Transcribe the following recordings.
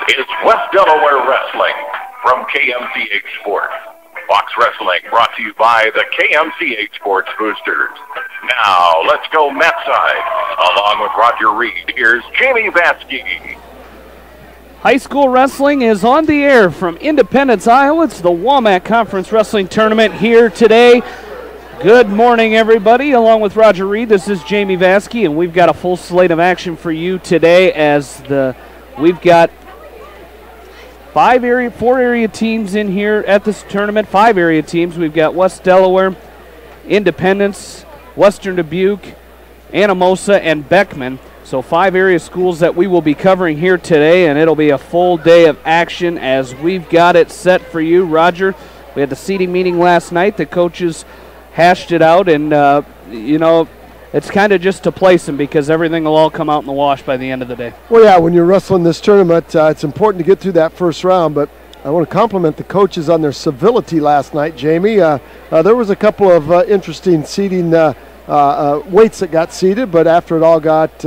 is West Delaware Wrestling from KMCH Sports. Fox Wrestling brought to you by the KMCH Sports Boosters. Now, let's go Met side. Along with Roger Reed, here's Jamie Vaskey. High school wrestling is on the air from Independence, Iowa. It's the WaMaC Conference Wrestling Tournament here today. Good morning, everybody. Along with Roger Reed, this is Jamie Vaskey, and we've got a full slate of action for you today as we've got four area teams in here at this tournament. 5 area teams. We've got West Delaware, Independence, Western Dubuque, Anamosa, and Beckman. So 5 area schools that we will be covering here today, and it'll be a full day of action as we've got it set for you. Roger, we had the seating meeting last night. The coaches hashed it out, and, it's kind of just to place them because everything will all come out in the wash by the end of the day. Well, yeah, when you're wrestling this tournament, it's important to get through that first round, but I want to compliment the coaches on their civility last night, Jamie. There was a couple of interesting seating weights that got seated, but after it all got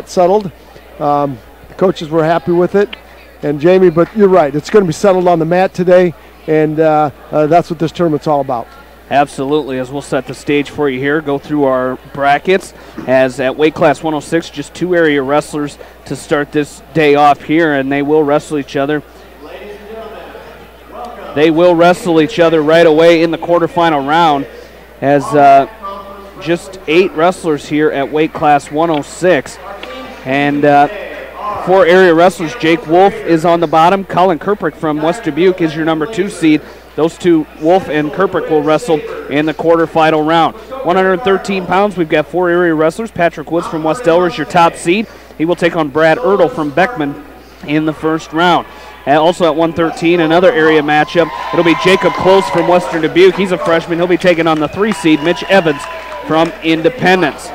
settled, the coaches were happy with it. And Jamie, but you're right, it's going to be settled on the mat today, and that's what this tournament's all about. Absolutely, as we'll set the stage for you here, go through our brackets, as at weight class 106, just 2 area wrestlers to start this day off here, and they will wrestle each other. They will wrestle each other right away in the quarterfinal round, as just 8 wrestlers here at weight class 106. And 4 area wrestlers. Jake Wolf is on the bottom. Colin Kirprick from West Dubuque is your number 2 seed. Those two, Wolf and Kirprick, will wrestle in the quarterfinal round. 113 pounds, we've got 4 area wrestlers. Patrick Woods from West Delaware is your top seed. He will take on Brad Ertl from Beckman in the first round. And also at 113, another area matchup. It'll be Jacob Close from Western Dubuque. He's a freshman. He'll be taking on the 3 seed, Mitch Evans from Independence.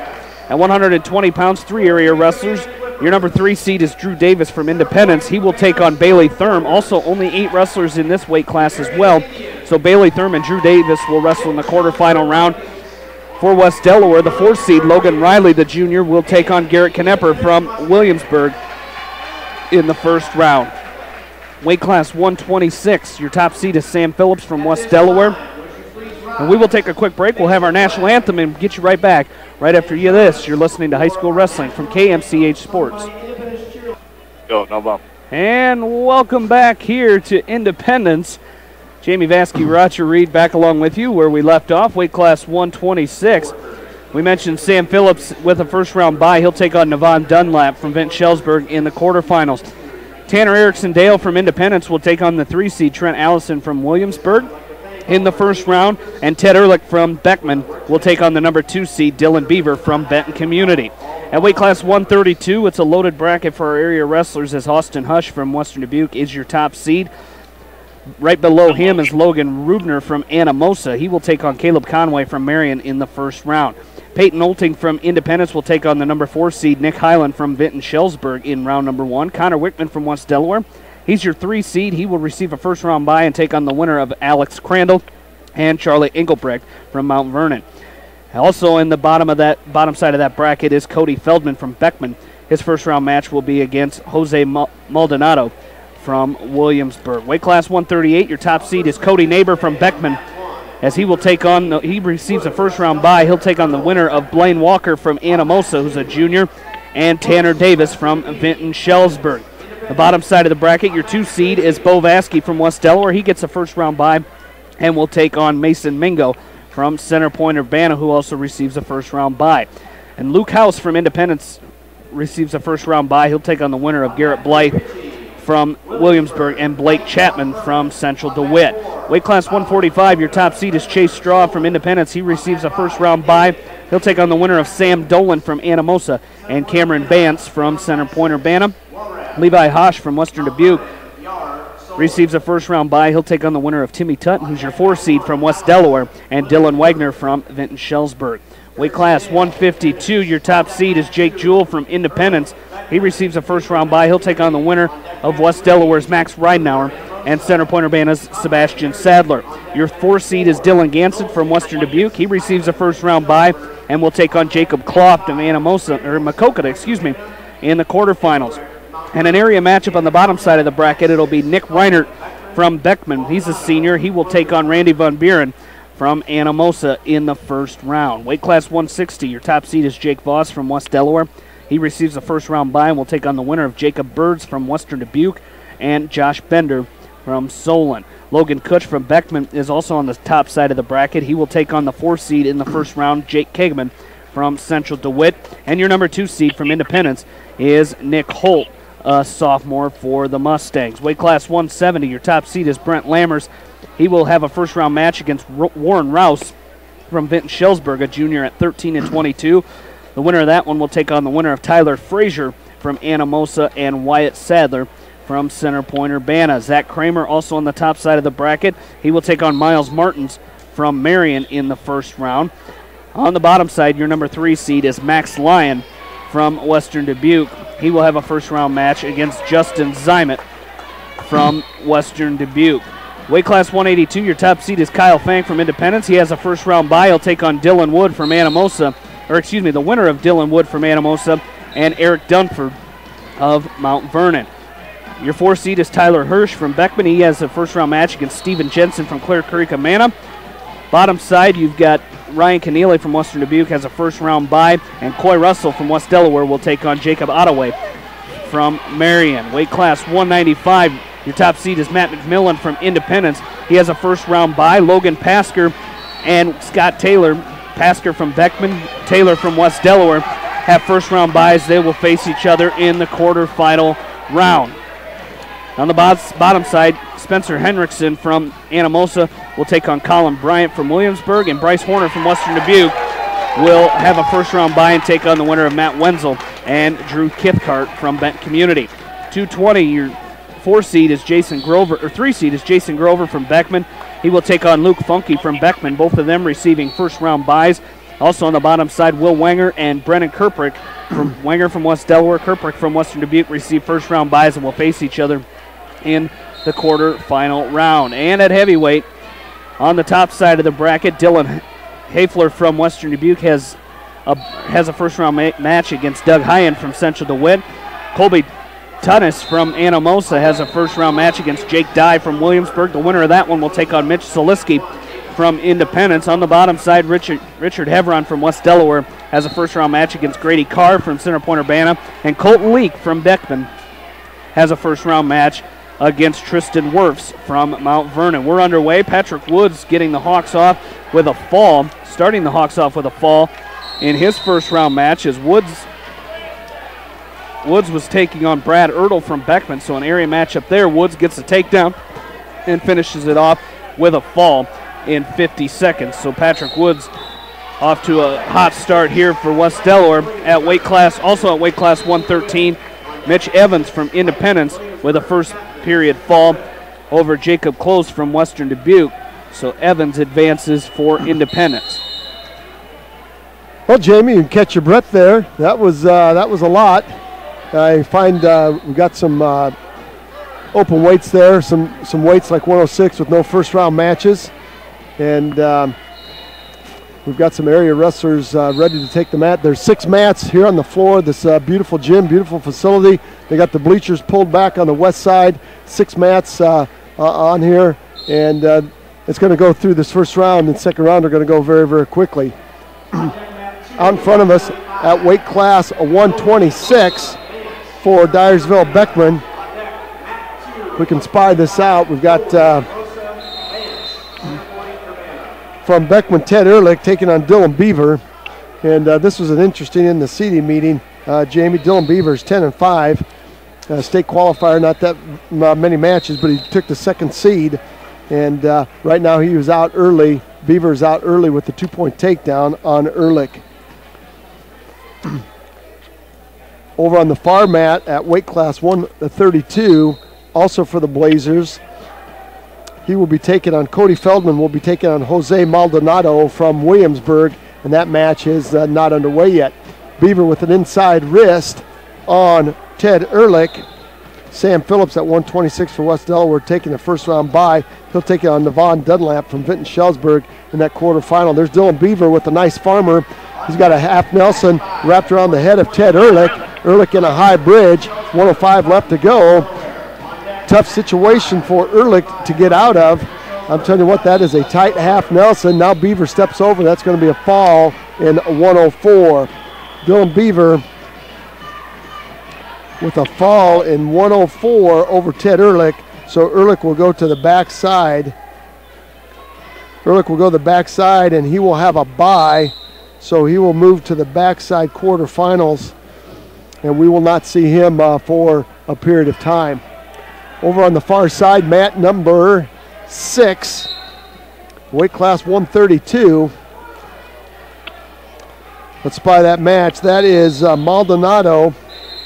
At 120 pounds, 3 area wrestlers. Your number 3 seed is Drew Davis from Independence. He will take on Bailey Thurm. Also, only 8 wrestlers in this weight class as well. So Bailey Thurm and Drew Davis will wrestle in the quarterfinal round. For West Delaware, the 4 seed, Logan Riley, the junior, will take on Garrett Knepper from Williamsburg in the first round. Weight class 126, your top seed is Sam Phillips from West Delaware. And we will take a quick break. We'll have our national anthem and get you right back. Right after this, you're listening to High School Wrestling from KMCH Sports. Yo, no bump. And welcome back here to Independence. Jamie Vaskey, Roger Reed back along with you where we left off, weight class 126. We mentioned Sam Phillips with a first-round bye. He'll take on Navon Dunlap from Vince Shellsburg in the quarterfinals. Tanner Erickson Dale from Independence will take on the 3 seed Trent Allison from Williamsburg in the first round, and Ted Ehrlich from Beckman will take on the number 2 seed Dylan Beaver from Benton Community. At weight class 132, it's a loaded bracket for our area wrestlers as Austin Hush from Western Dubuque is your top seed. Right below him is Logan Rubner from Anamosa. He will take on Caleb Conway from Marion in the first round. Peyton Olting from Independence will take on the number 4 seed Nick Highland from Vinton Shellsburg in round number 1. Connor Wickman from West Delaware, he's your 3 seed. He will receive a first-round bye and take on the winner of Alex Crandall and Charlie Engelbrecht from Mount Vernon. Also in the bottom side of that bracket is Cody Feldman from Beckman. His first-round match will be against Jose Maldonado from Williamsburg. Weight class 138, your top seed is Cody Neighbor from Beckman, as he will take on, he receives a first-round bye. He'll take on the winner of Blaine Walker from Anamosa, who's a junior, and Tanner Davis from Vinton Shellsburg. The bottom side of the bracket, your 2 seed is Bo Vaskey from West Delaware. He gets a first-round bye and will take on Mason Mingo from Center Point Urbana, who also receives a first-round bye. And Luke House from Independence receives a first-round bye. He'll take on the winner of Garrett Blythe from Williamsburg and Blake Chapman from Central DeWitt. Weight class 145, your top seed is Chase Straw from Independence. He receives a first-round bye. He'll take on the winner of Sam Dolan from Anamosa and Cameron Bance from Center Point Urbana. Levi Hosh from Western Dubuque receives a first-round bye. He'll take on the winner of Timmy Tutton, who's your 4 seed from West Delaware, and Dylan Wagner from Vinton Shellsburg. Weight class 152, your top seed is Jake Jewell from Independence. He receives a first-round bye. He'll take on the winner of West Delaware's Max Ridenauer and Center Point Urbana's Sebastian Sadler. Your 4 seed is Dylan Ganson from Western Dubuque. He receives a first-round bye and will take on Jacob Kloft of Anamosa, or Makokata, in the quarterfinals. And an area matchup on the bottom side of the bracket, it'll be Nick Reinert from Beckman. He's a senior. He will take on Randy Van Buren from Anamosa in the first round. Weight class 160, your top seed is Jake Voss from West Delaware. He receives a first round bye and will take on the winner of Jacob Birds from Western Dubuque and Josh Bender from Solon. Logan Kutch from Beckman is also on the top side of the bracket. He will take on the 4 seed in the first round, Jake Kegman from Central DeWitt. And your number 2 seed from Independence is Nick Holt, a sophomore for the Mustangs. Weight class 170, your top seed is Brent Lammers. He will have a first round match against Warren Rouse from Vinton Shellsburg, a junior at 13 and 22. The winner of that one will take on the winner of Tyler Frazier from Anamosa and Wyatt Sadler from Center Point Urbana. Zach Kramer also on the top side of the bracket. He will take on Miles Martins from Marion in the first round. On the bottom side, your number 3 seed is Max Lyon from Western Dubuque. He will have a first round match against Justin Zymet from Western Dubuque. Weight class 182, your top seed is Kyle Fang from Independence. He has a first round bye. He'll take on Dylan Wood from Anamosa, the winner of Dylan Wood from Anamosa and Eric Dunford of Mount Vernon. Your 4 seed is Tyler Hirsch from Beckman. He has a first round match against Steven Jensen from Clear Creek Amana. Bottom side, you've got Ryan Keneally from Western Dubuque has a first round bye, and Coy Russell from West Delaware will take on Jacob Ottaway from Marion. Weight class 195, your top seed is Matt McMillan from Independence. He has a first round bye. Logan Pasker and Scott Taylor, Pasker from Beckman, Taylor from West Delaware, have first round byes. They will face each other in the quarterfinal round. On the bottom side, Spencer Henriksen from Anamosa will take on Colin Bryant from Williamsburg, and Bryce Horner from Western Dubuque will have a first round bye and take on the winner of Matt Wenzel and Drew Kithcart from Bent Community. 220, your 4 seed is Jason Grover, or 3 seed is Jason Grover from Beckman. He will take on Luke Funky from Beckman, both of them receiving first round byes. Also on the bottom side, Will Wenger and Brennan Kerprick from Wenger from West Delaware, Kerprick from Western Dubuque receive first round byes and will face each other in the quarterfinal round. And at heavyweight, on the top side of the bracket, Dylan Hafler from Western Dubuque has a first round match against Doug Hyen from Central DeWitt. Colby Tunis from Anamosa has a first round match against Jake Dye from Williamsburg. The winner of that one will take on Mitch Soliski from Independence. On the bottom side, Richard Hevron from West Delaware has a first round match against Grady Carr from Center Point Urbana, and Colton Leak from Beckman has a first round match against Tristan Wirfs from Mount Vernon. We're underway. Patrick Woods getting the Hawks off with a fall, starting the Hawks off with a fall in his first round match as Woods was taking on Brad Ertl from Beckman, so an area matchup there. Woods gets a takedown and finishes it off with a fall in 50 seconds. So Patrick Woods off to a hot start here for West Delaware. Also at weight class 113, Mitch Evans from Independence with a first period fall over Jacob Close from Western Dubuque. So Evans advances for Independence. Well, Jamie, you can catch your breath there. That was a lot. I find we got some open weights there, some weights like 106 with no first round matches, and we've got some area wrestlers ready to take the mat. There's 6 mats here on the floor of this beautiful gym, beautiful facility. They got the bleachers pulled back on the west side, 6 mats on here, and it's going to go through this first round, and second round are going to go very, very quickly. Out in front of us at weight class 126 for Dyersville Beckman. We can spy this out. We've got from Beckman, Ted Ehrlich taking on Dylan Beaver. And this was an interesting in the seeding meeting. Jamie, Dylan Beaver is 10-5. State qualifier, not that many matches, but he took the 2nd seed. And right now he was out early. Beaver's out early with the 2-point takedown on Ehrlich. Over on the far mat at weight class 132, also for the Blazers, he will be taking on Cody Feldman, will be taking on Jose Maldonado from Williamsburg, and that match is not underway yet. Beaver with an inside wrist on Ted Ehrlich. Sam Phillips at 126 for West Delaware taking the first round bye. He'll take it on Devon Dunlap from Vinton Shellsburg in that quarterfinal. There's Dylan Beaver with a nice farmer. He's got a half Nelson wrapped around the head of Ted Ehrlich. Ehrlich in a high bridge, 105 left to go. Tough situation for Ehrlich to get out of. I'm telling you what, that is a tight half Nelson. Now Beaver steps over. That's going to be a fall in 104. Dylan Beaver with a fall in 104 over Ted Ehrlich. So Ehrlich will go to the backside. Ehrlich will go to the backside, and he will have a bye. So he will move to the backside quarterfinals, and we will not see him for a period of time. Over on the far side, mat number 6, weight class 132. Let's spy that match. That is Maldonado.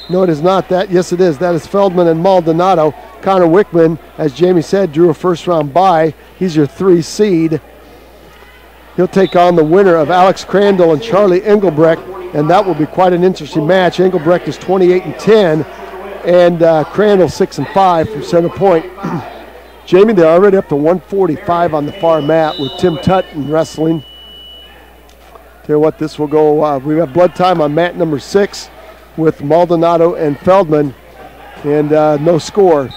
No, it is not that. Yes, it is. That is Feldman and Maldonado. Connor Wickman, as Jamie said, drew a first-round bye. He's your 3 seed. He'll take on the winner of Alex Crandall and Charlie Engelbrecht, and that will be quite an interesting match. Engelbrecht is 28-10, and Crandall 6-5 from Center Point. Jamie, they're already up to 145 on the far mat with Tim Tutton wrestling. Tell you what, this will go. We have blood time on mat number 6 with Maldonado and Feldman, and no score,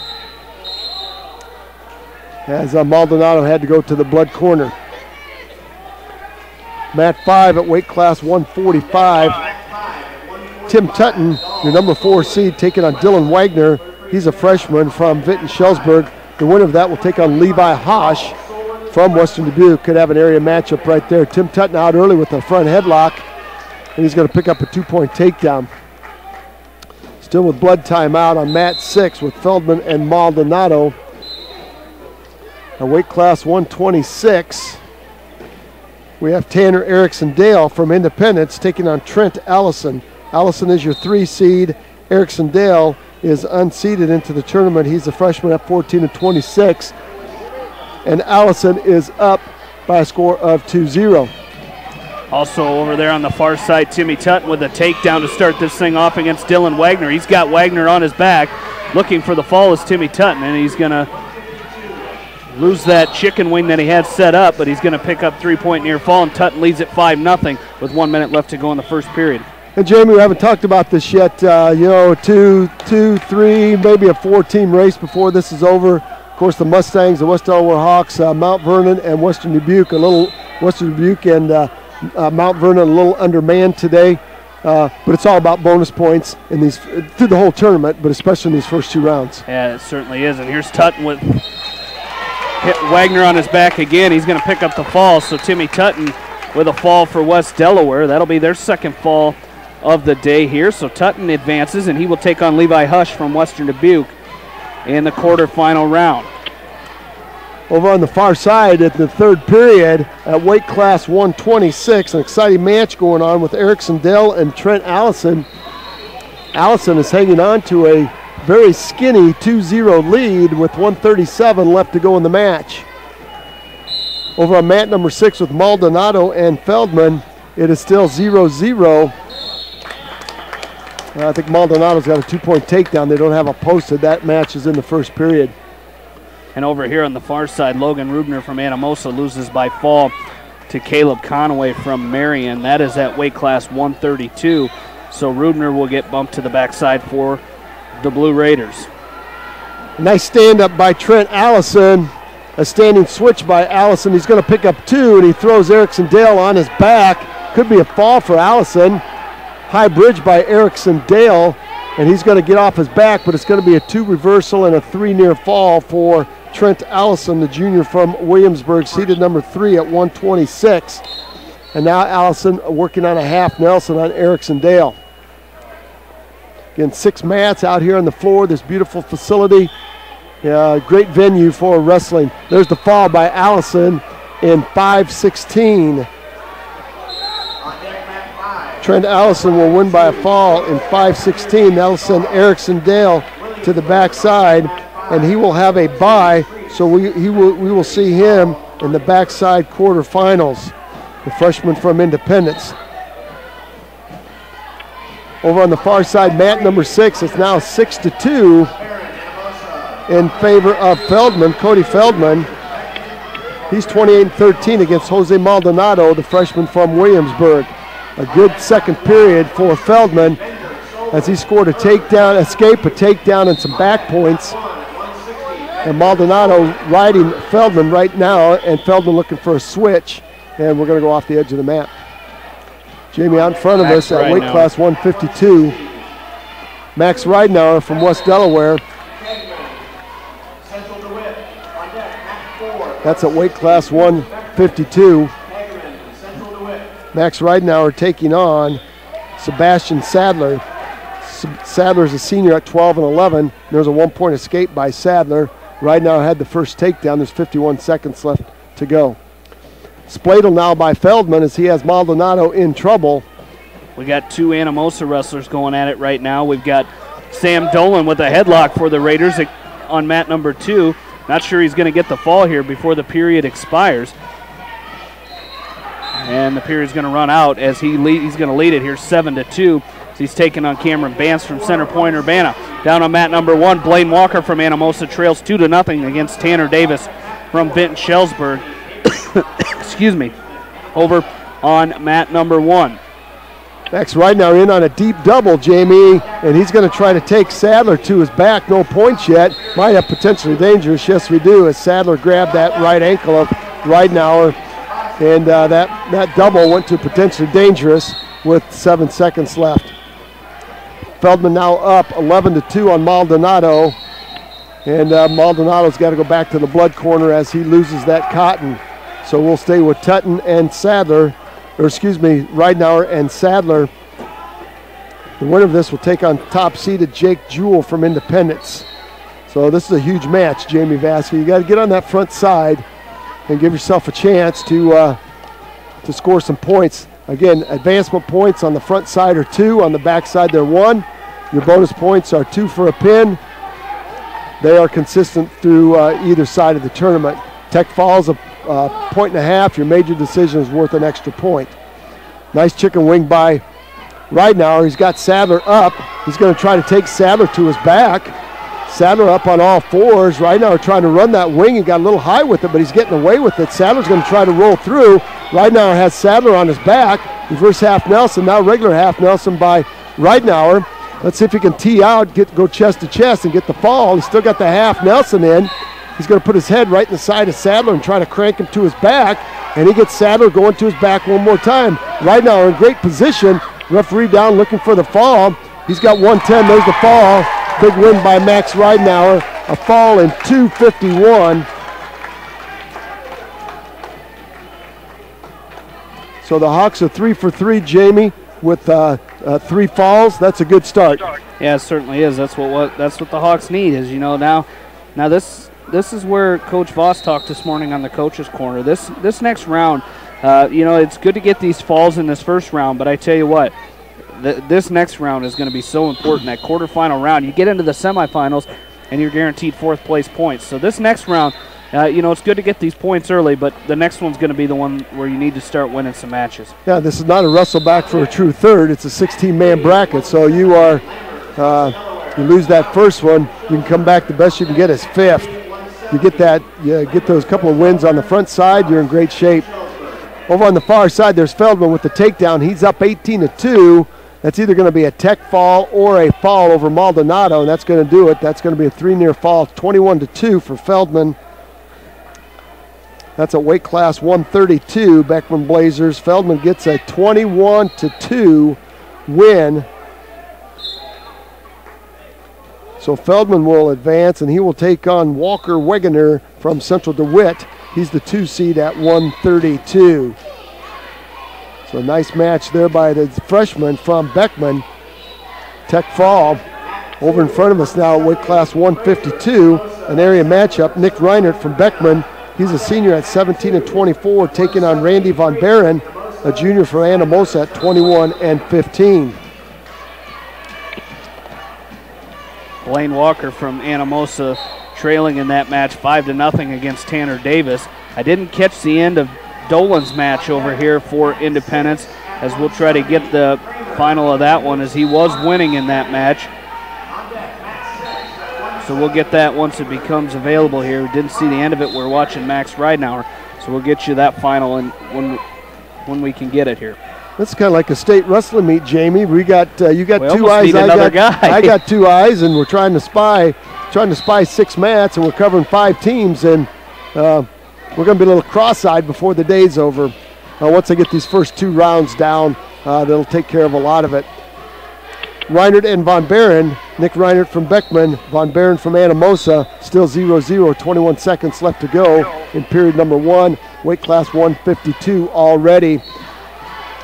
as Maldonado had to go to the blood corner. Mat 5 at weight class 145. Tim Tutton, your number 4 seed, taking on Dylan Wagner. He's a freshman from Vinton-Schellsburg. The winner of that will take on Levi Hosch from Western Dubuque. Could have an area matchup right there. Tim Tutton out early with a front headlock, and he's going to pick up a 2-point takedown. Still with blood time out on mat 6 with Feldman and Maldonado. At weight class 126, we have Tanner Erickson Dale from Independence taking on Trent Allison. Allison is your 3 seed. Erickson Dale is unseeded into the tournament. He's a freshman at 14-26. And Allison is up by a score of 2-0. Also over there on the far side, Timmy Tutton with a takedown to start this thing off against Dylan Wagner. He's got Wagner on his back. Looking for the fall is Timmy Tutton, and he's going to lose that chicken wing that he had set up, but he's going to pick up 3-point near fall, and Tutton leads at 5-0 with 1 minute left to go in the first period. And Jamie, we haven't talked about this yet. 2, 3, maybe a 4-team race before this is over. Of course, the Mustangs, the West Delaware Hawks, Mount Vernon, and Western Dubuque. Western Dubuque and Mount Vernon a little undermanned today. But it's all about bonus points in these through the whole tournament, but especially in these first 2 rounds. Yeah, it certainly is. And here's Tutton with hit Wagner on his back again. He's going to pick up the fall. So Timmy Tutton with a fall for West Delaware. That'll be their second fall of the day here. So Tutton advances, and he will take on Levi Hush from Western Dubuque in the quarterfinal round. Over on the far side at the third period at weight class 126, an exciting match going on with Erickson Dale and Trent Allison. Allison is hanging on to a very skinny 2-0 lead with 137 left to go in the match. Over on mat number 6 with Maldonado and Feldman, it is still 0-0. I think Maldonado's got a 2-point takedown. They don't have a posted. That match is in the first period. And over here on the far side, Logan Rubner from Anamosa loses by fall to Caleb Conaway from Marion. That is at weight class 132. So Rubner will get bumped to the backside for the Blue Raiders. Nice stand-up by Trent Allison. A standing switch by Allison. He's going to pick up 2, and he throws Erickson Dale on his back. Could be a fall for Allison. High bridge by Erickson Dale, and he's going to get off his back, but it's going to be a 2 reversal and a 3 near fall for Trent Allison, the junior from Williamsburg, seeded number 3 at 126. And now Allison working on a half Nelson on Erickson Dale. Again, 6 mats out here on the floor, this beautiful facility. Great venue for wrestling. There's the fall by Allison in 5:16. Trent Allison will win by a fall in 5:16. That'll send Erickson Dale to the backside, and he will have a bye, so we will see him in the backside quarterfinals, the freshman from Independence. Over on the far side, mat number 6, it's now 6-2 in favor of Feldman, Cody Feldman. He's 28-13 against Jose Maldonado, the freshman from Williamsburg. A good second period for Feldman. as he scored a takedown, escape, a takedown, and some back points. And Maldonado riding Feldman right now, and Feldman looking for a switch. And we're going to go off the edge of the mat. Jamie, out in front of us at weight class 152. Max Ridenour from West Delaware. That's at weight class 152. Max Ridenour taking on Sebastian Sadler. Sadler's a senior at 12 and 11. There's a 1-point escape by Sadler. Ridenour had the first takedown. There's 51 seconds left to go. Spladle now by Feldman as he has Maldonado in trouble. We got two Anamosa wrestlers going at it right now. We've got Sam Dolan with a headlock for the Raiders on mat number 2. Not sure he's going to get the fall here before the period expires. And the period's going to run out as he's going to lead it here 7-2. He's taking on Cameron Bance from Center Point, Urbana. Down on mat number 1, Blaine Walker from Anamosa trails 2-0 against Tanner Davis from Benton Shellsburg. Excuse me. Over on mat number 1. Max Ridenour in on a deep double, Jamie, and he's going to try to take Sadler to his back. No points yet. Might have potentially dangerous. Yes, we do, as Sadler grabbed that right ankle of Ridenour, and that double went to potentially dangerous with 7 seconds left. Feldman now up 11-2 on Maldonado, and Maldonado's got to go back to the blood corner as he loses that cotton. So we'll stay with Tutton and Sadler, or excuse me, Ridenour and Sadler. The winner of this will take on top-seeded Jake Jewell from Independence. So this is a huge match, Jamie Vasky. You got to get on that front side and give yourself a chance to score some points. Again, advancement points on the front side are 2, on the back side they're 1. Your bonus points are 2 for a pin. They are consistent through either side of the tournament. Tech falls a 1.5. Your major decision is worth an extra point. Nice chicken wing by Ridenour. He's got Sadler up. He's going to try to take Sadler to his back. Sadler up on all fours. Ridenour trying to run that wing. He got a little high with it, but he's getting away with it. Sadler's going to try to roll through. Ridenour has Sadler on his back. Reverse half Nelson, now regular half Nelson by Ridenour. Let's see if he can tee out, go chest to chest and get the fall. He's still got the half Nelson in. He's going to put his head right in the side of Sadler and try to crank him to his back. And he gets Sadler going to his back one more time. Ridenour in great position. Referee down looking for the fall. He's got 110. There's the fall. Big win by Max Ridenour. A fall in 2:51. So the Hawks are 3 for 3, Jamie, with 3 falls. That's a good start. Yeah, it certainly is. That's what the Hawks need. Is now this is where Coach Voss talked this morning on the coaches' corner. This next round, it's good to get these falls in this first round, but I tell you what, this next round is going to be so important. That quarterfinal round, you get into the semifinals, and you're guaranteed 4th place points. So this next round, it's good to get these points early, but the next one's going to be the one where you need to start winning some matches. Yeah, this is not a wrestle back for a true third. It's a 16-man bracket, so you are you lose that first one, you can come back. The best you can get is 5th. You get those couple of wins on the front side, you're in great shape. Over on the far side, there's Feldman with the takedown. He's up 18-2. That's either going to be a tech fall or a fall over Maldonado, and that's going to do it. That's going to be a 3-near fall, 21-2 for Feldman. That's a weight class 132, Beckman Blazers. Feldman gets a 21-2 win. So Feldman will advance, and he will take on Walker Wegener from Central DeWitt. He's the 2 seed at 132. So a nice match there by the freshman from Beckman. Tech fall. Over in front of us now, weight class 152, an area matchup. Nick Reinert from Beckman. He's a senior at 17-24, taking on Randy Von Barren, a junior from Anamosa at 21-15. Blaine Walker from Anamosa trailing in that match 5-0 against Tanner Davis. I didn't catch the end of Dolan's match over here for Independence, as we'll try to get the final of that one, as he was winning in that match. So we'll get that once it becomes available here. We didn't see the end of it. We're watching Max Ridenour, so we'll get you that final when we can get it here. This is kind of like a state wrestling meet, Jamie. We got you got we two eyes. I got two eyes, and we're trying to spy 6 mats, and we're covering 5 teams, and we're going to be a little cross-eyed before the day's over. Once I get these first 2 rounds down, that'll take care of a lot of it. Reinert and Von Barren. Nick Reinert from Beckman, Von Barren from Anamosa. Still 0-0, 21 seconds left to go in period number 1. Weight class 152 already.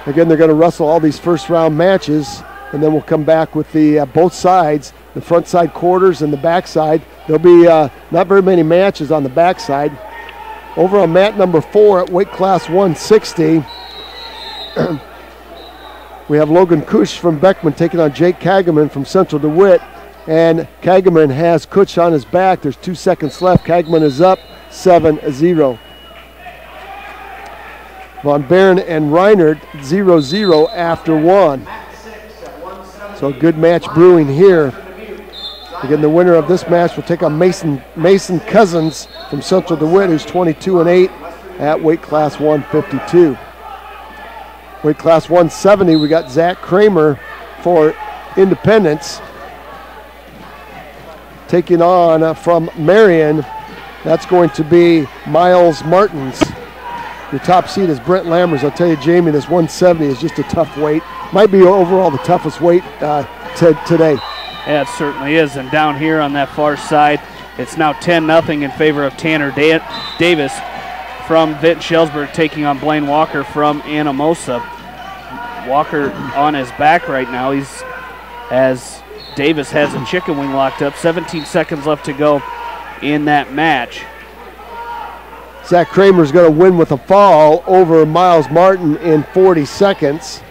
Again, they're going to wrestle all these first round matches, and then we'll come back with the both sides, the front side quarters and the back side. There'll be not very many matches on the back side. Over on mat number 4 at weight class 160, we have Logan Kush from Beckman taking on Jake Kagaman from Central DeWitt, and Kagaman has Kush on his back. There's 2 seconds left. Kagaman is up 7-0. Von Barren and Reinert 0-0 after 1. So a good match brewing here. Again, the winner of this match will take on Mason Cousins from Central DeWitt, who's 22-8 at weight class 152. Weight class 170, we got Zach Kramer for Independence taking on from Marion. That's going to be Miles Martins. Your top seed is Brent Lammers. I'll tell you, Jamie, this 170 is just a tough weight. Might be overall the toughest weight today. Yeah, it certainly is. And down here on that far side, it's now 10-0 in favor of Tanner Davis from Vinton Shellsburg taking on Blaine Walker from Anamosa. Walker on his back right now. He's as Davis has a chicken wing locked up. 17 seconds left to go in that match. Zach Kramer's going to win with a fall over Miles Martin in 40 seconds.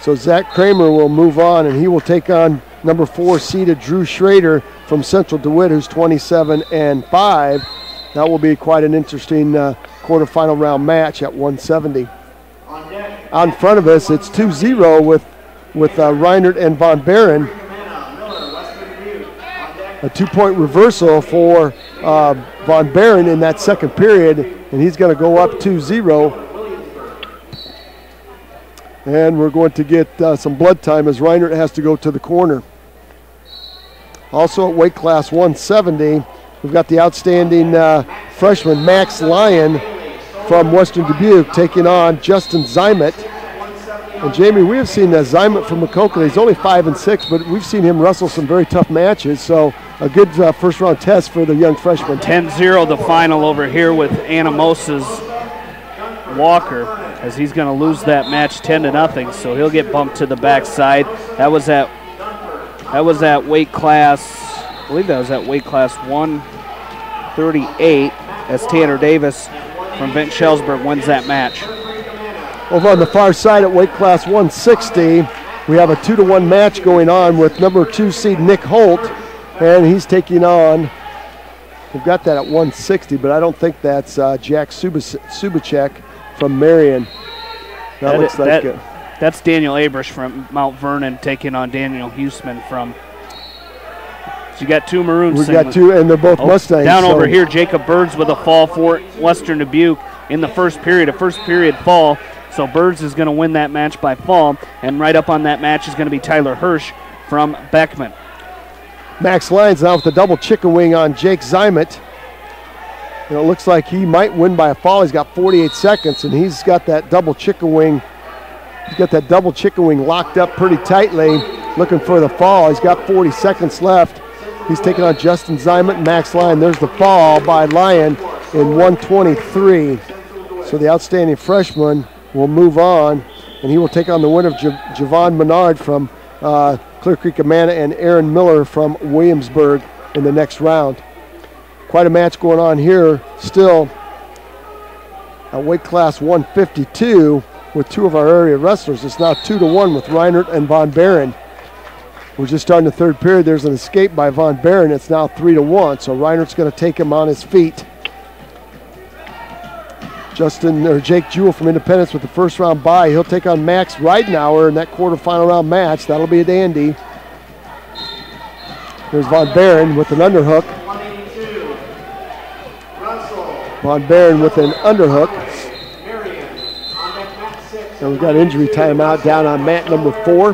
So Zach Kramer will move on, and he will take on number 4 seeded Drew Schrader from Central DeWitt, who's 27-5. That will be quite an interesting quarterfinal round match at 170. On front of us, it's 2-0 with Reinert and Von Barren. A 2-point reversal for Von Barren in that second period, and he's going to go up 2-0. And we're going to get some blood time as Reinert has to go to the corner. Also at weight class 170, we've got the outstanding freshman Max Lyon from Western Dubuque taking on Justin Zymet. And Jamie, we have seen Zymet from Macoka. He's only 5-6, but we've seen him wrestle some very tough matches. So a good first round test for the young freshman. 10-0 the final over here with Anamosa's Walker, as he's going to lose that match 10-0. So he'll get bumped to the backside. That was at weight class, I believe that was at weight class 138, as Tanner Davis from Vinton Shellsburg wins that match. Over on the far side at weight class 160, we have a 2-1 match going on with number 2 seed Nick Holt, and he's taking on, we've got that at 160, but I don't think that's Jack Subacek from Marion. That looks like it. That's Daniel Abrish from Mount Vernon taking on Daniel Huseman from. So you got 2 Maroons. We've got 2, and they're both Mustangs. Down over here, Jacob Birds with a fall for Western Dubuque in the first period, a first period fall. So Birds is going to win that match by fall, and right up on that match is going to be Tyler Hirsch from Beckman. Max Lyons now with the double chicken wing on Jake Zymet. And it looks like he might win by a fall. He's got 48 seconds, and he's got that double chicken wing. He's got that double chicken wing locked up pretty tightly, looking for the fall. He's got 40 seconds left. He's taking on Justin Zymet and Max Lyon. There's the fall by Lyon in 123. So the outstanding freshman will move on, and he will take on the winner of Javon Menard from Clear Creek Amana and Aaron Miller from Williamsburg in the next round. Quite a match going on here still at weight class 152 with 2 of our area wrestlers. It's now 2-1 with Reinert and Von Barren. We're just starting the third period. There's an escape by Von Barren. It's now 3-1, so Reinert's going to take him on his feet. Jake Jewell from Independence with the first round bye. He'll take on Max Ridenour in that quarterfinal round match. That'll be a dandy. There's Von Barren with an underhook. Von Barren with an underhook. And we've got injury timeout down on mat number 4.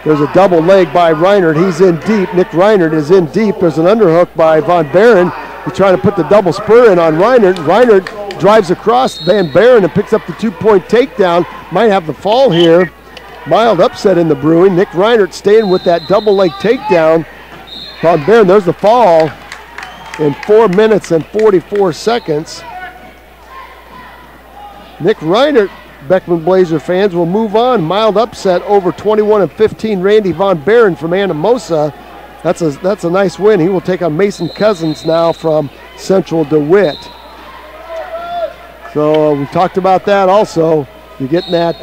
There's a double leg by Reinert. He's in deep. Nick Reinert is in deep. There's an underhook by Von Barron. He's trying to put the double spur in on Reinert. Reinert drives across Van Barron and picks up the 2-point takedown. Might have the fall here. Mild upset in the brewing. Nick Reinert staying with that double leg takedown. Von Barron, there's the fall in 4 minutes and 44 seconds. Nick Reinert, Beckman Blazer fans, will move on. Mild upset over 21-15. Randy Von Barron from Anamosa. That's a nice win. He will take on Mason Cousins now from Central DeWitt. So we talked about that also. You're getting that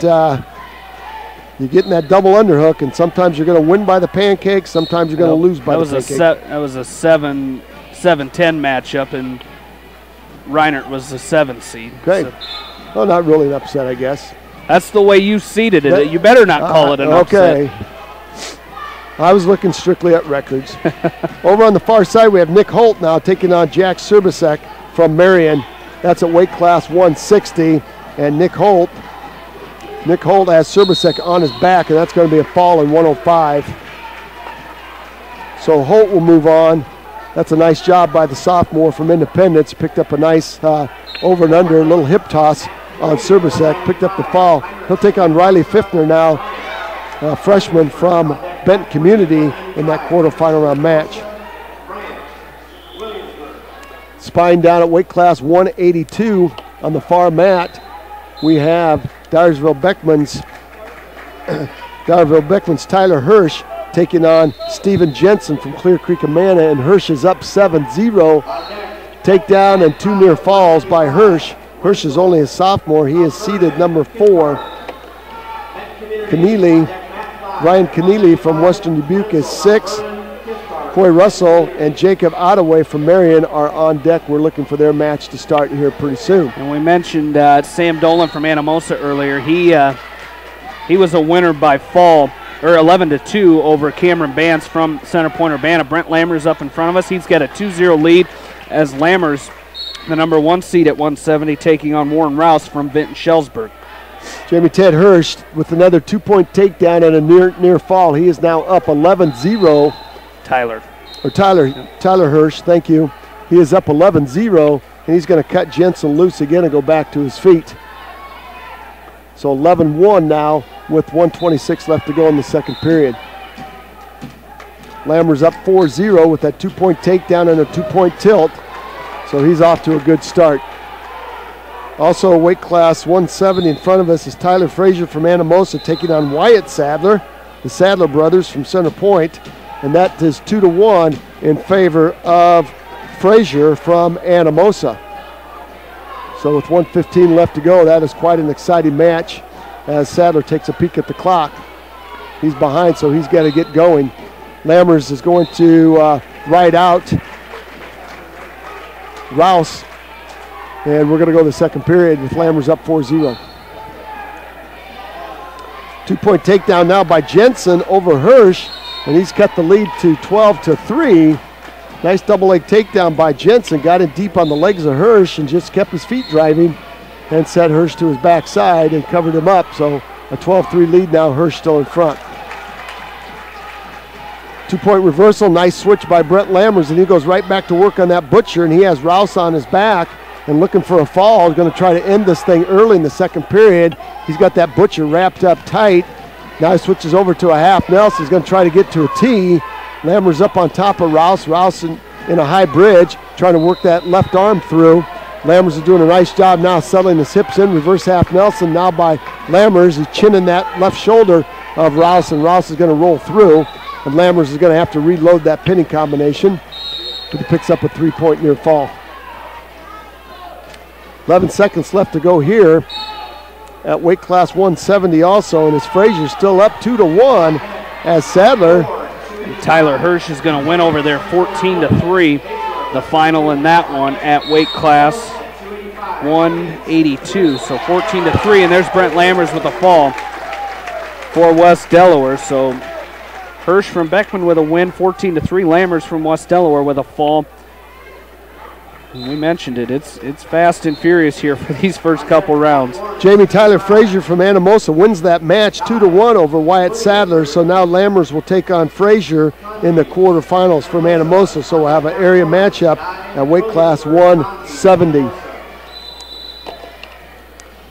double underhook, and sometimes you're going to win by the pancakes. Sometimes you're going to lose by the pancakes. That was a 7-10 matchup, and Reinert was the 7 seed. Okay. So. Well, not really an upset, I guess. That's the way you seeded it. You better not call it an upset. Okay. I was looking strictly at records. Over on the far side, we have Nick Holt now taking on Jack Serbisek from Marion. That's at weight class 160. And Nick Holt has Serbisek on his back, and that's going to be a fall in 105. So Holt will move on. That's a nice job by the sophomore from Independence. Picked up a nice over and under, little hip toss on Serbisek. Picked up the fall. He'll take on Riley Fiftner now, freshman from Benton Community in that quarterfinal round match. Spine down at weight class 182 on the far mat. We have Dyersville Beckman's Tyler Hirsch taking on Steven Jensen from Clear Creek Amana, and Hirsch is up 7-0. Takedown and 2 near falls by Hirsch. Hirsch is only a sophomore. He is seeded number 4. Ryan Keneally from Western Dubuque is 6. Coy Russell and Jacob Ottaway from Marion are on deck. We're looking for their match to start here pretty soon. And we mentioned Sam Dolan from Anamosa earlier. He was a winner by fall, or 11-2 over Cameron Bance from Center Point Urbana. Brent Lammers up in front of us. He's got a 2-0 lead as Lammers, the number 1 seed at 170, taking on Warren Rouse from Vinton Shellsburg. Jamie Ted Hirsch with another 2-point takedown and a near fall. He is now up 11-0. Tyler Hirsch, thank you. He is up 11-0, and he's going to cut Jensen loose again and go back to his feet. So 11-1 now with 1:26 left to go in the second period. Lammers up 4-0 with that 2-point takedown and a 2-point tilt. So he's off to a good start. Also weight class 170 in front of us is Tyler Frazier from Anamosa taking on Wyatt Sadler, the Sadler brothers from Center Point. And that is 2-1 in favor of Frazier from Anamosa. So with 1:15 left to go, that is quite an exciting match as Sadler takes a peek at the clock. He's behind, so he's got to get going. Lammers is going to ride out Rouse, and we're going to go to the second period with Lammers up 4-0. 2-point takedown now by Jensen over Hirsch, and he's cut the lead to 12-3. Nice double leg takedown by Jensen. Got in deep on the legs of Hirsch and just kept his feet driving and set Hirsch to his backside and covered him up. So a 12-3 lead now, Hirsch still in front. 2-point reversal, nice switch by Brent Lammers, and he goes right back to work on that butcher, and he has Rouse on his back and looking for a fall. He's going to try to end this thing early in the second period. He's got that butcher wrapped up tight. Now he switches over to a half Nelson. He's going to try to get to a T. Lammers up on top of Rouse. Rouse in a high bridge, trying to work that left arm through. Lammers is doing a nice job now settling his hips in. Reverse half Nelson now by Lammers. He's chinning that left shoulder of Rouse, and Rouse is going to roll through. And Lammers is going to have to reload that pinning combination, but he picks up a 3-point near fall. 11 seconds left to go here at weight class 170 also, and as Frazier still up 2-1 as Sadler. Tyler Hirsch is going to win over there 14-3, the final in that one at weight class 182. So 14-3, and there's Brent Lammers with a fall for West Delaware. So Hirsch from Beckman with a win, 14-3. Lammers from West Delaware with a fall. We mentioned it. It's fast and furious here for these first couple rounds. Jamie Tyler Frazier from Anamosa wins that match 2-1 over Wyatt Sadler. So now Lammers will take on Frazier in the quarterfinals from Anamosa. So we'll have an area matchup at weight class 170.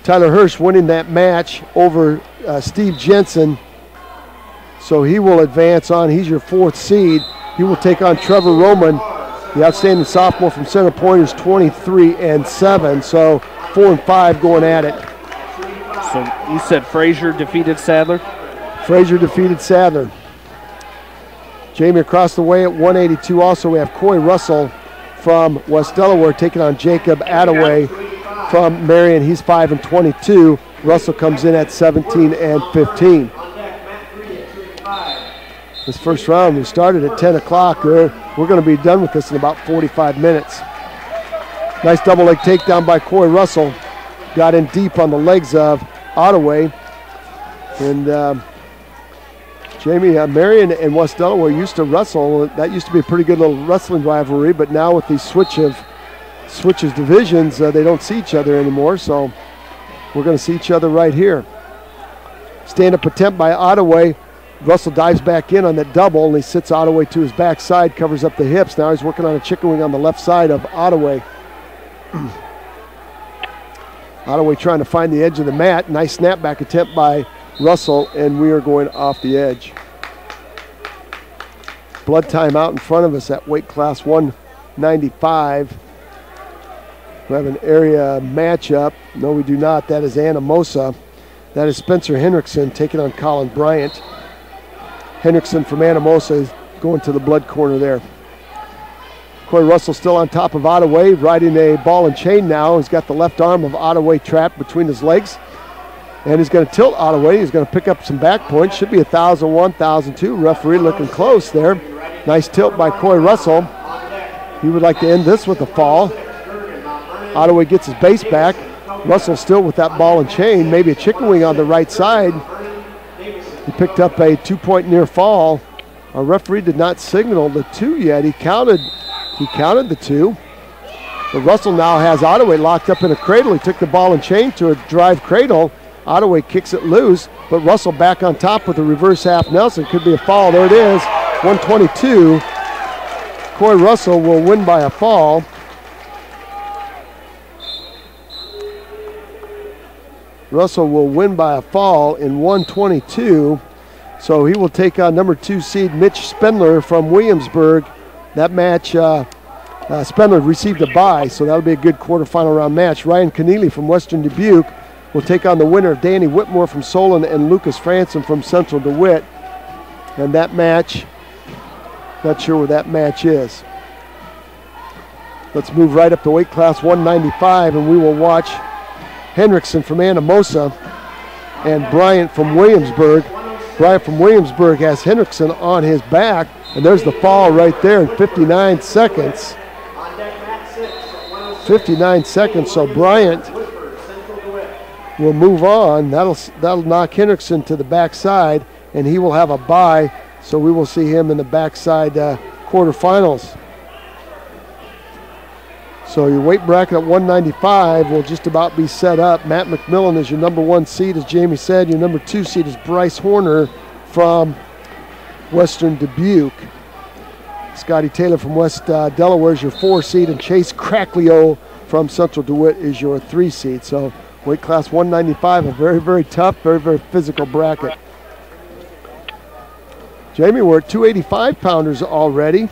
Tyler Hirsch winning that match over Steve Jensen. So he will advance on. He's your 4th seed. He will take on Trevor Roman, the outstanding sophomore from Center Point, who's 23-7. So 4-5 going at it. So you said Frazier defeated Sadler? Frazier defeated Sadler. Jamie across the way at 182. Also, we have Coy Russell from West Delaware taking on Jacob Attaway from Marion. He's 5-22. Russell comes in at 17-15. This first round, we started at 10 o'clock. We're going to be done with this in about 45 minutes. Nice double leg takedown by Coy Russell. Got in deep on the legs of Ottaway. And Jamie, Marion and West Delaware used to wrestle. That used to be a pretty good little wrestling rivalry, but now with these switches divisions, they don't see each other anymore, so we're going to see each other right here. Stand-up attempt by Ottaway. Russell dives back in on that double, and he sits Ottaway to his backside, covers up the hips. Now he's working on a chicken wing on the left side of Ottaway. Ottaway trying to find the edge of the mat. Nice snapback attempt by Russell, and we are going off the edge. Blood time out in front of us at weight class 195. We have an area matchup. No, we do not. That is Anamosa. That is Spencer Hendrickson taking on Colin Bryant. Hendrickson from Anamosa is going to the blood corner there. Coy Russell still on top of Ottaway, riding a ball and chain now. He's got the left arm of Ottaway trapped between his legs. And he's going to tilt Ottaway. He's going to pick up some back points. Should be 1,001, 1,002. Referee looking close there. Nice tilt by Coy Russell. He would like to end this with a fall. Ottaway gets his base back. Russell still with that ball and chain. Maybe a chicken wing on the right side. He picked up a 2-point near fall. Our referee did not signal the 2 yet. He counted the 2. But Russell now has Ottaway locked up in a cradle. He took the ball and chain to a drive cradle. Ottaway kicks it loose, but Russell back on top with a reverse half Nelson. Could be a fall. There it is. 122. Coy Russell will win by a fall. Russell will win by a fall in 122. So he will take on number 2 seed Mitch Spendler from Williamsburg. That match, Spendler received a bye, so that'll be a good quarterfinal round match. Ryan Keneally from Western Dubuque will take on the winner of Danny Whitmore from Solon and Lucas Franson from Central DeWitt. And that match, not sure where that match is. Let's move right up to weight class 195, and we will watch Hendrickson from Anamosa and Bryant from Williamsburg. Bryant from Williamsburg has Hendrickson on his back, and there's the fall right there in 59 seconds. 59 seconds, so Bryant will move on. That'll knock Hendrickson to the backside, and he will have a bye, so we will see him in the backside quarterfinals. So your weight bracket at 195 will just about be set up. Matt McMillan is your number 1 seed, as Jamie said. Your number 2 seed is Bryce Horner from Western Dubuque. Scotty Taylor from West Delaware is your 4 seed, and Chase Cracklio from Central DeWitt is your 3 seed. So weight class 195, a very, very tough, very, very physical bracket. Jamie, we're at 285 pounders already.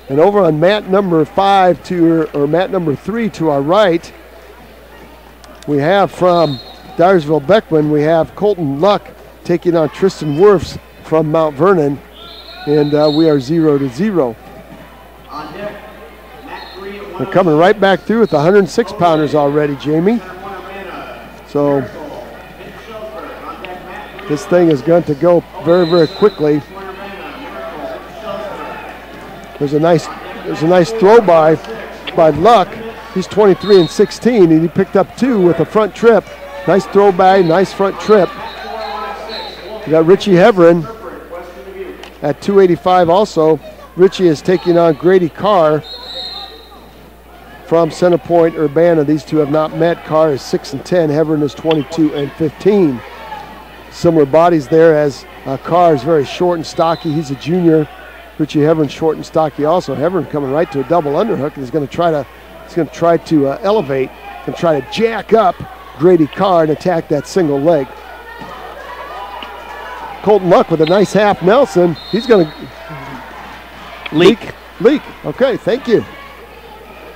And over on mat number 3 to our right, we have from Dyersville Beckman, we have Colton Luck taking on Tristan Wirfs from Mount Vernon, and we are 0-0. They're coming right back through with 106 pounders already, Jamie. So this thing is going to go very, very quickly. There's a nice throw by Luck. He's 23-16, and he picked up 2 with a front trip. Nice throw by, nice front trip. We got Richie Heverin at 285 also. Richie is taking on Grady Carr. from Center Point, Urbana. These two have not met. Carr is 6-10. Heverin is 22-15. Similar bodies there, as Carr is very short and stocky. He's a junior. Richie Heverin short and stocky also. Heverin coming right to a double underhook, and he's going to try to elevate and try to jack up Grady Carr and attack that single leg. Colton Luck with a nice half Nelson. He's going to leak. Okay, thank you.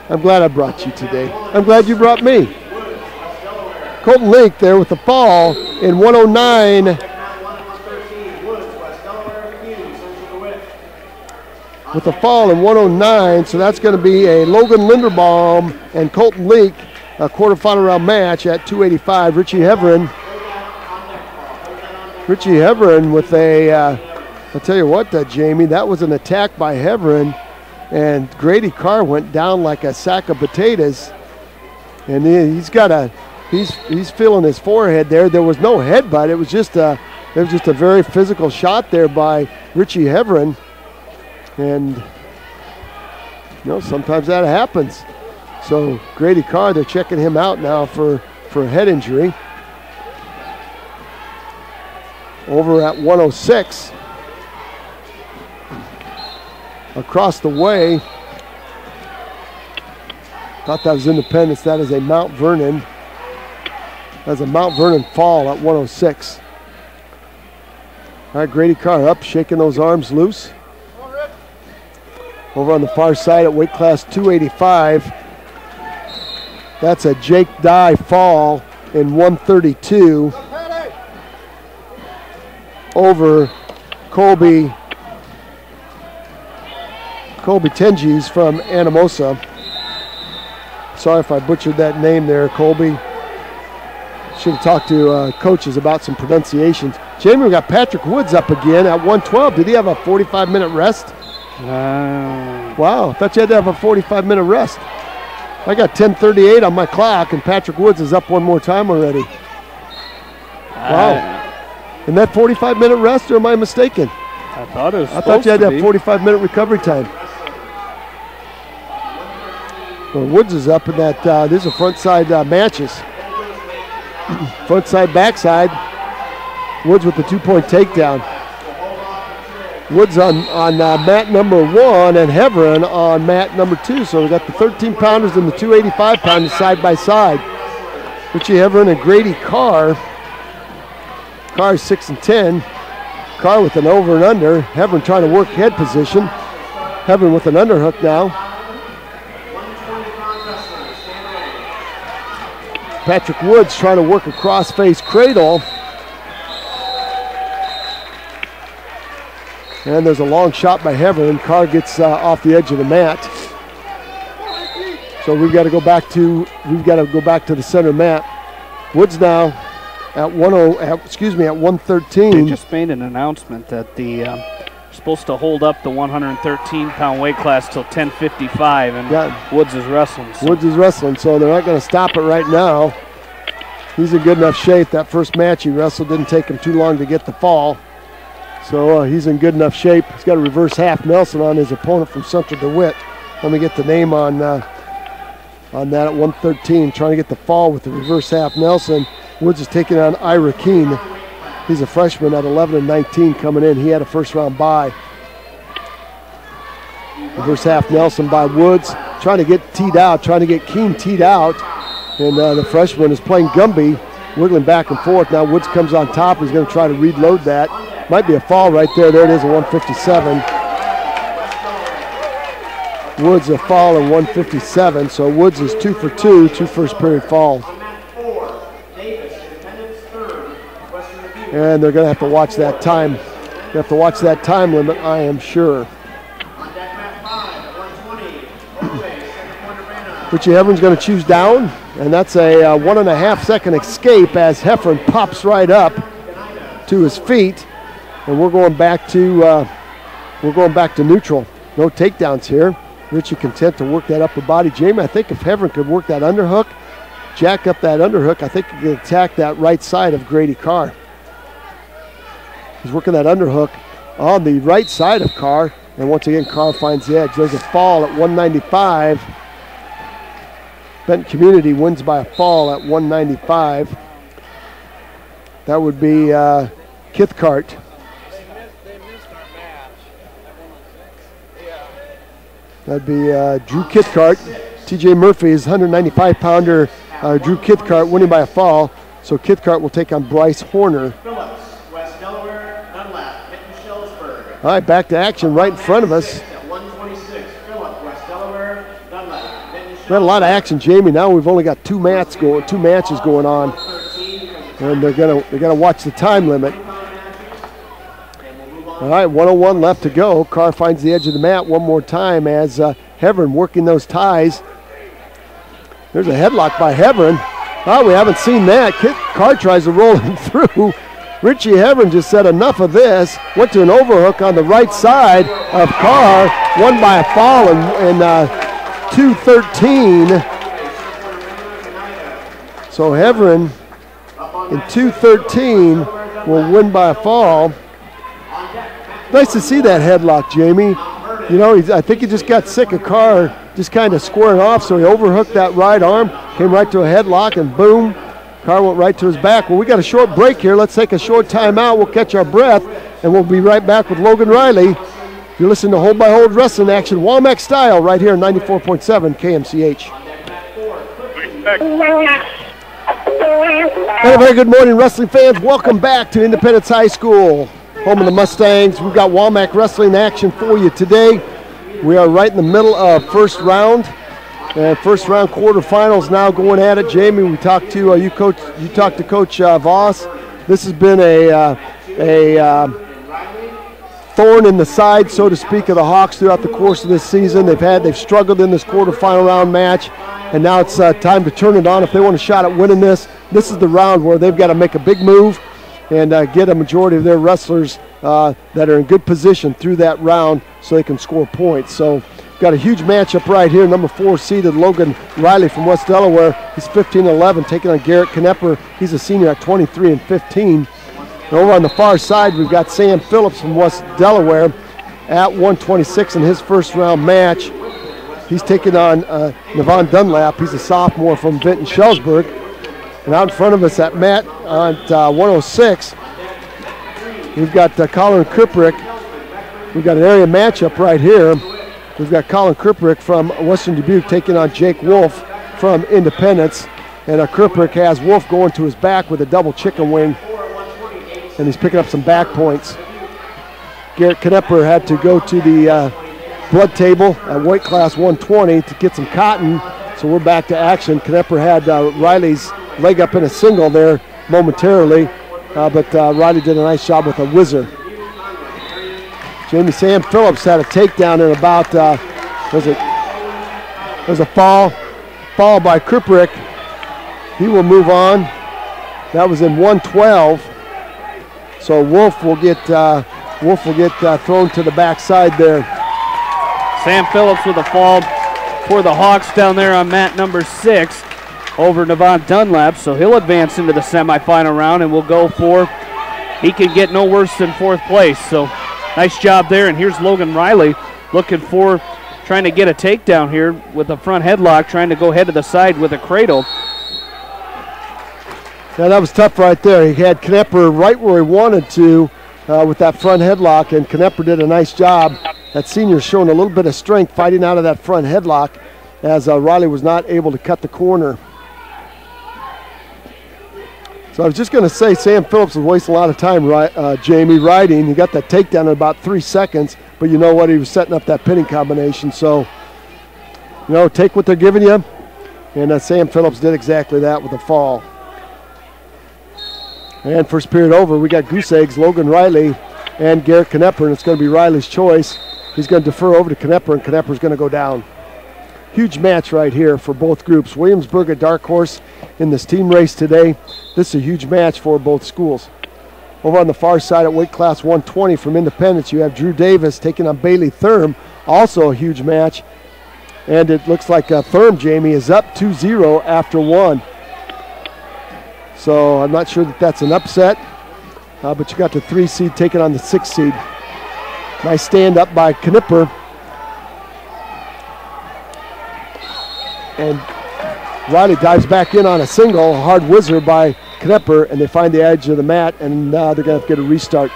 I'm glad I brought you today. I'm glad you brought me. Colton Leak there with the fall in 109. With the fall in 109, so that's going to be a Logan Linderbaum and Colton Leak, a quarterfinal round match at 285. Richie Heverin with a, I'll tell you what, Jamie, that was an attack by Heverin, and Grady Carr went down like a sack of potatoes, and he's feeling his forehead there. There was no headbutt. It was just a very physical shot there by Richie Heverin, and sometimes that happens. So Grady Carr, they're checking him out now for a head injury. Over at 106. Across the way. Thought that was Independence. That is a Mount Vernon. That's a Mount Vernon fall at 106. All right, Grady Carr up, shaking those arms loose. Over on the far side at weight class 285. That's a Jake Dye fall in 132 over Colby Tenges from Anamosa. Sorry if I butchered that name there, Colby. Should have talked to coaches about some pronunciations. Jamie, we got Patrick Woods up again at 112. Did he have a 45-minute rest? Wow, I thought you had to have a 45-minute rest. I got 10:38 on my clock, and Patrick Woods is up one more time already. Wow. And that 45-minute rest, or am I mistaken? I thought it was I thought you had to have 45-minute recovery time. Well, Woods is up in that. These are front side matches. Front side, backside. Woods with the 2-point takedown. Woods on mat number 1 and Heverin on mat number 2. So we got the 13-pounders and the 285-pounders side by side. Richie Heverin and Grady Carr. Carr 6-10. Carr with an over and under. Heverin trying to work head position. Heverin with an underhook now. Patrick Woods trying to work a cross-face cradle. And there's a long shot by Heverin. Carr gets off the edge of the mat. So we've got to go back to the center mat. Woods now at 113. They just made an announcement that they're supposed to hold up the 113-pound weight class till 10:55, and Woods is wrestling. Woods is wrestling, so they're not going to stop it right now. He's in good enough shape. That first match he wrestled didn't take him too long to get the fall. So he's in good enough shape. He's got a reverse half Nelson on his opponent from Central DeWitt. Let me get the name on that at 113. Trying to get the fall with the reverse half Nelson. Woods is taking on Ira Keene. He's a freshman at 11-19 coming in. He had a first-round bye. Reverse half Nelson by Woods. Trying to get teed out, trying to get Keene teed out. And the freshman is playing Gumby, wiggling back and forth. Now Woods comes on top. He's going to try to reload that. Might be a fall right there. There it is at 157. Woods a fall at 157. So Woods is 2 for 2 first period falls. And they're going to have to watch that time. They have to watch that time limit, I am sure. Richie Heverin's going to choose down, and that's a 1.5-second escape as Heverin pops right up to his feet, and we're going back to neutral. No takedowns here. Richie content to work that upper body. Jamie, I think if Heverin could work that underhook, jack up that underhook, I think he could attack that right side of Grady Carr. He's working that underhook on the right side of Carr, and once again Carr finds the edge. There's a fall at 195. Benton Community wins by a fall at 195. That would be Kithcart. That'd be Drew Kithcart. TJ Murphy's 195-pounder Drew Kithcart winning by a fall. So Kithcart will take on Bryce Horner. All right, back to action right in front of us. We had a lot of action, Jamie. Now we've only got two matches going on, and they're gonna watch the time limit. All right, 1:01 left to go. Carr finds the edge of the mat one more time as Heverin working those ties. There's a headlock by Heverin. Oh, we haven't seen that. Carr tries to roll him through. Richie Heverin just said enough of this. Went to an overhook on the right side of Carr. Won by a fall in 2:13. So Heverin in 2:13 will win by a fall. Nice to see that headlock, Jamie. You know, I think he just got sick of Carr just kind of squaring off, so he overhooked that right arm, came right to a headlock, and boom, Carr went right to his back. Well, we got a short break here. Let's take a short timeout. We'll catch our breath, and we'll be right back with Logan Riley. You're listening to Hold by Hold Wrestling Action, WaMaC style, right here on 94.7 KMCH. And a very good morning, wrestling fans. Welcome back to Independence High School, home of the Mustangs. We've got WaMaC wrestling action for you today. We are right in the middle of first round. And first round quarterfinals now going at it. Jamie, we talked to you talked to Coach Voss. This has been a thorn in the side, so to speak, of the Hawks throughout the course of this season. They've struggled in this quarterfinal round match, and now it's time to turn it on. If they want a shot at winning this is the round where they've got to make a big move and get a majority of their wrestlers that are in good position through that round so they can score points. So got a huge matchup right here. Number 4 seeded Logan Riley from West Delaware. He's 15-11, taking on Garrett Knepper. He's a senior at 23-15. And over on the far side, we've got Sam Phillips from West Delaware at 126 in his first round match. He's taking on Navon Dunlap. He's a sophomore from Vinton Shellsburg. And out in front of us at mat on 106, we've got Colin Kriprick. We've got an area matchup right here. We've got Colin Kriprick from Western Dubuque taking on Jake Wolf from Independence. And Kriprick has Wolf going to his back with a double chicken wing. And he's picking up some back points. Garrett Knepper had to go to the blood table at weight class 120 to get some cotton. So we're back to action. Knepper had Riley's leg up in a single there momentarily. But Riley did a nice job with a whizzer. Jamie, Sam Phillips had a takedown in about, there's a fall by Kriprick. He will move on. That was in 112. So Wolf will get thrown to the backside there. Sam Phillips with a fall for the Hawks down there on mat number 6 over Navon Dunlap. So he'll advance into the semifinal round, and we'll go for, he can get no worse than 4th place. So nice job there. And here's Logan Riley looking for, trying to get a takedown here with a front headlock, trying to go head to the side with a cradle. Yeah, that was tough right there. He had Knepper right where he wanted to with that front headlock, and Knepper did a nice job. That senior's showing a little bit of strength fighting out of that front headlock as Riley was not able to cut the corner. So I was just going to say Sam Phillips was wasting a lot of time, Jamie, riding. He got that takedown in about 3 seconds, but you know what? He was setting up that pinning combination. So, you know, take what they're giving you, and Sam Phillips did exactly that with a fall. And first period over, we got goose eggs, Logan Riley and Garrett Knepper, and it's going to be Riley's choice. He's going to defer over to Knepper, and Knepper's going to go down. Huge match right here for both groups. Williamsburg, a dark horse in this team race today. This is a huge match for both schools. Over on the far side at weight class 120 from Independence, you have Drew Davis taking on Bailey Thurm. Also a huge match. And it looks like Thurm, Jamie, is up 2-0 after 1. So I'm not sure that that's an upset, but you got the 3 seed taking on the 6 seed. Nice stand up by Knepper. And Riley dives back in on a single, a hard whizzer by Knepper, and they find the edge of the mat, and they're going to have to get a restart.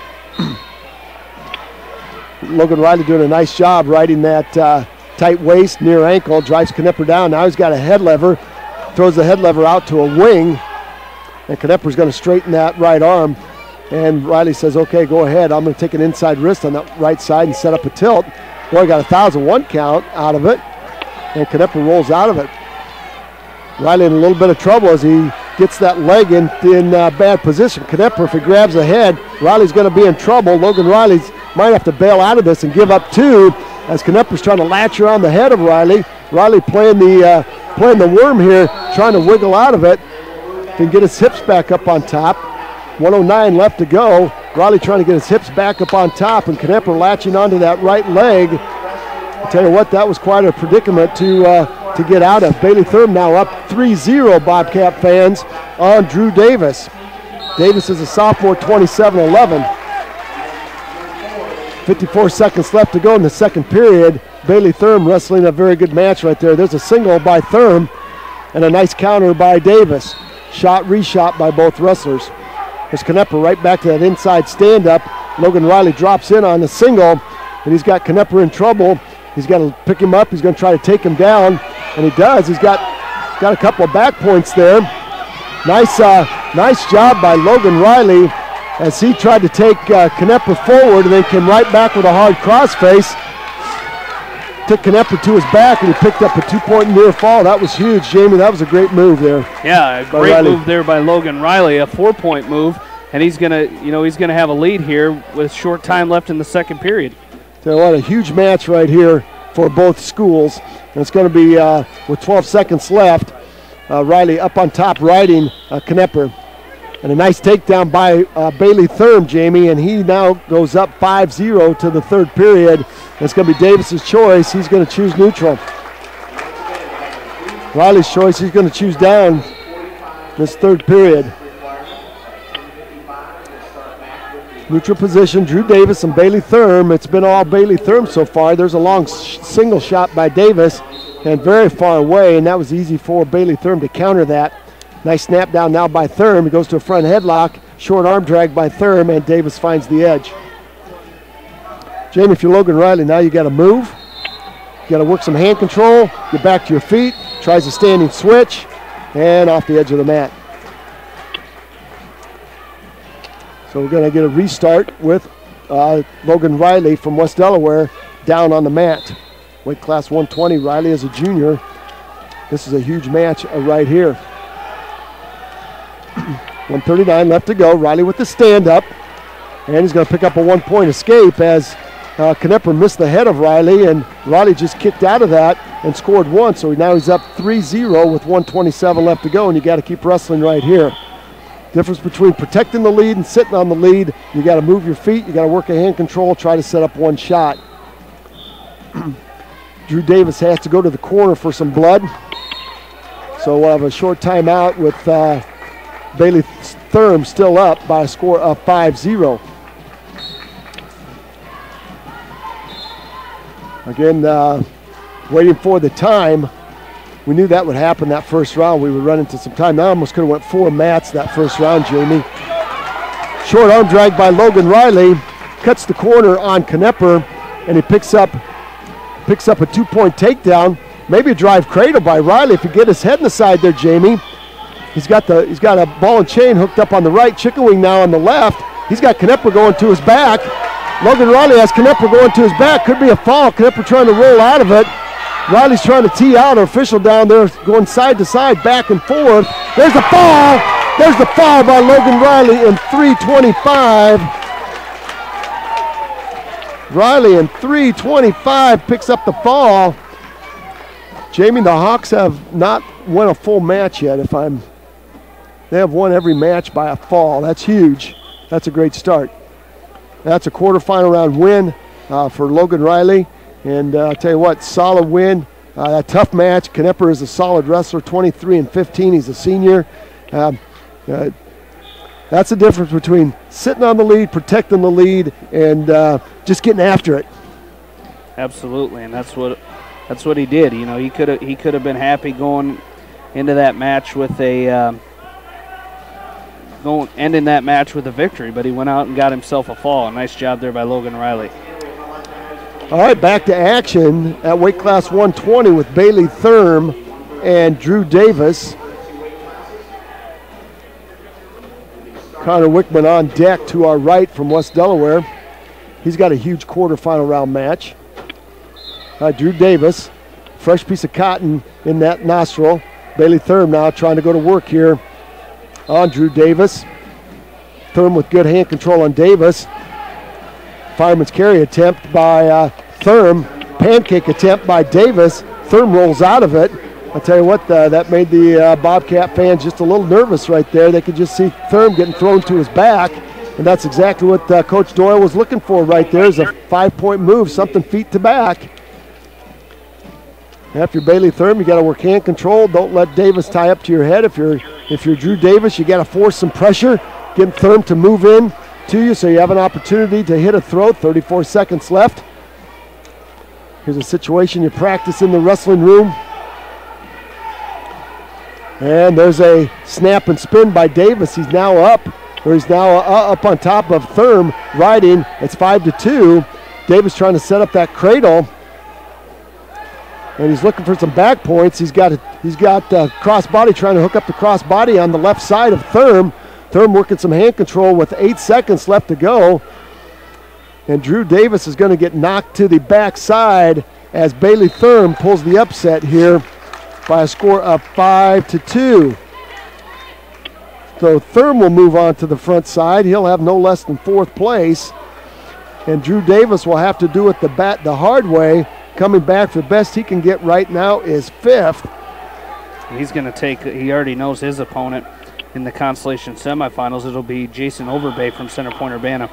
Logan Riley doing a nice job riding that tight waist, near ankle, drives Knepper down. Now he's got a head lever, throws the head lever out to a wing, and Knepper's going to straighten that right arm. And Riley says, okay, go ahead. I'm going to take an inside wrist on that right side and set up a tilt. Boy, got a 1,001 count out of it, and Knepper rolls out of it. Riley in a little bit of trouble as he gets that leg in bad position. Knepper, if he grabs the head, Riley's going to be in trouble. Logan Riley might have to bail out of this and give up two as Knepper's trying to latch around the head of Riley. Riley playing the worm here, trying to wiggle out of it. Can get his hips back up on top. 109 left to go. Riley trying to get his hips back up on top, and Knepper latching onto that right leg. I'll tell you what, that was quite a predicament to get out of. Bailey Thurm now up 3-0, Bobcat fans, on Drew Davis. Davis is a sophomore, 27-11. 54 seconds left to go in the second period. Bailey Thurm wrestling a very good match right there. There's a single by Thurm and a nice counter by Davis. Shot, reshot by both wrestlers. There's Knepper right back to that inside stand-up. Logan Riley drops in on the single, and he's got Knepper in trouble. He's got to pick him up. He's going to try to take him down, and he does. He's got a couple of back points there. Nice job by Logan Riley as he tried to take Knepper forward and then came right back with a hard crossface. Took Knepper to his back, and he picked up a 2-point near fall. That was huge, Jamie. That was a great move there. Yeah, a great move there by Logan Riley, a 4-point move, and he's gonna have a lead here with short time left in the second period. So what a huge match right here for both schools, and it's going to be with 12 seconds left. Riley up on top, riding Knepper, and a nice takedown by Bailey Thurm, Jamie, and he now goes up 5-0 to the third period. It's going to be Davis's choice. He's going to choose neutral. Riley's choice, he's going to choose down this third period. Neutral position, Drew Davis and Bailey Thurm. It's been all Bailey Thurm so far. There's a long single shot by Davis and very far away, and that was easy for Bailey Thurm to counter that. Nice snap down now by Thurm. He goes to a front headlock. Short arm drag by Thurm, and Davis finds the edge. Jamie, if you're Logan Riley, now you got to move. You got to work some hand control, get back to your feet, tries a standing switch, and off the edge of the mat. So we're going to get a restart with Logan Riley from West Delaware down on the mat. Weight class 120, Riley is a junior. This is a huge match right here. 1:39 left to go. Riley with the stand-up, and he's going to pick up a 1-point escape as Knepper missed the head of Riley, and Riley just kicked out of that and scored one. So now he's up 3-0 with 1:27 left to go, and you got to keep wrestling right here. Difference between protecting the lead and sitting on the lead, you got to move your feet, you got to work a hand control, try to set up one shot. Drew Davis has to go to the corner for some blood. So we'll have a short timeout with Bailey Thurm still up by a score of 5-0. Again, waiting for the time. We knew that would happen that first round. We would run into some time. Now almost could have went 4 mats that first round, Jamie. Short arm drag by Logan Riley. Cuts the corner on Knepper, and he picks up a 2-point takedown. Maybe a drive cradle by Riley if he get his head in the side there, Jamie. He's got a ball and chain hooked up on the right, chicken wing now on the left. He's got Knepper going to his back. Logan Riley has Knepper going to his back. Could be a fall. Knepper trying to roll out of it. Riley's trying to tee out. Our official down there going side to side, back and forth. There's the fall. There's the fall by Logan Riley in 3:25. Riley in 3:25 picks up the fall. Jamie, the Hawks have not won a full match yet. They have won every match by a fall. That's huge. That's a great start. That's a quarterfinal round win for Logan Riley. And I'll tell you what, solid win. A tough match. Knepper is a solid wrestler, 23-15. He's a senior. That's the difference between sitting on the lead, protecting the lead, and just getting after it. Absolutely, and that's what he did. You know, he could have been happy going into that match with a ending that match with a victory, but he went out and got himself a fall. Nice job there by Logan Riley. All right, back to action at weight class 120 with Bailey Thurm and Drew Davis. Connor Wickman on deck to our right from West Delaware. He's got a huge quarterfinal round match. Drew Davis, fresh piece of cotton in that nostril. Bailey Thurm now trying to go to work here on Drew Davis. Thurm with good hand control on Davis. Fireman's carry attempt by Thurm. Pancake attempt by Davis. Thurm rolls out of it. I'll tell you what, that made the Bobcat fans just a little nervous right there. They could just see Thurm getting thrown to his back, and that's exactly what Coach Doyle was looking for right there, is a 5-point move, something feet to back. After Bailey Thurm, you got to work hand control. Don't let Davis tie up to your head. If you're Drew Davis, you got to force some pressure, get Thurm to move in to you so you have an opportunity to hit a throw. 34 seconds left. Here's a situation you practice in the wrestling room. And there's a snap and spin by Davis. He's now up on top of Thurm, riding. It's 5-2. Davis trying to set up that cradle, and he's looking for some back points. He's got crossbody, trying to hook up the crossbody on the left side of Thurm. Thurm working some hand control with 8 seconds left to go. And Drew Davis is going to get knocked to the backside as Bailey Thurm pulls the upset here by a score of 5-2. So Thurm will move on to the front side. He'll have no less than 4th place. And Drew Davis will have to do it the hard way. Coming back, the best he can get right now is 5th. He's going to he already knows his opponent in the Constellation semifinals. It'll be Jason Overbay from Center Point Urbana.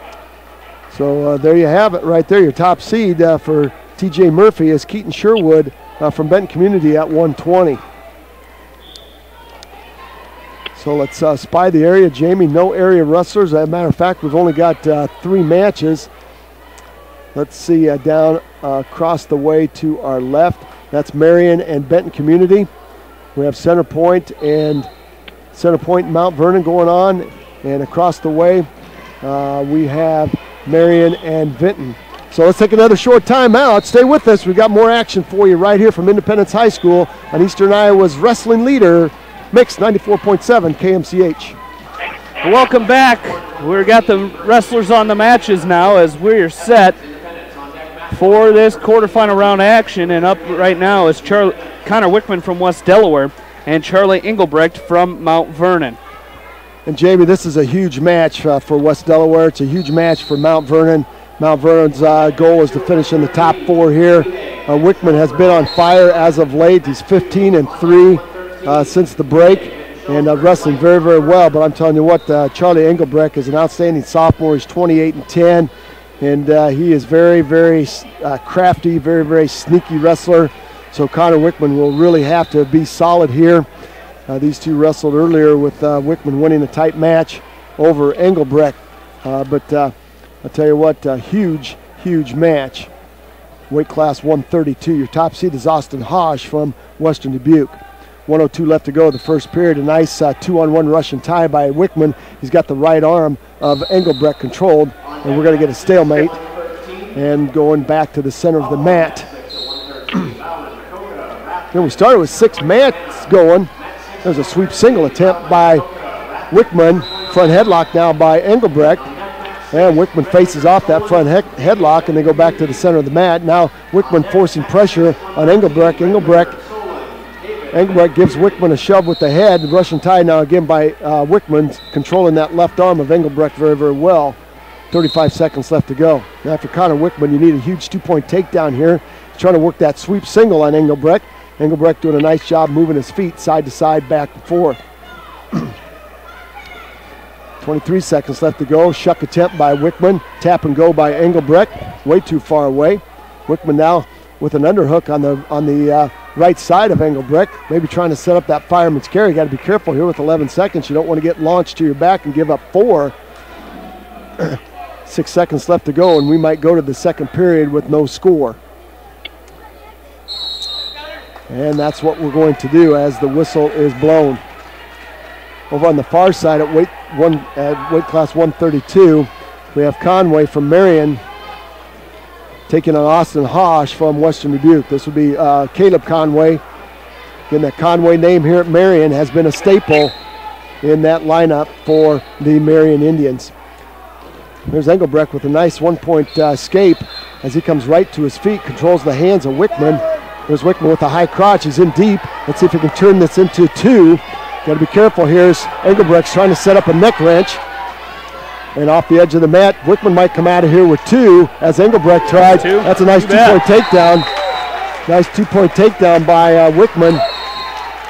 So there you have it right there. Your top seed for TJ Murphy is Keaton Sherwood from Benton Community at 120. So let's spy the area. Jamie, no area wrestlers. As a matter of fact, we've only got 3 matches. Let's see down across the way to our left. That's Marion and Benton Community. We have Center Point and Mount Vernon going on. And across the way, we have Marion and Vinton. So let's take another short timeout. Stay with us. We've got more action for you right here from Independence High School on Eastern Iowa's wrestling leader, Mix 94.7 KMCH. Welcome back. We've got the wrestlers on the matches now as we're set for this quarterfinal round action. And up right now is Connor Wickman from West Delaware and Charlie Engelbrecht from Mount Vernon. And Jamie, this is a huge match for West Delaware. It's a huge match for Mount Vernon. Mount Vernon's goal is to finish in the top 4 here. Wickman has been on fire as of late. He's 15-3 since the break, and wrestling very, very well. But I'm telling you what, Charlie Engelbrecht is an outstanding sophomore. He's 28-10, and he is very, very crafty, very, very sneaky wrestler. So Connor Wickman will really have to be solid here. These two wrestled earlier with Wickman winning a tight match over Engelbrecht. But I'll tell you what, huge, huge match. Weight class 132. Your top seed is Austin Hodge from Western Dubuque. 1:02 left to go the first period. A nice 2-on-1 Russian tie by Wickman. He's got the right arm of Engelbrecht controlled, and we're going to get a stalemate and going back to the center of the mat. Then we started with 6 mats going. There's a sweep single attempt by Wickman. Front headlock now by Engelbrecht. And Wickman faces off that front headlock, and they go back to the center of the mat. Now Wickman forcing pressure on Engelbrecht. Engelbrecht gives Wickman a shove with the head. The Russian tie now again by Wickman, controlling that left arm of Engelbrecht very, very well. 35 seconds left to go. Now for Connor Wickman, you need a huge 2-point takedown here. He's trying to work that sweep single on Engelbrecht. Engelbrecht doing a nice job moving his feet side to side, back and forth. 23 seconds left to go. Shuck attempt by Wickman. Tap and go by Engelbrecht. Way too far away. Wickman now with an underhook on the right side of Engelbrecht. Maybe trying to set up that fireman's carry. You got to be careful here with 11 seconds. You don't want to get launched to your back and give up 4. 6 seconds left to go, and we might go to the second period with no score. And that's what we're going to do as the whistle is blown. Over on the far side at weight class 132, we have Conway from Marion taking on Austin Hosh from Western Dubuque. This would be Caleb Conway. Again, that Conway name here at Marion has been a staple in that lineup for the Marion Indians. There's Engelbrecht with a nice one-point escape as he comes right to his feet, controls the hands of Wickman. There's Wickman with a high crotch. He's in deep. Let's see if he can turn this into two. Got to be careful here as Engelbrecht's trying to set up a neck wrench. And off the edge of the mat, Wickman might come out of here with two as Engelbrecht tried. That's a nice two-point takedown. Nice two-point takedown by Wickman.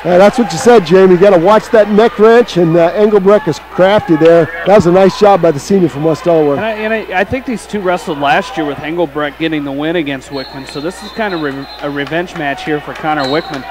That's what you said, Jamie. You got to watch that neck wrench, and Engelbrecht is crafty there. That was a nice job by the senior from West Delaware. And I think these two wrestled last year with Engelbrecht getting the win against Wickman, so this is kind of a revenge match here for Connor Wickman.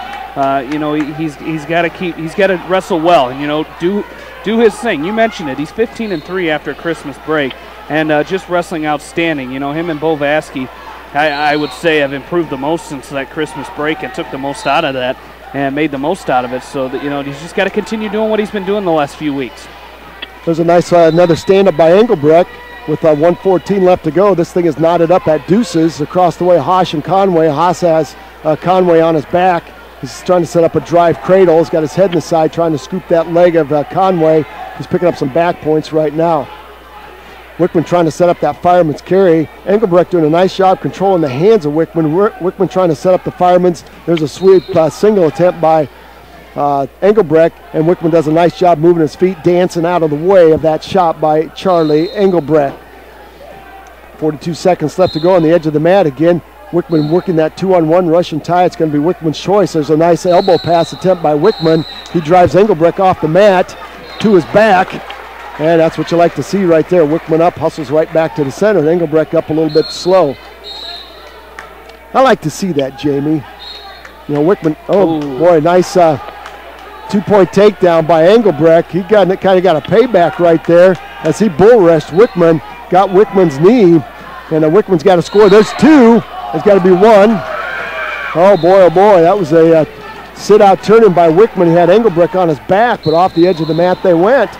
He's got to wrestle well, and do his thing. You mentioned it. He's 15-3 after Christmas break, and just wrestling outstanding. Him and Bo Vasky, I would say, have improved the most since that Christmas break and took the most out of that and made the most out of it. So that he's just got to continue doing what he's been doing the last few weeks. There's a nice another stand-up by Engelbrecht with 1:14 left to go. This thing is knotted up at deuces across the way. Hosh and Conway. Haas has Conway on his back. He's trying to set up a drive cradle. He's got his head in the side trying to scoop that leg of Conway. He's picking up some back points right now. Wickman trying to set up that fireman's carry. Engelbrecht doing a nice job controlling the hands of Wickman. Wickman trying to set up the fireman's. There's a sweep single attempt by Engelbrecht, and Wickman does a nice job moving his feet, dancing out of the way of that shot by Charlie Engelbrecht. 42 seconds left to go on the edge of the mat again. Wickman working that 2-on-1 Russian tie. It's going to be Wickman's choice. There's a nice elbow pass attempt by Wickman. He drives Engelbrecht off the mat to his back, and that's what you like to see right there. Wickman up, hustles right back to the center, and Engelbrecht up a little bit slow. I like to see that, Jamie. Wickman, boy, nice two-point takedown by Engelbrecht. He kind of got a payback right there as he bull rushed Wickman, got Wickman's knee, and Wickman's got to score. There's two. There's got to be one. Oh boy, that was a sit-out turning by Wickman. He had Engelbrecht on his back, but off the edge of the mat they went.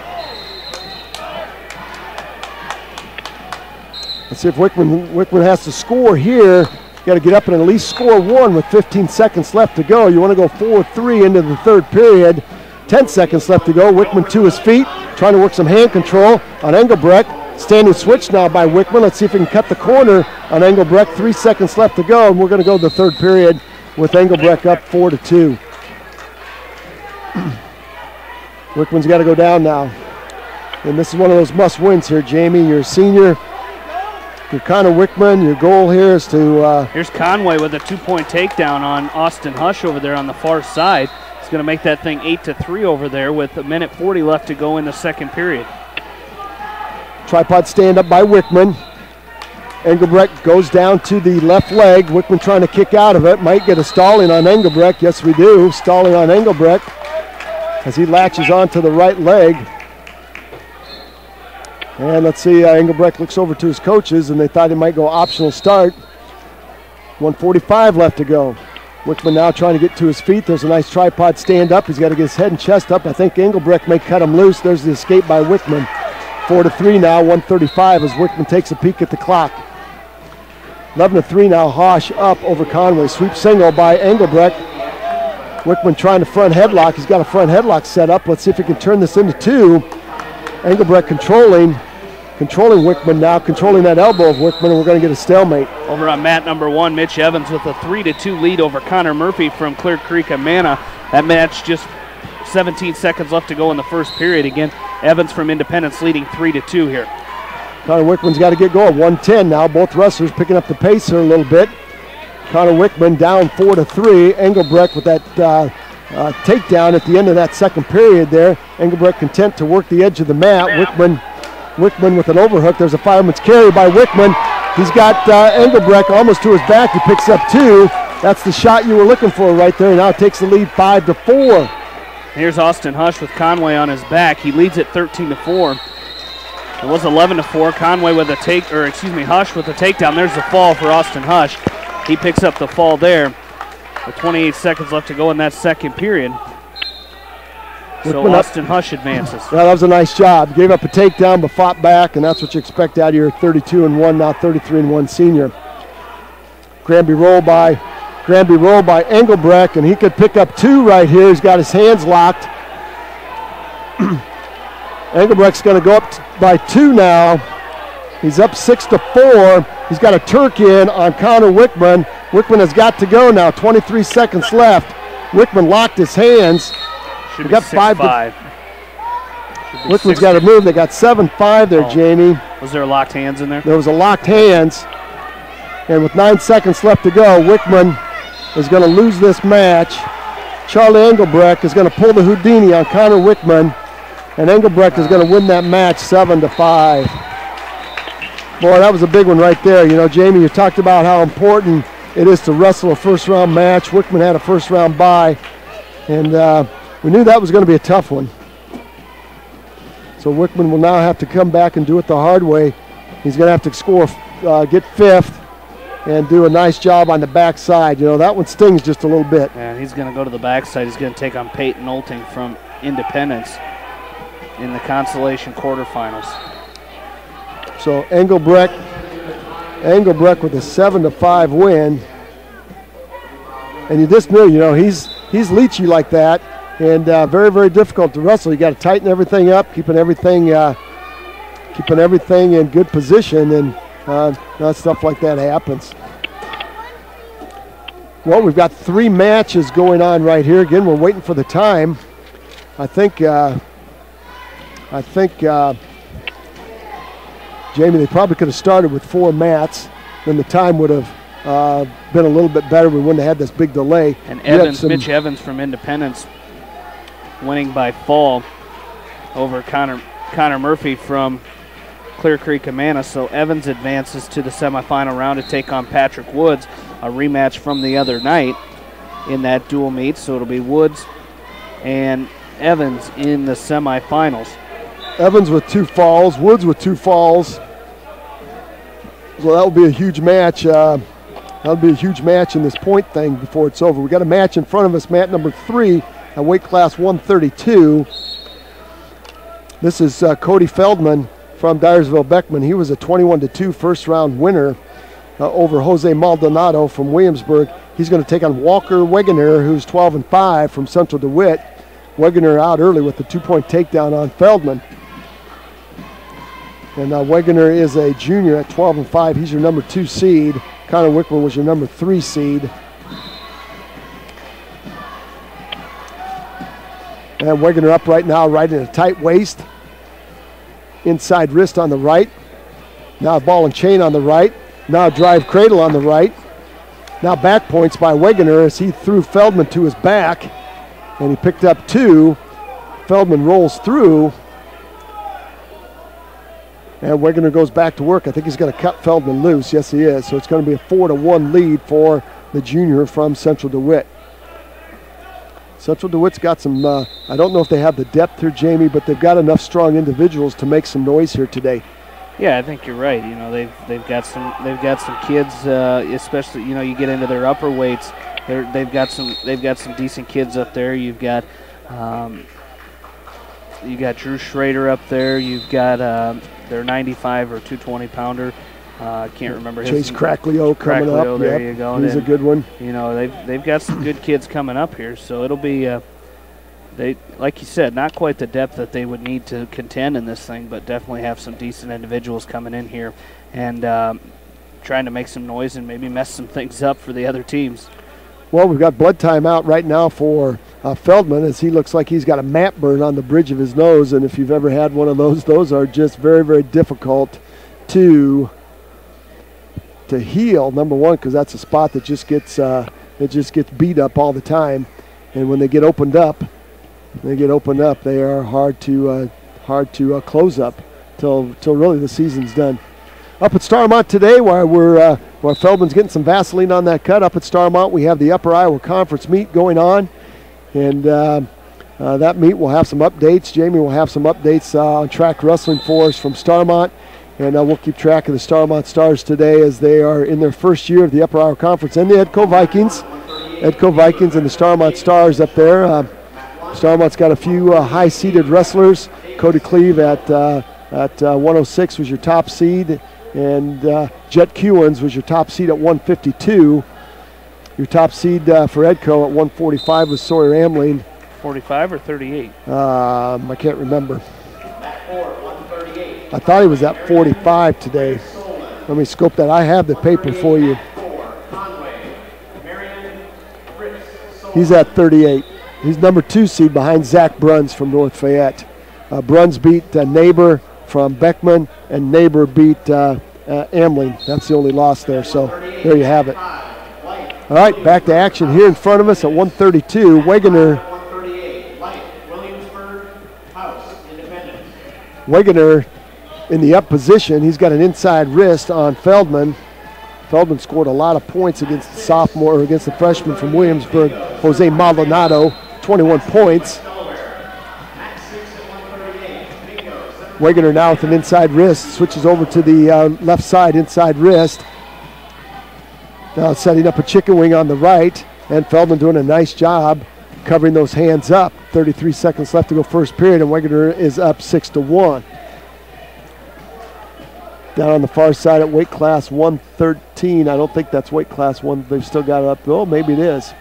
Let's see if Wickman has to score here. Got to get up and at least score one with 15 seconds left to go. You want to go 4-3 into the third period. 10 seconds left to go. Wickman to his feet, trying to work some hand control on Engelbrecht. Standing switch now by Wickman. Let's see if he can cut the corner on Engelbrecht. 3 seconds left to go, and we're going to go to the third period with Engelbrecht up 4-2. Wickman's got to go down now. And this is one of those must-wins here, Jamie. You're a senior. You're Connor Wickman. Your goal here is to... Here's Conway with a two-point takedown on Austin Hush over there on the far side. He's going to make that thing 8-3 over there with 1:40 left to go in the second period. Tripod stand up by Wickman. Engelbrecht goes down to the left leg. Wickman trying to kick out of it. Might get a stalling on Engelbrecht. Yes, we do. Stalling on Engelbrecht as he latches onto the right leg. And let's see, Engelbrecht looks over to his coaches, and they thought he might go optional start. 1:45 left to go. Wickman now trying to get to his feet. There's a nice tripod stand up. He's got to get his head and chest up. I think Engelbrecht may cut him loose. There's the escape by Wickman. 4-3 now, 1:35 as Wickman takes a peek at the clock. 11-3 now, Hosh up over Conway. Sweep single by Engelbrecht. Wickman trying to front headlock. He's got a front headlock set up. Let's see if he can turn this into two. Engelbrecht controlling Wickman now, controlling that elbow of Wickman, and we're going to get a stalemate. Over on mat number one, Mitch Evans with a 3-2 lead over Connor Murphy from Clear Creek, Amana. That match just 17 seconds left to go in the first period. Again, Evans from Independence leading 3-2 here. Connor Wickman's got to get going. 1:10 now. Both wrestlers picking up the pace here a little bit. Connor Wickman down 4-3. Engelbrecht with that takedown at the end of that second period there. Engelbrecht content to work the edge of the mat. Wickman with an overhook. There's a fireman's carry by Wickman. He's got Engelbrecht almost to his back. He picks up two. That's the shot you were looking for right there. Now takes the lead 5-4. Here's Austin Hush with Conway on his back. He leads at 13-4. It was 11-4. Conway with a Hush with a takedown. There's the fall for Austin Hush. He picks up the fall there. With 28 seconds left to go in that second period. So Wickman Austin Hush advances. Yeah, that was a nice job. Gave up a takedown but fought back, and that's what you expect out of your 32-1, now 33-1 senior. Granby roll by Engelbrecht, and he could pick up 2 right here. He's got his hands locked. Engelbrecht's going to go up by 2 now. He's up 6-4. He's got a Turk in on Connor Wickman. Wickman has got to go now. 23 seconds left. Wickman locked his hands. Should be got 6-5. Wickman's got to move. They got 7-5 there, Jamie. Was there locked hands in there? There was a locked hands. And with 9 seconds left to go, Wickman is going to lose this match. Charlie Engelbrecht is going to pull the Houdini on Connor Wickman. And Engelbrecht is going to win that match 7-5. Boy, that was a big one right there. You know, Jamie, you talked about how important it is to wrestle a first-round match. Wickman had a first-round bye. And we knew that was going to be a tough one. So Wickman will now have to come back and do it the hard way. He's going to have to score, get 5th, and do a nice job on the backside. You know, that one stings just a little bit. And he's going to go to the backside. He's going to take on Peyton Olting from Independence in the consolation quarterfinals. So Engelbrecht with a 7-5 win. And you just knew, you know, he's leechy like that, and very, very difficult to wrestle. You got to tighten everything up, keeping everything in good position, and stuff like that happens. Well, we've got 3 matches going on right here. Again, we're waiting for the time. I think Jamie, they probably could have started with 4 mats. Then the time would have been a little bit better. We wouldn't have had this big delay. And Mitch Evans from Independence winning by fall over Connor Murphy from Clear Creek, Amana. So Evans advances to the semifinal round to take on Patrick Woods, a rematch from the other night in that dual meet. So it'll be Woods and Evans in the semifinals. Evans with 2 falls, Woods with 2 falls. So that will be a huge match. That'll be a huge match in this point thing before it's over. We got a match in front of us, mat number 3 at weight class 132. This is Cody Feldman from Dyersville-Beckman. He was a 21-2 first round winner over Jose Maldonado from Williamsburg. He's going to take on Walker Wegener, who's 12-5 from Central DeWitt. Wegener out early with the 2-point takedown on Feldman. And Wegener is a junior at 12-5. He's your number 2 seed. Connor Wickman was your number 3 seed. And Wegener up right now, right in a tight waist. Inside wrist on the right. Now ball and chain on the right. Now drive cradle on the right. Now back points by Wegener as he threw Feldman to his back. And he picked up 2. Feldman rolls through. And Wegener goes back to work. I think he's going to cut Feldman loose. Yes, he is. So it's going to be a 4-1 lead for the junior from Central DeWitt. Central DeWitt's got some, I don't know if they have the depth here, Jamie, but they've got enough strong individuals to make some noise here today. Yeah, I think you're right. You know, they've got some kids, especially, you know, you get into their upper weights. They've got some decent kids up there. You've got Drew Schrader up there. You've got their 95 or 220 pounder. I can't remember his name. Chase Cracklio coming up. There you go. He's a good one. You know, they've got some good kids coming up here, so it'll be they, like you said, not quite the depth that they would need to contend in this thing, but definitely have some decent individuals coming in here and trying to make some noise and maybe mess some things up for the other teams. Well, we've got blood time out right now for Feldman, as he looks like he's got a mat burn on the bridge of his nose, and if you've ever had one of those are just very, very difficult to heal. Number one, because that's a spot that just gets beat up all the time, and when they get opened up, they are hard to close up till really the season's done. Up at Starmont today, while Feldman's getting some Vaseline on that cut, up at Starmont we have the Upper Iowa Conference meet going on, and that meet will have some updates. Jamie will have some updates on track wrestling for us from Starmont, and we'll keep track of the Starmont Stars today as they are in their first year of the Upper Iowa Conference and the Edco Vikings. Edco Vikings and the Starmont Stars up there. Starmont's got a few high-seeded wrestlers. Cody Cleve at 106 was your top seed, and Jet Kewins was your top seed at 152. Your top seed for Edco at 145 was Sawyer Amling. 45 or 38? I can't remember. I thought he was at 45 today. Let me scope that. I have the paper for you. He's at 38. He's number 2 seed behind Zach Bruns from North Fayette. Bruns beat Neighbor from Beckman, and Neighbor beat Amling. That's the only loss there, so there you have it. All right, back to action here in front of us at 132. Wegener in the up position. He's got an inside wrist on Feldman. Feldman scored a lot of points against the sophomore, or against the freshman from Williamsburg, Jose Maldonado, 21 points. Wegener now with an inside wrist, switches over to the left side inside wrist. Now setting up a chicken wing on the right, and Feldman doing a nice job covering those hands up. 33 seconds left to go first period, and Wegener is up 6-1. Down on the far side at weight class 113. I don't think that's weight class 1. They've still got it up. Oh, maybe it is.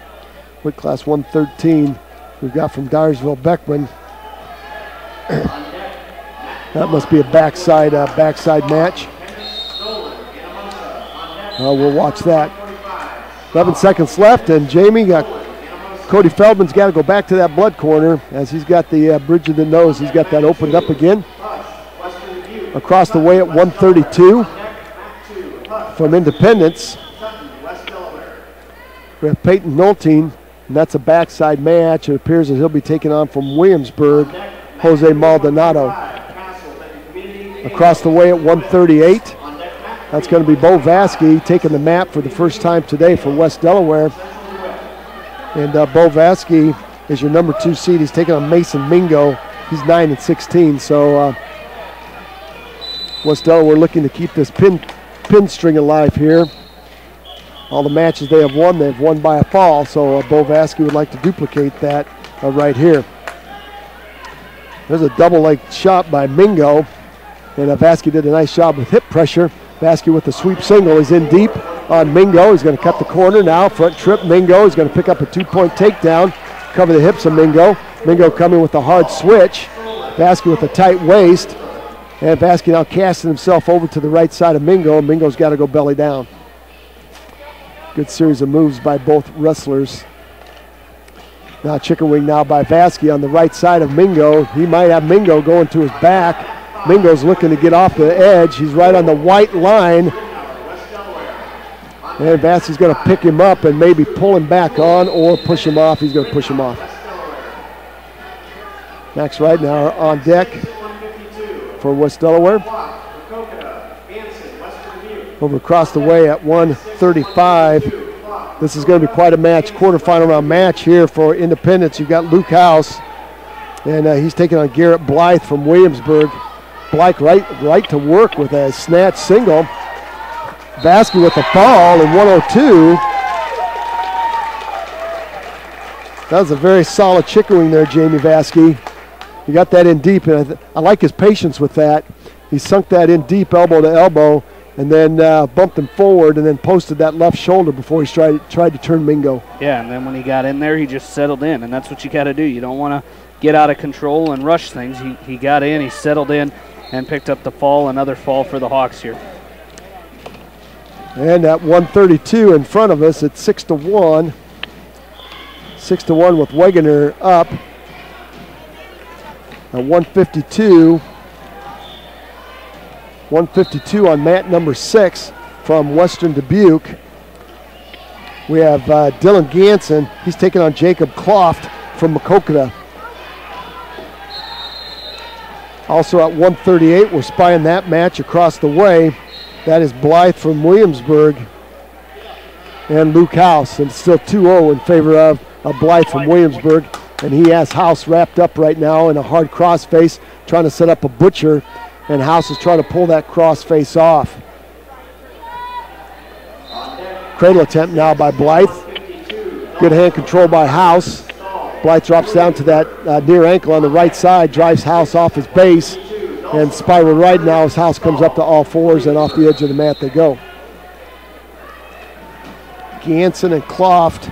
Weight class 113. We've got from Dyersville Beckman. That must be a backside match. We'll watch that. 11 seconds left, and Jamie Cody Feldman's got to go back to that blood corner as he's got the bridge of the nose. He's got that opened up again. Across the way at 132 from Independence. We have Peyton Nolting, and that's a backside match. It appears that he'll be taking on from Williamsburg, Jose Maldonado. Across the way at 138. That's going to be Bo Vasky taking the map for the first time today for West Delaware. And Bo Vasky is your number 2 seed. He's taking on Mason Mingo. He's 9-16. So West Delaware looking to keep this pin string alive here. All the matches they've won by a fall. So Bo Vasky would like to duplicate that right here. There's a double leg shot by Mingo. And Vasky did a nice job with hip pressure. Vasky with the sweep single is in deep on Mingo. He's going to cut the corner now. Front trip Mingo. He's going to pick up a 2-point takedown. Cover the hips of Mingo. Mingo coming with a hard switch. Vasky with a tight waist. And Vasky now casting himself over to the right side of Mingo. Mingo's got to go belly down. Good series of moves by both wrestlers. Now chicken wing now by Vasky on the right side of Mingo. He might have Mingo going to his back. Mingo's looking to get off the edge. He's right on the white line. And Vasky's going to pick him up and maybe pull him back on or push him off. He's going to push him off. Max Wright now on deck for West Delaware. Over across the way at 135. This is going to be quite a match, quarterfinal round match here for Independence. You've got Luke House, and he's taking on Garrett Blythe from Williamsburg. Blythe right to work with a snatch single. Vasky with a fall in 102. That was a very solid chicken wing there, Jamie Vasky. He got that in deep, and I like his patience with that. He sunk that in deep, elbow to elbow, and then bumped him forward and then posted that left shoulder before he tried to turn Mingo. Yeah, and then when he got in there, he just settled in, and that's what you got to do. You don't want to get out of control and rush things. He got in, he settled in, and picked up the fall. Another fall for the Hawks here. And at 132 in front of us, it's 6-1. 6-1 with Wegener up. At 152. 152 on mat number 6 from Western Dubuque. We have Dylan Ganson. He's taking on Jacob Kloft from Makokata. Also at 138, we're spying that match across the way. That is Blythe from Williamsburg and Luke House. And still 2-0 in favor of Blythe from Williamsburg. And he has House wrapped up right now in a hard crossface, trying to set up a butcher. And House is trying to pull that crossface off. Cradle attempt now by Blythe. Good hand control by House. Blythe drops down to that near ankle on the right side, drives House off his base, and spiral right now as House comes up to all fours, and off the edge of the mat they go. Ganson and Kloft.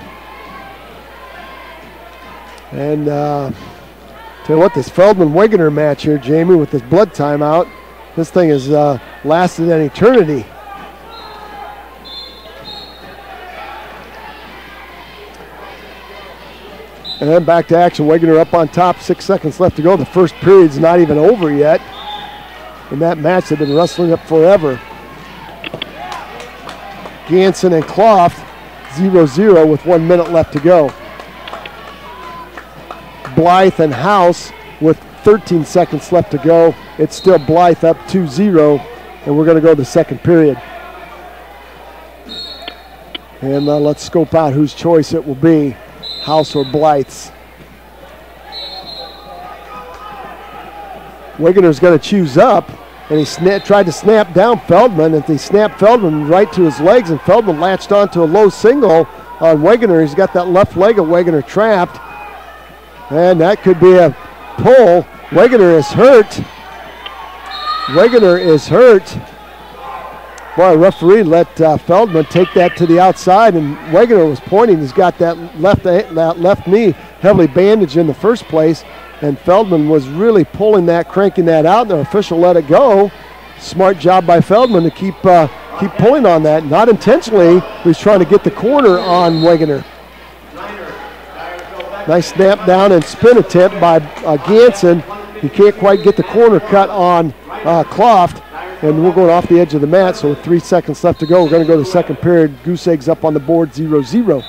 And tell you what, this Feldman-Wegener match here, Jamie, with this blood timeout, this thing has lasted an eternity. And then back to action. Wegener up on top, 6 seconds left to go. The first period's not even over yet. In that match, they've been wrestling up forever. Ganson and Kloft, 0-0 with 1 minute left to go. Blythe and House with 13 seconds left to go. It's still Blythe up 2-0, and we're going to go to the second period. And let's scope out whose choice it will be, House or Blythe's. Wegener's going to choose up, and he tried to snap down Feldman, and he snapped Feldman right to his legs, and Feldman latched onto a low single on Wegener. He's got that left leg of Wegener trapped, and that could be a pull. Wegener is hurt. Wegener is hurt. Boy, referee let Feldman take that to the outside, and Wegener was pointing. He's got that left knee heavily bandaged in the first place, and Feldman was really pulling that, cranking that out, and the official let it go. Smart job by Feldman to keep pulling on that. Not intentionally, he was trying to get the corner on Wegener. Nice snap down and spin attempt by Ganson. He can't quite get the corner cut on Kloft. And we're going off the edge of the mat, so with 3 seconds left to go, we're going to go to the second period. Goose Eggs up on the board, 0-0.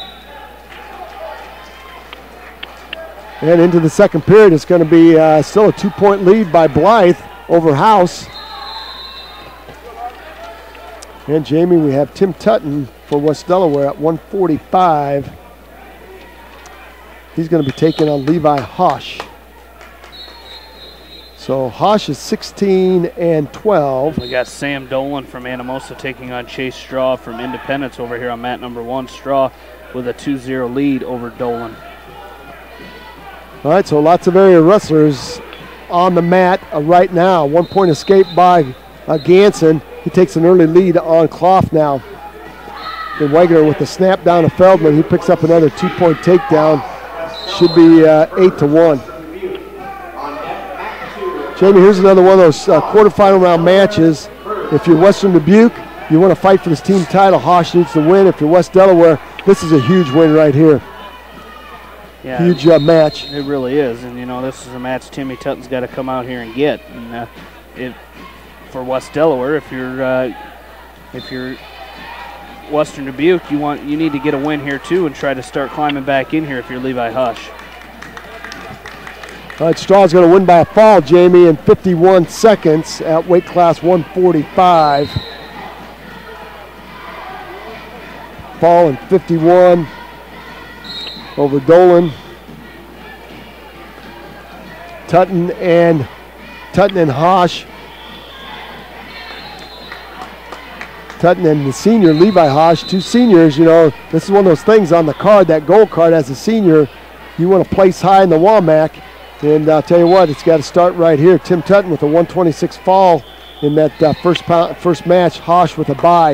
And into the second period, it's going to be still a 2-point lead by Blythe over House. And Jamie, we have Tim Tutton for West Delaware at 145. He's going to be taking on Levi Hosh. So Hosh is 16-12. We got Sam Dolan from Anamosa taking on Chase Straw from Independence over here on mat number 1. Straw with a 2-0 lead over Dolan. All right, so lots of area wrestlers on the mat right now. 1 point escape by Ganson. He takes an early lead on Kloft now. And Wegener with the snap down to Feldman. He picks up another 2-point takedown. Should be 8-1. Jamie, here's another one of those quarterfinal round matches. If you're Western Dubuque, you want to fight for this team title. Hosh needs to win. If you're West Delaware, this is a huge win right here. Yeah, huge match. It really is, and you know this is a match Timmy Tutton's got to come out here and get. And for West Delaware, if you're Western Dubuque, you need to get a win here too and try to start climbing back in here if you're Levi Hosh. All right, Straw's going to win by a fall, Jamie, in 51 seconds at weight class 145. Fall in 51 over Dolan. Tutton and Hosh. Tutton and the senior Levi Hosh, 2 seniors. You know, this is one of those things on the card, that gold card as a senior. You want to place high in the WaMaC. And I'll tell you what, it's got to start right here. Tim Tutton with a 126 fall in that first match. Hosh with a bye.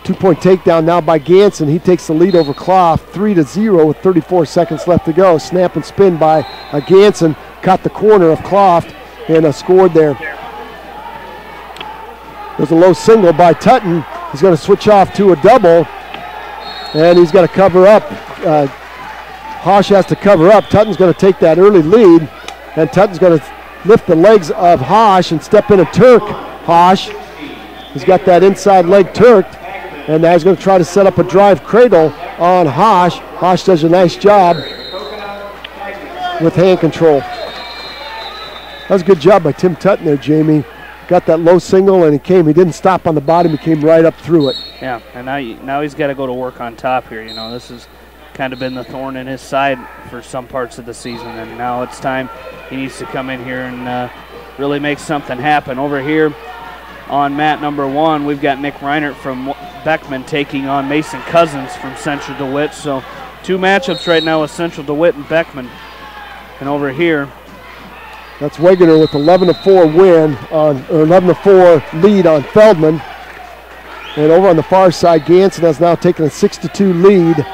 2-point takedown now by Ganson. He takes the lead over Kloft, 3-0 with 34 seconds left to go. Snap and spin by Ganson. Caught the corner of Kloft and scored there. There's a low single by Tutton. He's going to switch off to a double, and he's got to cover up. Hosh has to cover up. Tutton's going to take that early lead, and Tutton's going to lift the legs of Hosh and step in a Turk. Hosh, he's got that inside leg turked, and now he's going to try to set up a drive cradle on Hosh. Hosh does a nice job with hand control. That was a good job by Tim Tutton there, Jamie. Got that low single, and he didn't stop on the bottom, he came right up through it. Yeah, and now he's got to go to work on top here. You know, this has kind of been the thorn in his side for some parts of the season, and now it's time he needs to come in here and really make something happen. Over here on mat number 1, we've got Nick Reinert from Beckman taking on Mason Cousins from Central DeWitt. So 2 matchups right now with Central DeWitt and Beckman. And over here, that's Wegener with 11-4 win on, or 11-4 lead on Feldman. And over on the far side, Ganson has now taken a 6-2 lead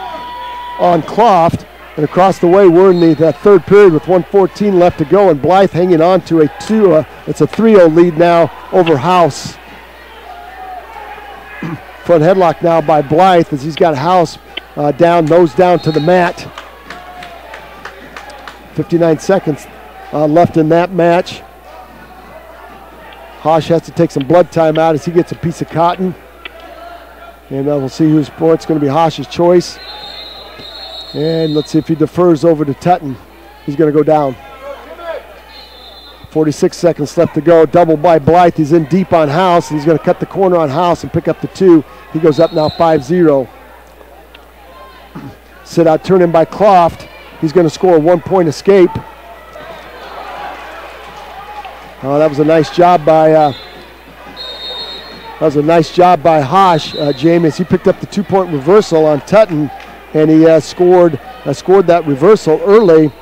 on Kloft. And across the way, we're in the third period with 1:14 left to go, and Blythe hanging on to it's a 3-0 lead now over House. Front headlock now by Blythe as he's got House nose down to the mat. 59 seconds left in that match. Hosh has to take some blood time out as he gets a piece of cotton. And we'll see whose sport's going to be Hosh's choice. And let's see if he defers over to Tutton. He's going to go down. 46 seconds left to go. Double by Blythe. He's in deep on House, and he's going to cut the corner on House and pick up the 2. He goes up now 5-0. Sit out turn in by Kloft. He's going to score a 1-point escape. That was a nice job by Hosh, James. He picked up the 2-point reversal on Tutton, and he scored that reversal early.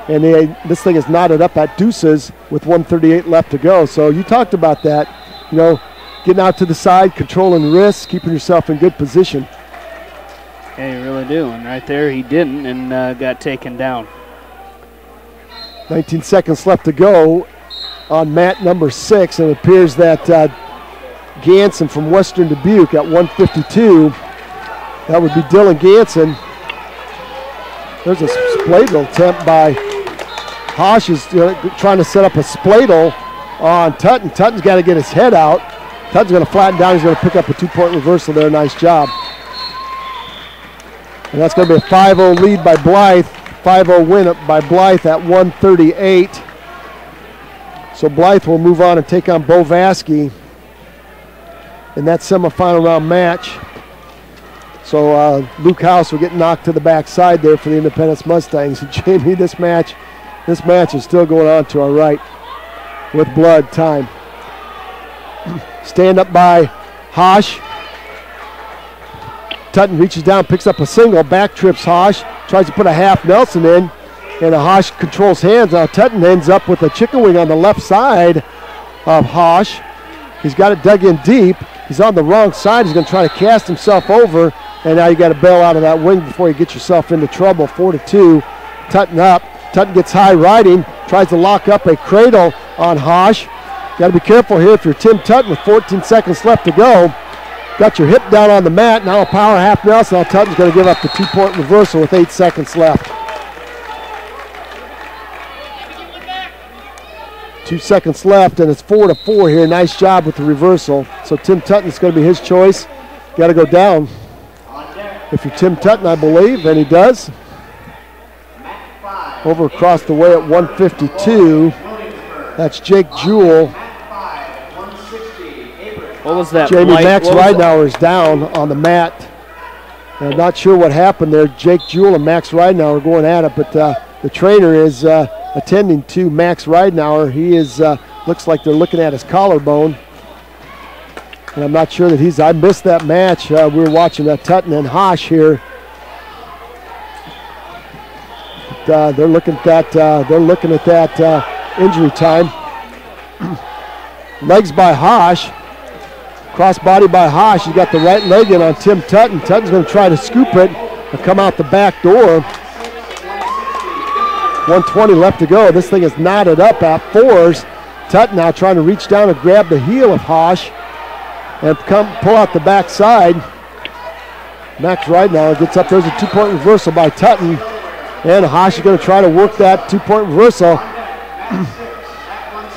And this thing is knotted up at deuces with 1:38 left to go. So you talked about that, getting out to the side, controlling risks, keeping yourself in good position. Yeah, you really do. And right there he didn't and got taken down. 19 seconds left to go on mat number 6. And it appears that Ganson from Western Dubuque at 1:52. That would be Dylan Ganson. There's a spladle attempt by Hosh is trying to set up a spladle on Tutton. Tutton's got to get his head out. Tutton's going to flatten down. He's going to pick up a 2-point reversal there. Nice job. And that's going to be a 5-0 lead by Blythe. 5-0 win by Blythe at 1:38. So Blythe will move on and take on Bo Vasky in that semifinal round match. So Luke House will get knocked to the backside there for the Independence Mustangs. And Jamie, this match is still going on to our right with blood time. Stand up by Hosh. Tutton reaches down, picks up a single, back trips Hosh, tries to put a half Nelson in, and Hosh controls hands. Now Tutton ends up with a chicken wing on the left side of Hosh. He's got it dug in deep. He's on the wrong side. He's going to try to cast himself over, and now you got to bail out of that wing before you get yourself into trouble. 4-2. Tutton up. Tutton gets high riding, tries to lock up a cradle on Hosh. Got to be careful here if you're Tim Tutton with 14 seconds left to go. Got your hip down on the mat. Now a power half Nelson. Now Tutton's going to give up the 2-point reversal with 8 seconds left. 2 seconds left, and it's 4-4 here. Nice job with the reversal. So Tim Tutton's going to be his choice. Got to go down. If you're Tim Tutton, I believe, and he does. Over across the way at 1:52. That's Jake Jewell. What was that? Jamie, Max Ridenauer is down on the mat. I'm not sure what happened there. Jake Jewell and Max Ridenauer are going at it, but the trainer is attending to Max Ridenauer. He is looks like they're looking at his collarbone. And I'm not sure that I missed that match. We were watching Tutton and Hosh here. But, they're looking at that injury time. Legs by Hosh. Cross body by Hosh. He's got the right leg in on Tim Tutton. Tutton's going to try to scoop it and come out the back door. 1:20 left to go. This thing is knotted up at 4s. Tutton now trying to reach down and grab the heel of Hosh and pull out the back side. Max Ridenauer gets up. There's a 2-point reversal by Tutton. And Hosh is going to try to work that 2-point reversal.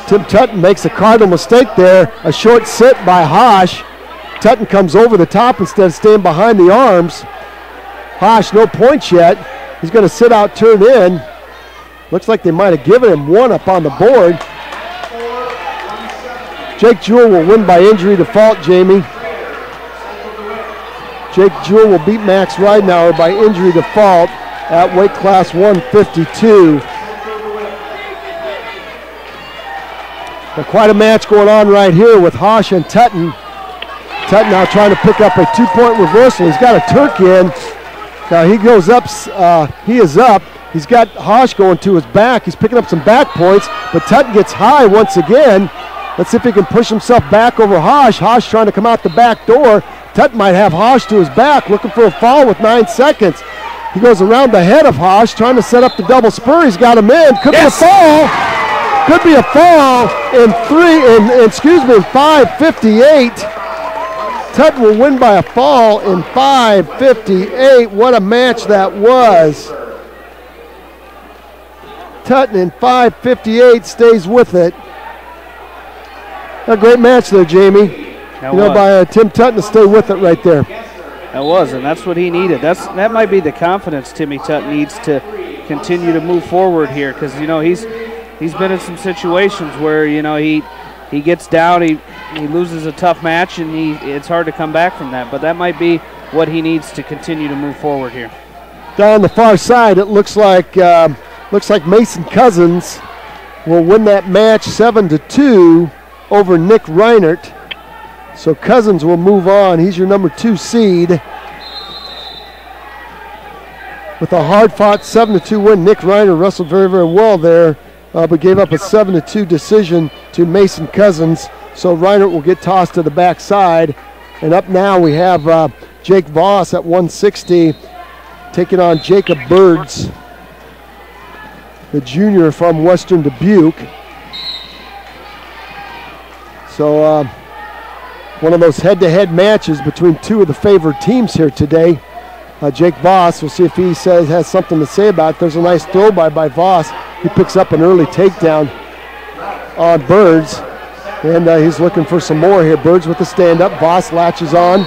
Tim Tutton makes a cardinal mistake there. A short sit by Hosh. Tutton comes over the top instead of staying behind the arms. Hosh, no points yet. He's going to sit out, turn in. Looks like they might have given him 1 up on the board. Jake Jewell will win by injury default, Jamie. Jake Jewell will beat Max Ridenauer by injury default at weight class 152. But quite a match going on right here with Hosh and Tutton. Tutton now trying to pick up a 2-point reversal. He's got a Turk in. Now he goes up, he is up. He's got Hosh going to his back. He's picking up some back points, but Tutton gets high once again. Let's see if he can push himself back over Hosh. Hosh trying to come out the back door. Tutton might have Hosh to his back, looking for a foul with 9 seconds. He goes around the head of Hosh, trying to set up the double spur. He's got him in. Could be a foul. Could be a foul in 5:58. Tutton will win by a fall in 5:58. What a match that was. Tutton in 5:58 stays with it. A great match there, Jamie. By Tim Tutton to stay with it right there. That was, and that's what he needed. That might be the confidence Timmy Tutton needs to continue to move forward here, because he's been in some situations where he gets down, he loses a tough match, and it's hard to come back from that. But that might be what he needs to continue to move forward here. Down the far side, it looks like Mason Cousins will win that match 7-2 over Nick Reinert. So Cousins will move on. He's your number 2 seed. With a hard-fought 7-2 win, Nick Reinert wrestled very, very well there, but gave up a 7-2 decision to Mason Cousins. So Reinert will get tossed to the backside. And up now we have Jake Voss at 160 taking on Jacob Birds, the junior from Western Dubuque. So one of those head-to-head matches between two of the favored teams here today. Jake Voss, we'll see if he has something to say about it. There's a nice throw by Voss. He picks up an early takedown on Birds, and he's looking for some more here. Birds with the stand-up. Voss latches on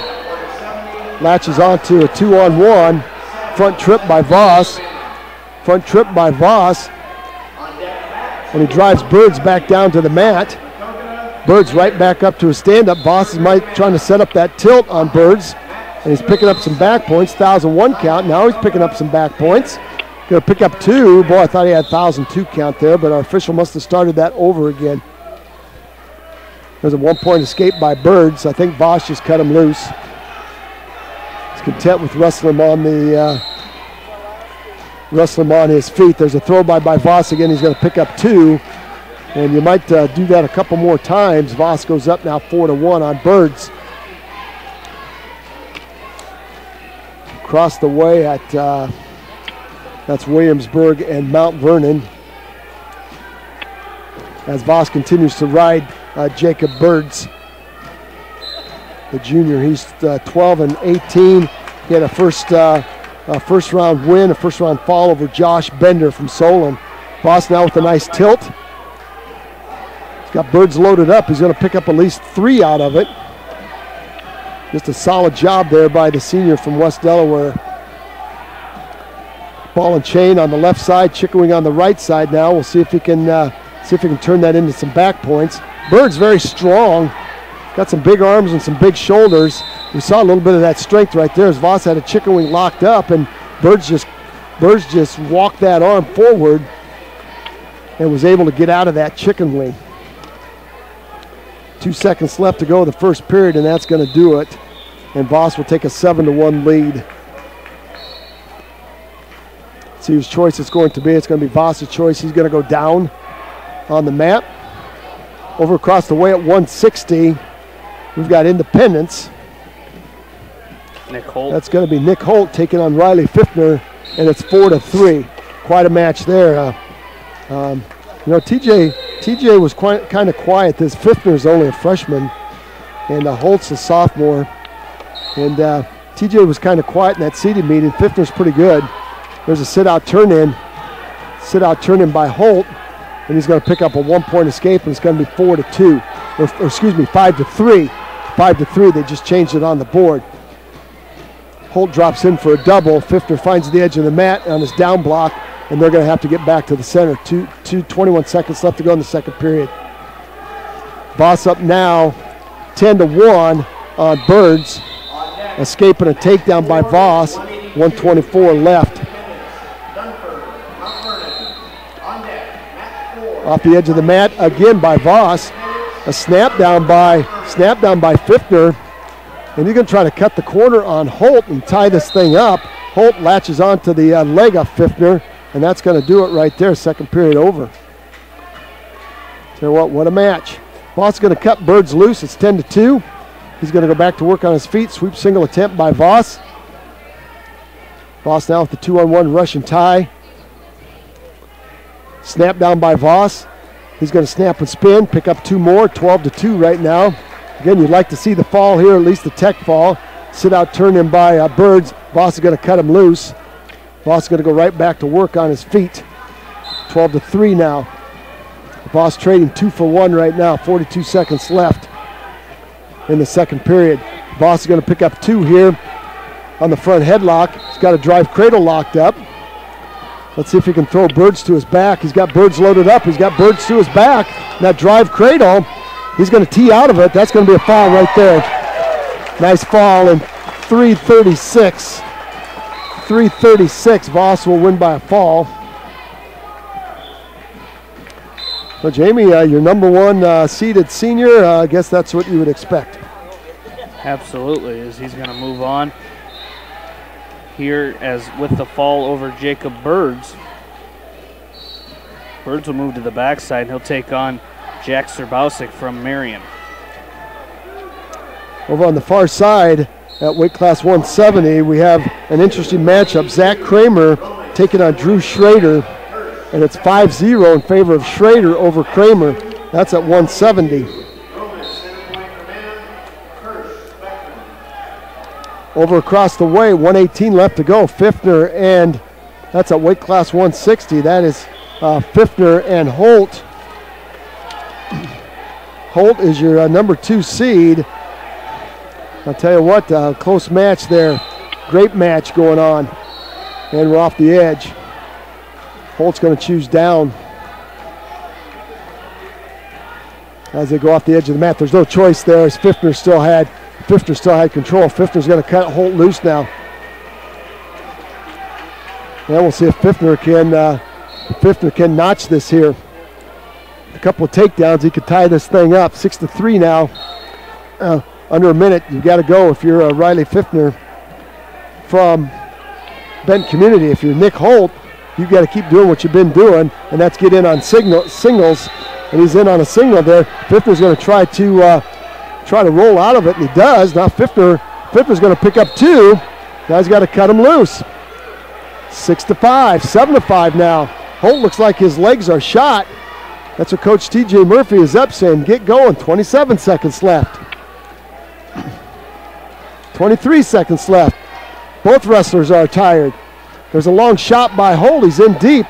to a 2-on-1. Front trip by Voss. And he drives Birds back down to the mat. Birds right back up to a stand-up. Voss is trying to set up that tilt on Birds, and he's picking up some back points. 1,001 count. Now he's picking up some back points. Going to pick up 2. Boy, I thought he had 1,002 count there, but our official must have started that over again. There's a 1-point escape by Birds. I think Voss just cut him loose. He's content with wrestling on his feet. There's a throw by Voss again. He's going to pick up 2. And you might do that a couple more times. Voss goes up now 4-1 on Birds. Across the way at that's Williamsburg and Mount Vernon. As Voss continues to ride Jacob Birds, the junior. He's 12-18. He had a first round win, a first round fall over Josh Bender from Solon. Voss now with a nice tilt. He's got Birds loaded up. He's going to pick up at least 3 out of it. Just a solid job there by the senior from West Delaware. Ball and chain on the left side, Chickering on the right side now. We'll see if he can turn that into some back points. Birds very strong. Got some big arms and some big shoulders. We saw a little bit of that strength right there as Voss had a chicken wing locked up, and Birds just walked that arm forward and was able to get out of that chicken wing. 2 seconds left to go in the first period, and that's going to do it. And Voss will take a 7-1 lead. See whose choice it's going to be. It's going to be Voss's choice. He's going to go down on the mat. Over across the way at 160, we've got Independence. Nick Holt. That's going to be Nick Holt taking on Riley Fiffner, and it's 4-3. Quite a match there. TJ was kind of quiet. This Fiffner's only a freshman, and Holt's a sophomore. And TJ was kind of quiet in that seeding meeting. Fiffner's pretty good. There's a sit-out turn-in by Holt, and he's going to pick up a 1-point escape, and it's going to be 5-3. 5-3. They just changed it on the board. Holt drops in for a double. Fiffner finds the edge of the mat on his down block, and they're going to have to get back to the center. 21 seconds left to go in the second period. Voss up now, 10-1 on Birds. Escaping a takedown by Voss. 124 left. Off the edge of the mat again by Voss. A snap down by Fiffner. And he's going to try to cut the corner on Holt and tie this thing up. Holt latches onto the leg of Pfiffner, and that's going to do it right there. Second period over. Tell you what a match. Voss is going to cut Birds loose. It's 10-2. He's going to go back to work on his feet. Sweep single attempt by Voss. Voss now with the 2-on-1 rush and tie. Snap down by Voss. He's going to snap and spin, pick up 2 more, 12-2 right now. Again, you'd like to see the fall here, at least the tech fall. Sit out, turn in by Birds. Voss is going to cut him loose. Voss is going to go right back to work on his feet. 12-3 now. Voss trading 2 for 1 right now, 42 seconds left in the second period. Voss is going to pick up 2 here on the front headlock. He's got a drive cradle locked up. Let's see if he can throw Birds to his back. He's got Birds loaded up. He's got Birds to his back. That drive cradle, he's going to tee out of it. That's going to be a foul right there. Nice fall in 3:36. 3:36. Voss will win by a fall. So, Jamie, your number 1 seeded senior, I guess that's what you would expect. Absolutely, as he's going to move on here as with the fall over Jacob Birds. Birds will move to the backside, and he'll take on Jack Serbausic from Marion. Over on the far side at weight class 170, we have an interesting matchup. Zach Kramer taking on Drew Schrader. And it's 5-0 in favor of Schrader over Kramer. That's at 170. Over across the way, 118 left to go. Pfiffner, and that's at weight class 160. That is Pfiffner and Holt. Holt is your number 2 seed. I'll tell you what, close match there. Great match going on. And we're off the edge. Holt's going to choose down as they go off the edge of the mat. There's no choice there as Pfiffner still had control. Pfiffner's going to cut Holt loose now. And we'll see if Pfiffner can notch this here. A couple of takedowns, he could tie this thing up. 6-3 now. Under a minute, you've got to go if you're Riley Pfiffner from Benton Community. If you're Nick Holt, you've got to keep doing what you've been doing, and that's get in on singles, and he's in on a single there. Pfiffner's going to try to roll out of it, and he does. Now Pfiffner's going to pick up 2. Now he's got to cut him loose. 6-5, 7-5 now. Holt looks like his legs are shot. That's what Coach TJ Murphy is up saying. Get going, 27 seconds left. 23 seconds left. Both wrestlers are tired. There's a long shot by Holt. He's in deep.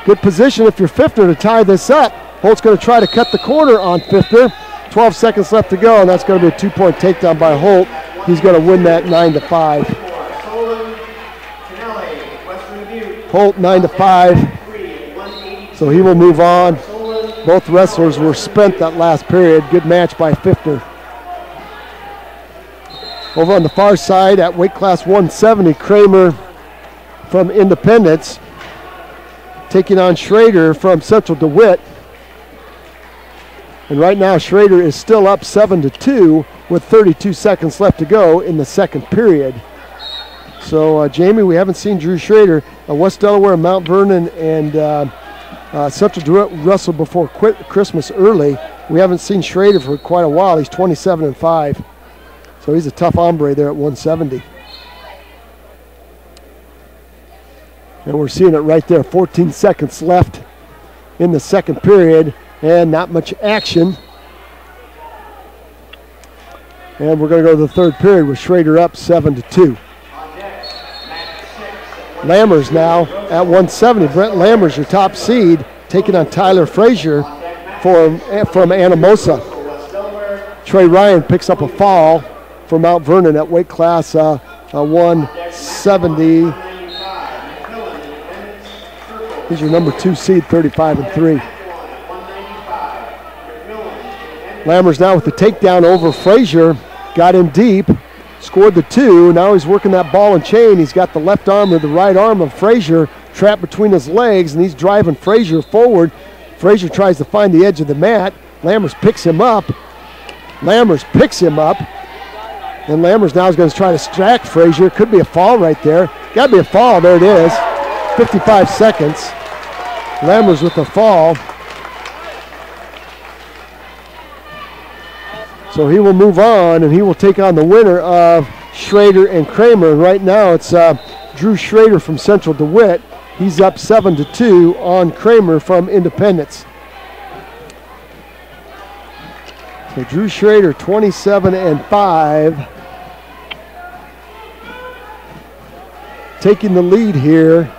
Good position if you're Pfiffner to tie this up. Holt's going to try to cut the corner on Pfiffner. 12 seconds left to go, and that's going to be a 2-point takedown by Holt. He's going to win that 9-5. Holt 9-5. So he will move on. Both wrestlers were spent that last period. Good match by Pfiffner. Over on the far side at weight class 170, Kramer from Independence taking on Schrader from Central DeWitt. And right now Schrader is still up 7-2 with 32 seconds left to go in the second period. So Jamie, we haven't seen Drew Schrader. West Delaware, Mount Vernon, and Central DeWitt wrestled before Christmas early. We haven't seen Schrader for quite a while. He's 27-5. So he's a tough hombre there at 170. And we're seeing it right there. 14 seconds left in the second period and not much action. And we're going to go to the third period with Schrader up 7-2. Lammers now at 170. Brent Lammers, your top seed, taking on Tyler Frazier from Anamosa. Trey Ryan picks up a foul for Mount Vernon at weight class 170. He's your number 2 seed, 35-3. Lammers now with the takedown over Frazier. Got in deep, scored the 2. Now he's working that ball and chain. He's got the left arm or the right arm of Frazier trapped between his legs, and he's driving Frazier forward. Frazier tries to find the edge of the mat. Lammers picks him up. And Lammers now is going to try to distract Frazier. Could be a fall right there. Got to be a fall. There it is. 55 seconds. Lammers with the fall. So he will move on, and he will take on the winner of Schrader and Kramer. Right now it's Drew Schrader from Central DeWitt. He's up 7-2 on Kramer from Independence. So Drew Schrader 27-5. Taking the lead here.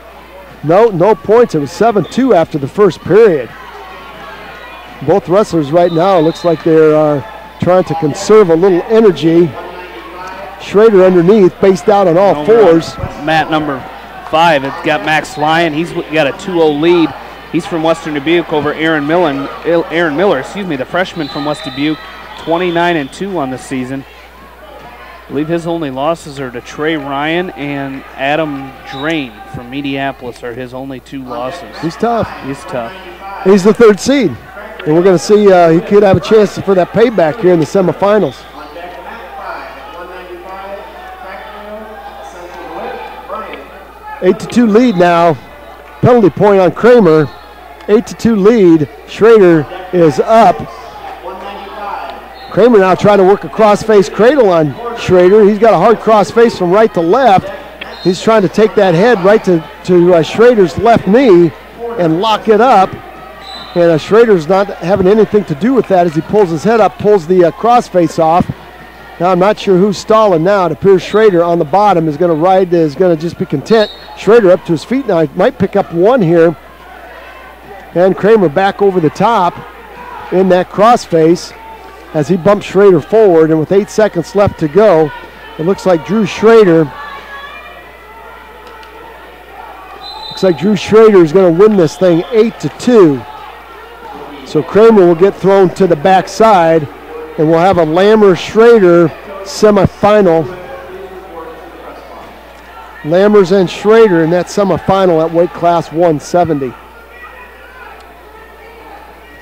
No points. It was 7-2 after the first period. Both wrestlers right now looks like they're trying to conserve a little energy. Schrader underneath, based out on all fours. Matt, number 5, it's got Max Lyon. He's got a 2-0 lead. He's from Western Dubuque over Aaron Miller, the freshman from West Dubuque, 29-2 on the season. I believe his only losses are to Trey Ryan and Adam Drain from Mediapolis are his only 2 losses. He's tough. He's tough. He's the 3rd seed. And we're going to see he could have a chance for that payback here in the semifinals. 8-2 lead now. Penalty point on Kramer. 8-2 lead. Schrader is up. Kramer now trying to work a cross-face cradle on Schrader. He's got a hard cross-face from right to left. He's trying to take that head right to Schrader's left knee and lock it up. And Schrader's not having anything to do with that as he pulls his head up, pulls the cross-face off. Now I'm not sure who's stalling now. It appears Schrader on the bottom is going to just be content. Schrader up to his feet now. He might pick up one here. And Kramer back over the top in that crossface as he bumps Schrader forward. And with 8 seconds left to go, it looks like Drew Schrader is going to win this thing 8-2. So Kramer will get thrown to the backside, and we'll have a Lammers-Schrader semifinal. Lammers and Schrader in that semifinal at weight class 170.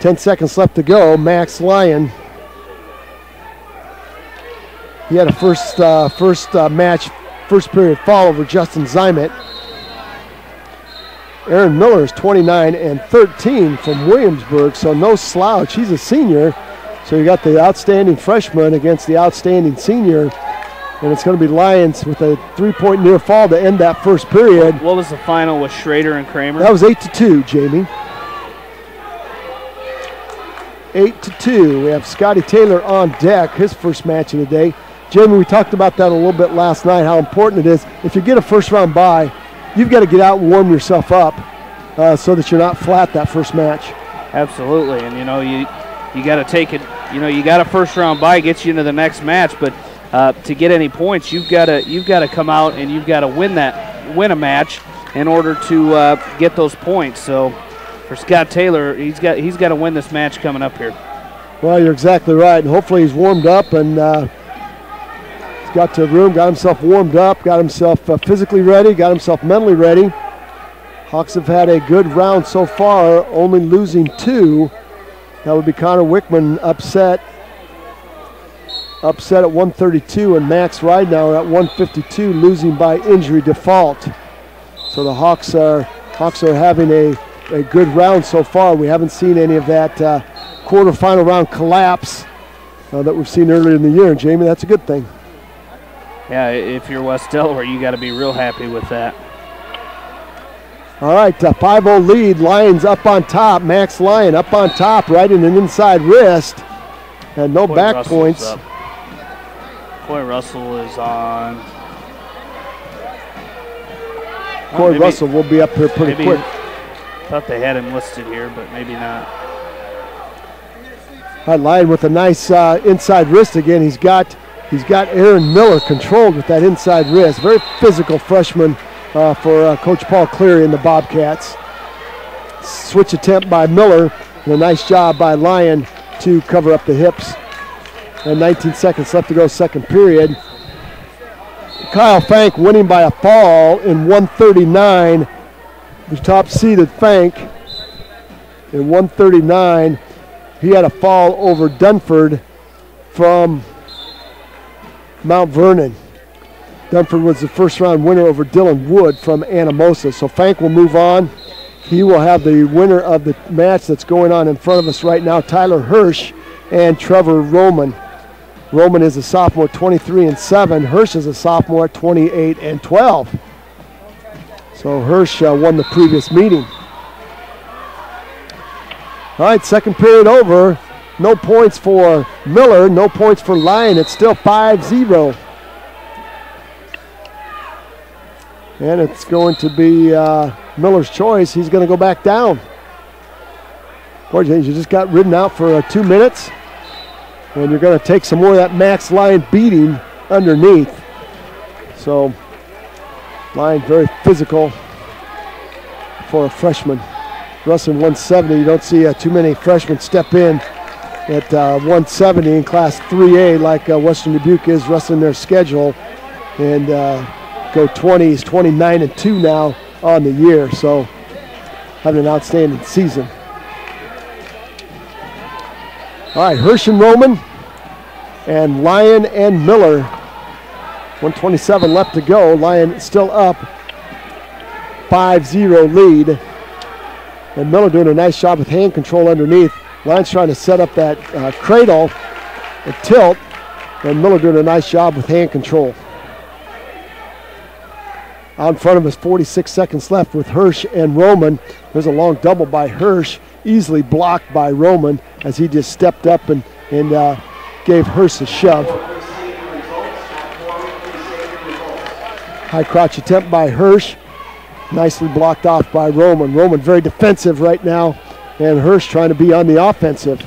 10 seconds left to go. Max Lyon. He had a first period fall over Justin Zymet. Aaron Miller is 29-13 from Williamsburg, so no slouch. He's a senior, so you got the outstanding freshman against the outstanding senior, and it's going to be Lions with a 3-point near fall to end that first period. What was the final with Schrader and Kramer? That was 8-2, Jamie. 8-2. We have Scotty Taylor on deck, his first match of the day. Jamie, we talked about that a little bit last night, how important it is. If you get a first-round bye, you've got to get out and warm yourself up so that you're not flat that first match. Absolutely, and you got to take it. You got a first-round bye, gets you into the next match, but to get any points, you've got to come out and you've got to win a match in order to get those points. So for Scott Taylor, he's got to win this match coming up here. Well, you're exactly right, and hopefully he's warmed up and he's got to the room, got himself warmed up, got himself physically ready, got himself mentally ready. Hawks have had a good round so far, only losing 2. That would be Connor Wickman upset at 132, and Max Ridenauer at 152, losing by injury default. So the Hawks are having a good round so far. We haven't seen any of that quarterfinal round collapse that we've seen earlier in the year. And Jamie, that's a good thing. Yeah, if you're West Delaware, you got to be real happy with that. All right, 5-0 lead. Lions up on top. Max Lyon up on top, right in an inside wrist. And no back points. Up. Coy Russell is on. Coy Russell will be up here pretty quick. Thought they had him listed here, but maybe not. All right, Lyon with a nice inside wrist again. He's got Aaron Miller controlled with that inside wrist. Very physical freshman for Coach Paul Cleary and the Bobcats. Switch attempt by Miller, and a nice job by Lyon to cover up the hips. And 19 seconds left to go, second period. Kyle Fank winning by a fall in 139. The top-seeded Fank in 139. He had a fall over Dunford from Mount Vernon. Dunford was the first round winner over Dylan Wood from Anamosa. So Fank will move on. He will have the winner of the match that's going on in front of us right now, Tyler Hirsch and Trevor Roman. Roman is a sophomore, 23-7. Hirsch is a sophomore, 28-12. So Hirsch won the previous meeting. All right, second period over. No points for Miller, no points for Lyon. It's still 5-0. And it's going to be Miller's choice. He's going to go back down. Boy, James, you just got ridden out for 2 minutes. And you're going to take some more of that Max Lyon beating underneath. So, Lyon very physical for a freshman. Wrestling 170, you don't see too many freshmen step in at 170 in Class 3A like Western Dubuque is wrestling their schedule. And go 20s, 29-2 now on the year. So, having an outstanding season. All right, Hirsch and Roman, and Lyon and Miller. 127 left to go. Lyon still up, 5-0 lead. And Miller doing a nice job with hand control underneath. Lyon's trying to set up that cradle and tilt, and Miller doing a nice job with hand control. Out in front of us, 46 seconds left with Hirsch and Roman. There's a long double by Hirsch, easily blocked by Roman as he just stepped up and gave Hirsch a shove. High crotch attempt by Hirsch, nicely blocked off by Roman. Roman very defensive right now, and Hirsch trying to be on the offensive.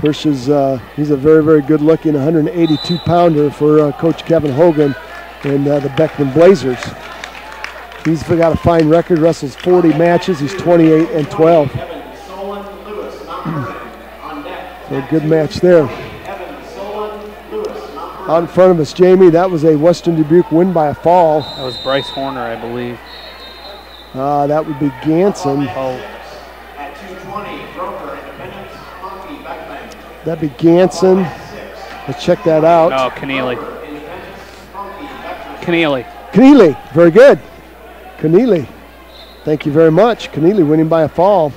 Hirsch is he's a very, very good-looking 182-pounder for Coach Kevin Hogan and the Beckman Blazers. He's got a fine record, wrestles 40 matches. He's 28-12. So a good match there. Out in front of us, Jamie, that was a Western Dubuque win by a fall. That was Bryce Horner, I believe. That would be Ganson. Oh. That'd be Ganson. Let's check that out. No, Keneally. Keneally, very good. Keneally, thank you very much. Keneally winning by a fall.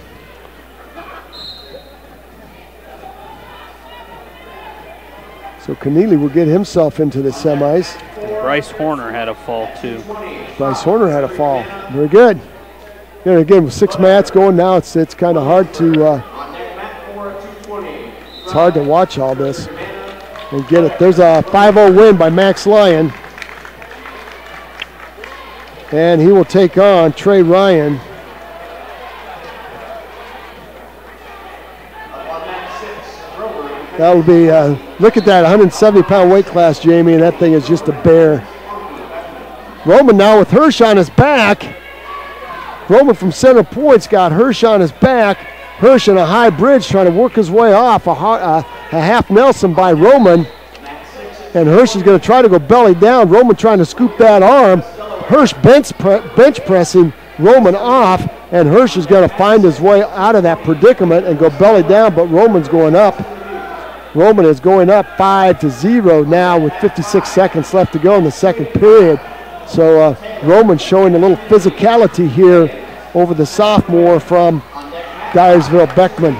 So Keneally will get himself into the semis. Bryce Horner had a fall too. Bryce Horner had a fall. Very good. And again, with 6 mats going now, it's kind of hard to watch all this and get it. There's a 5-0 win by Max Lyon. And he will take on Trey Ryan. That will be, look at that 170-pound weight class, Jamie, and that thing is just a bear. Roman now with Hirsch on his back. Roman from center point's got Hirsch on his back. Hirsch in a high bridge trying to work his way off. A half Nelson by Roman. And Hirsch is going to try to go belly down. Roman trying to scoop that arm. Hirsch bench pressing Roman off, and Hirsch is going to find his way out of that predicament and go belly down, but Roman's going up. Roman is going up 5-0 now with 56 seconds left to go in the second period. So Roman showing a little physicality here over the sophomore from Dyersville Beckman.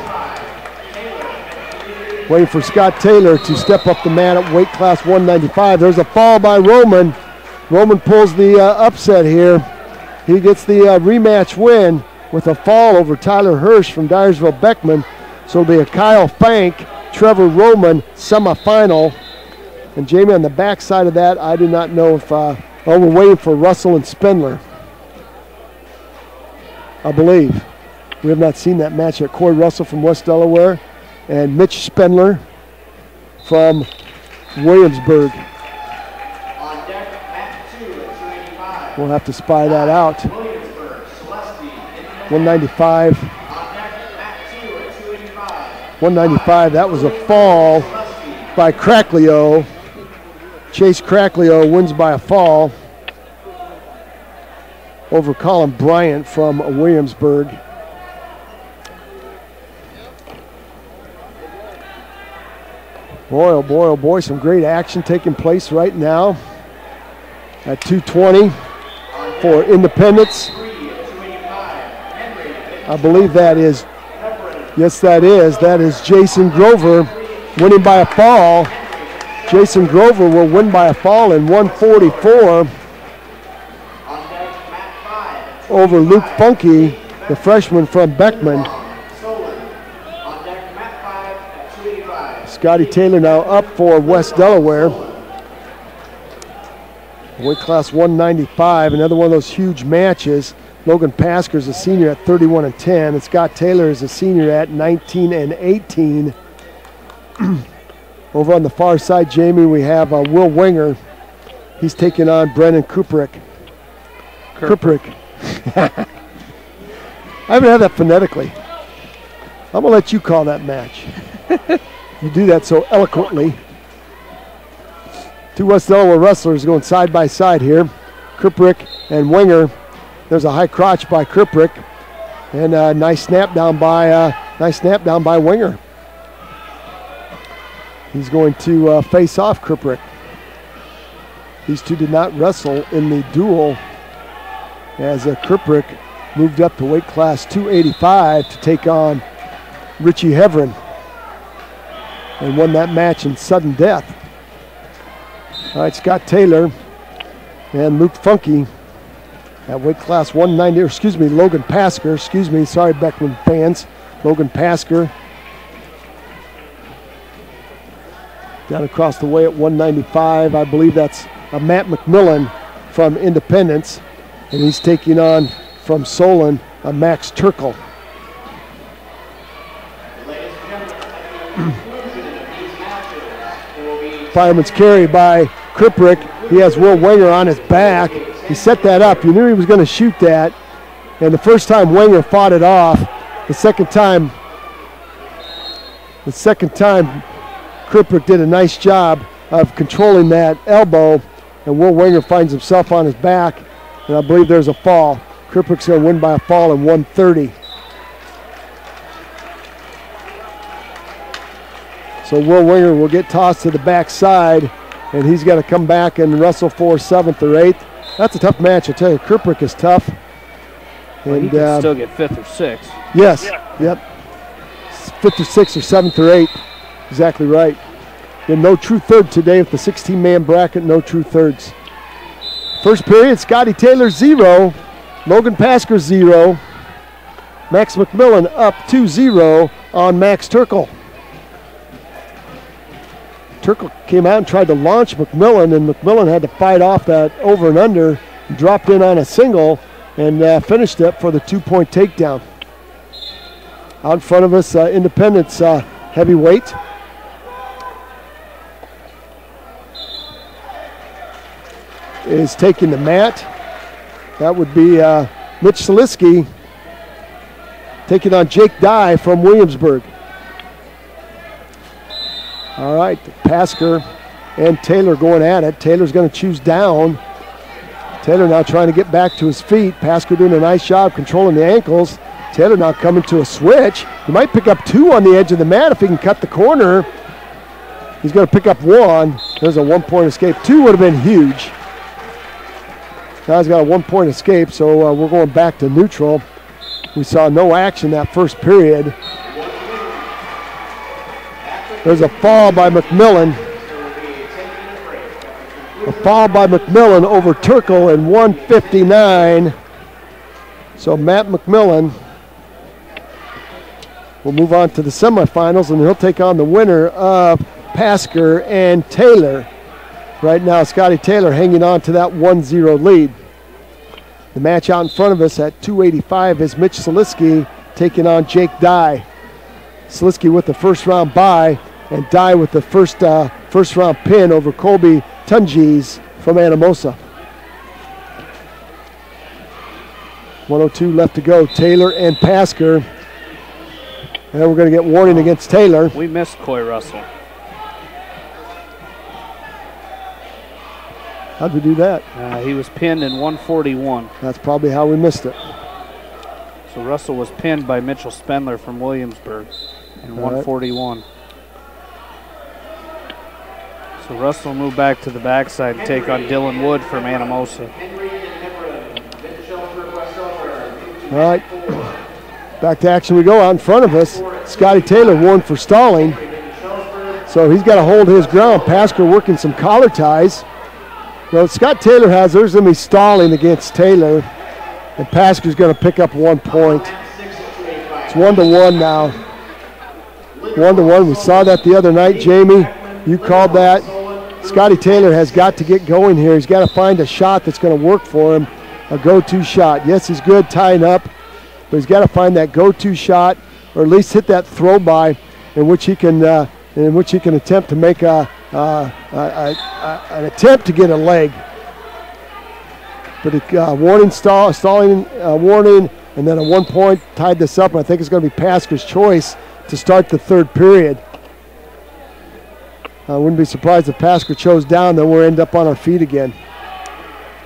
Waiting for Scott Taylor to step up the mat at weight class 195. There's a fall by Roman. Roman pulls the upset here. He gets the rematch win with a fall over Tyler Hirsch from Dyersville Beckman. So it'll be a Kyle Fank, Trevor Roman semifinal. And Jamie, on the back side of that, I do not know if, we're waiting for Russell and Spindler, I believe. We have not seen that match yet. Corey Russell from West Delaware and Mitch Spindler from Williamsburg. We'll have to spy that out. 195. 195, that was a fall by Cracklio. Chase Cracklio wins by a fall over Colin Bryant from Williamsburg. Boy, oh boy, oh boy, some great action taking place right now at 220 for Independence. I believe that is, yes that is Jason Grover winning by a fall. Jason Grover will win by a fall in 144 over Luke Funky, the freshman from Beckman. Scotty Taylor now up for West Delaware. Weight class 195, another one of those huge matches. Logan Pasker is a senior at 31-10, and Scott Taylor is a senior at 19-18. Over on the far side, Jamie, we have Will Winger. He's taking on Brennan Kuprick. I haven't had that phonetically. I'm going to let you call that match. You do that so eloquently. Two West Delaware wrestlers going side by side here. Kuprick and Winger. There's a high crotch by Kuprick, and a nice snap down by Winger. He's going to face off Kuprick. These two did not wrestle in the duel, as Kuprick moved up to weight class 285 to take on Richie Heverin, and won that match in sudden death. All right, Scott Taylor and Luke Funky at weight class 190, or excuse me, Logan Pasker, sorry Beckman fans. Logan Pasker down across the way at 195. I believe that's Matt McMillan from Independence, and he's taking on from Solon Max Turkle. Fireman's carry by Kuprick. He has Will Winger on his back. He set that up. You knew he was going to shoot that. And the first time Winger fought it off. The second time Kuprick did a nice job of controlling that elbow, and Will Winger finds himself on his back, and I believe there's a fall. Kuprick's going to win by a fall in 130. So Will Winger will get tossed to the backside, and he's got to come back and wrestle for 7th or 8th. That's a tough match, I tell you. Kuprick is tough. Well, he can still get 5th or 6th. Yes, yep. 5th or 6th or 7th or 8th. Exactly right. And no true third today with the 16-man bracket, no true thirds. First period, Scotty Taylor 0, Logan Pasker 0, Max McMillan up 2-0 on Max Turkle. Turkle came out and tried to launch McMillan, and McMillan had to fight off that over and under, dropped in on a single, and finished it for the 2-point takedown. Out in front of us, Independence heavyweight. Is taking the mat. That would be Mitch Salisky taking on Jake Dye from Williamsburg. All right, Pasker and Taylor going at it. Taylor's going to choose down. Taylor now trying to get back to his feet. Pasker doing a nice job controlling the ankles. Taylor now coming to a switch. He might pick up 2 on the edge of the mat if he can cut the corner. He's going to pick up 1. There's a 1-point escape. 2 would have been huge. Now he's got a 1-point escape, so we're going back to neutral. We saw no action that first period. There's a fall by McMillan. A fall by McMillan over Turkle in 159. So Matt McMillan will move on to the semifinals, and he'll take on the winner of Pasker and Taylor. Right now, Scotty Taylor hanging on to that 1-0 lead. The match out in front of us at 285 is Mitch Salisky taking on Jake Dye. Salisky with the first round bye, and Dye with the first round pin over Colby Tunges from Anamosa. 102 left to go. Taylor and Pasker. And we're going to get warning against Taylor. We missed Coy Russell. How'd we do that? He was pinned in 141. That's probably how we missed it. So Russell was pinned by Mitchell Spendler from Williamsburg in 141. So Russell will move back to the backside and take on Dylan Wood from Anamosa. All right, back to action we go. Out in front of us, Scotty Taylor warned for stalling. So he's got to hold his ground. Pasker working some collar ties. Well, Scott Taylor there's going to be stalling against Taylor, and Pasker's going to pick up 1 point. It's 1-1 now. 1-1. We saw that the other night, Jamie. You called that. Scotty Taylor has got to get going here. He's got to find a shot that's going to work for him, a go-to shot. Yes, he's good tying up, but he's got to find that go-to shot, or at least hit that throw by, in which he can attempt to make an attempt to get a leg. But warning, stalling, warning, and then a 1 point tied this up. And I think it's going to be Pasker's choice to start the third period. I wouldn't be surprised if Pasker chose down, then we'll end up on our feet again.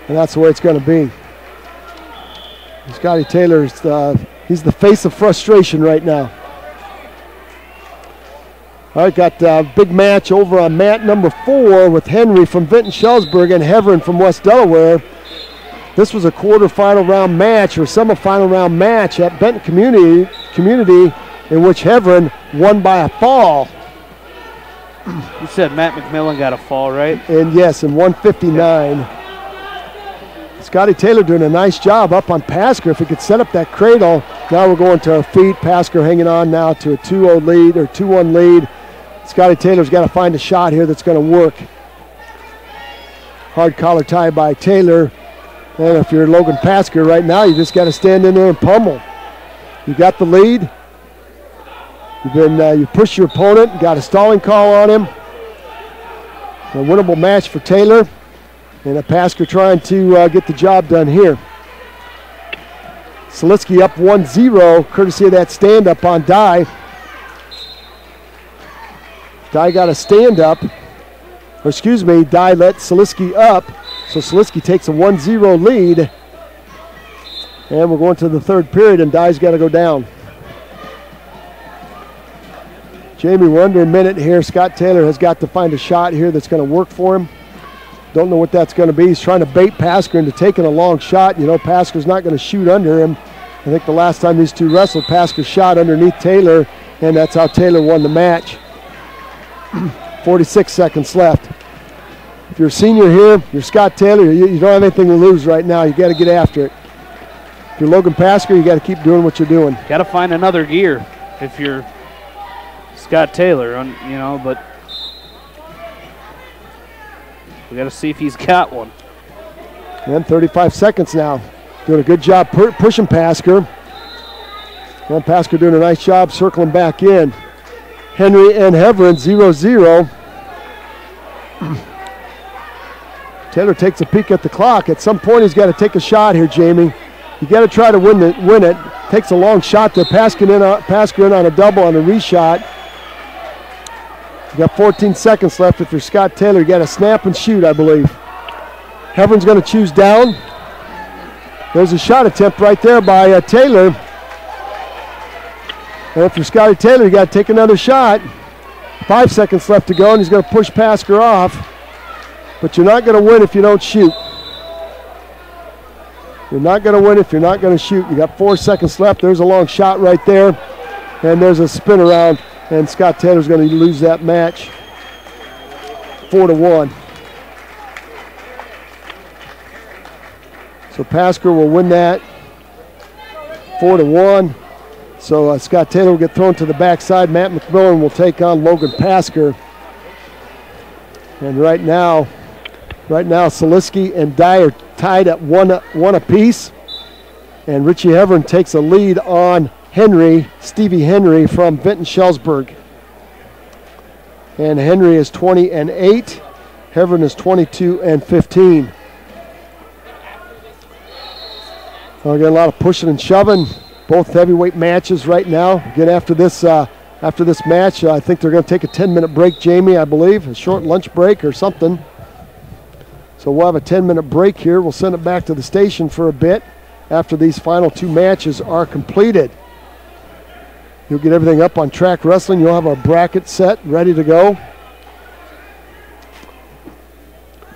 And that's the way it's going to be. Scotty Taylor's, he's the face of frustration right now. All right, got a big match over on mat number 4 with Henry from Vinton-Shellsburg and Heverin from West Delaware. This was a quarterfinal round match or semifinal round match at Benton Community in which Heverin won by a fall. You said Matt McMillan got a fall, right? And yes, in 159. Scotty Taylor doing a nice job up on Pasker. If he could set up that cradle, now we're going to our feet. Pasker hanging on now to a 2-0 lead or 2-1 lead. Scotty Taylor's got to find a shot here that's going to work. Hard collar tie by Taylor. And if you're Logan Pasker right now, you just got to stand in there and pummel. You got the lead. You push your opponent, got a stalling call on him. A winnable match for Taylor. And a Pasker trying to get the job done here. Selitzky up 1-0, courtesy of that stand-up on Dye. Dye got a stand-up. Or excuse me, Dye let Selitzky up. So Selitzky takes a 1-0 lead. And we're going to the third period, and Dye's got to go down. Jamie, we're under a minute here. Scott Taylor has got to find a shot here that's going to work for him. Don't know what that's going to be. He's trying to bait Pasker into taking a long shot. You know, Pasker's not going to shoot under him. I think the last time these two wrestled, Pasker shot underneath Taylor, and that's how Taylor won the match. 46 seconds left. If you're a senior here, you're Scott Taylor, you don't have anything to lose right now. You got to get after it. If you're Logan Pasker, you got to keep doing what you're doing. Got to find another gear if you're Scott Taylor, but we got to see if he's got one. And 35 seconds now. Doing a good job pushing Pasker. And Pasker doing a nice job circling back in. Henry and Heverin 0-0. Taylor takes a peek at the clock. At some point, he's got to take a shot here, Jamie. You got to try to win it. Takes a long shot there. Pasker in on a double on a reshot. You got 14 seconds left. If you're Scott Taylor, you got to snap and shoot, I believe. Heverin's going to choose down. There's a shot attempt right there by Taylor. And if you're Scotty Taylor, you got to take another shot. 5 seconds left to go, and he's going to push Pasker off. But you're not going to win if you don't shoot. You're not going to win if you're not going to shoot. You got 4 seconds left. There's a long shot right there. And there's a spin around. And Scott Taylor's going to lose that match 4-1. So Pasker will win that 4-1. So Scott Taylor will get thrown to the backside. Matt McMillan will take on Logan Pasker. And right now Selitzky and Dye are tied at one apiece. And Richie Heverin takes a lead on Stevie Henry from Vinton-Shellsburg. And Henry is 20-8. Heverin is 22-15. Again, a lot of pushing and shoving. Both heavyweight matches right now. Again, after this match, I think they're going to take a 10-minute break, Jamie, I believe. A short lunch break or something. So we'll have a 10-minute break here. We'll send it back to the station for a bit after these final 2 matches are completed. You'll get everything up on Track Wrestling. You'll have our bracket set ready to go.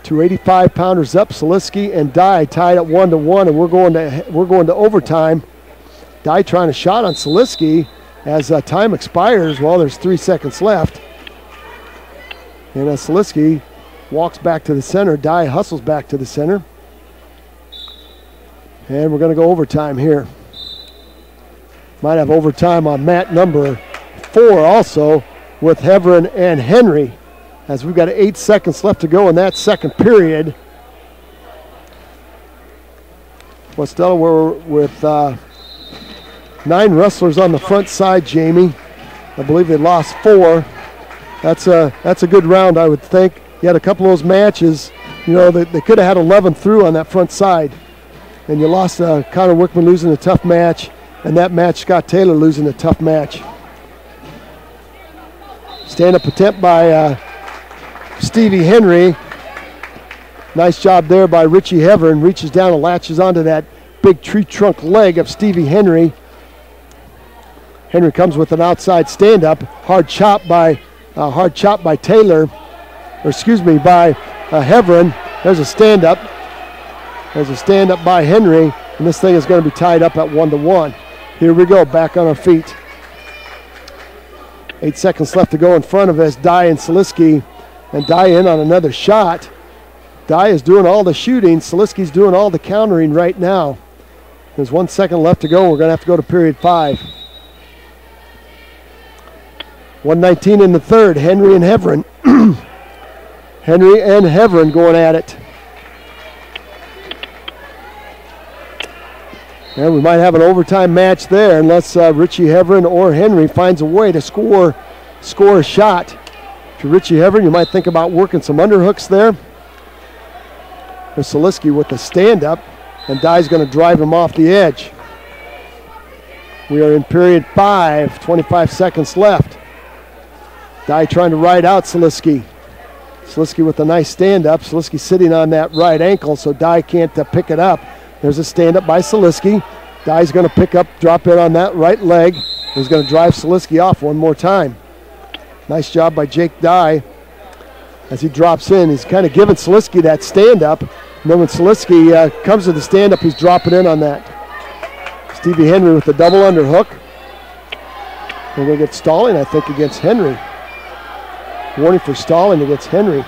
Two 85-pounders up, Saliski and Dye tied at 1-1, and we're going to overtime. Dye trying a shot on Saliski as time expires. Well, there's 3 seconds left. And as Saliski walks back to the center, Dye hustles back to the center. And we're going to go overtime here. Might have overtime on mat number 4 also with Heverin and Henry, as we've got 8 seconds left to go in that second period. West Delaware with 9 wrestlers on the front side, Jamie. I believe they lost 4. That's a good round, I would think. You had a couple of those matches, you know, they could have had 11 through on that front side. And you lost Connor Wickman losing a tough match, and that match Scott Taylor losing a tough match. Stand-up attempt by Stevie Henry. Nice job there by Richie Heverin. Reaches down and latches onto that big tree trunk leg of Stevie Henry. Henry comes with an outside stand-up. Hard chop by Taylor, or excuse me, by Heverin. There's a stand-up. There's a stand-up by Henry, and this thing is going to be tied up at 1-1. Here we go, back on our feet. 8 seconds left to go in front of us. Dye and Saliski, and Dye in on another shot. Dye is doing all the shooting. Saliski's doing all the countering right now. There's 1 second left to go. We're going to have to go to period 5. 1:19 in the third. Henry and Heverin. Henry and Heverin going at it. And we might have an overtime match there unless Richie Heverin or Henry finds a way to score a shot. If you're Richie Heverin, you might think about working some underhooks there. There's Saliski with the stand-up, and Dye's going to drive him off the edge. We are in period 5, 25 seconds left. Dye trying to ride out Saliski. Saliski with a nice stand-up. Saliski sitting on that right ankle, so Dye can't pick it up. There's a stand-up by Saliski. Dye's going to pick up, drop in on that right leg. He's going to drive Saliski off one more time. Nice job by Jake Dye. As he drops in, he's kind of giving Saliski that stand-up. And then when Saliski comes to the stand-up, he's dropping in on that. Stevie Henry with the double underhook. We're going to get stalling, I think, against Henry. Warning for stalling against Henry.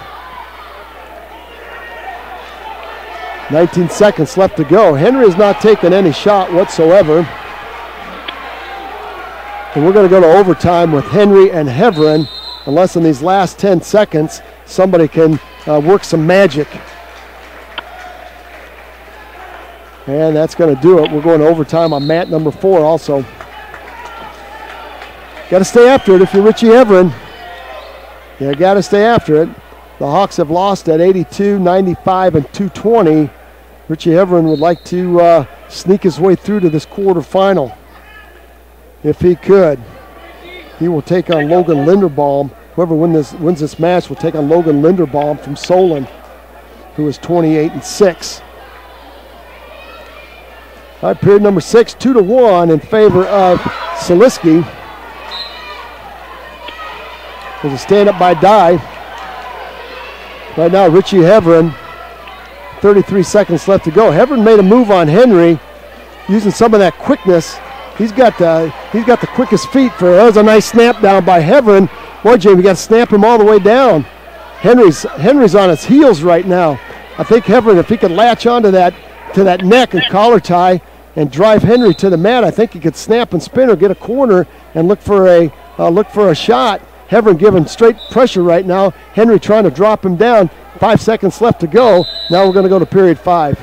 19 seconds left to go. Henry has not taken any shot whatsoever. And we're going to go to overtime with Henry and Heverin, unless in these last 10 seconds somebody can work some magic. And that's going to do it. We're going to overtime on mat number 4 also. Got to stay after it if you're Richie Heverin. You got to stay after it. The Hawks have lost at 82, 95, and 220. Richie Heverin would like to sneak his way through to this quarterfinal. If he could, he will take on Logan Linderbaum. Whoever wins this match will take on Logan Linderbaum from Solon, who is 28-6. All right, period number 6, 2-1 in favor of Saliski. There's a stand-up by Dye. Right now, Richie Heverin, 33 seconds left to go. Heverin made a move on Henry, using some of that quickness. He's got the quickest feet. That was a nice snap down by Heverin. Boy, Jamie, got to snap him all the way down. Henry's on his heels right now. I think Heverin, if he could latch onto that neck and collar tie and drive Henry to the mat, I think he could snap and spin or get a corner and look for a shot. Heverin giving straight pressure right now. Henry trying to drop him down. 5 seconds left to go. Now we're going to go to period 5.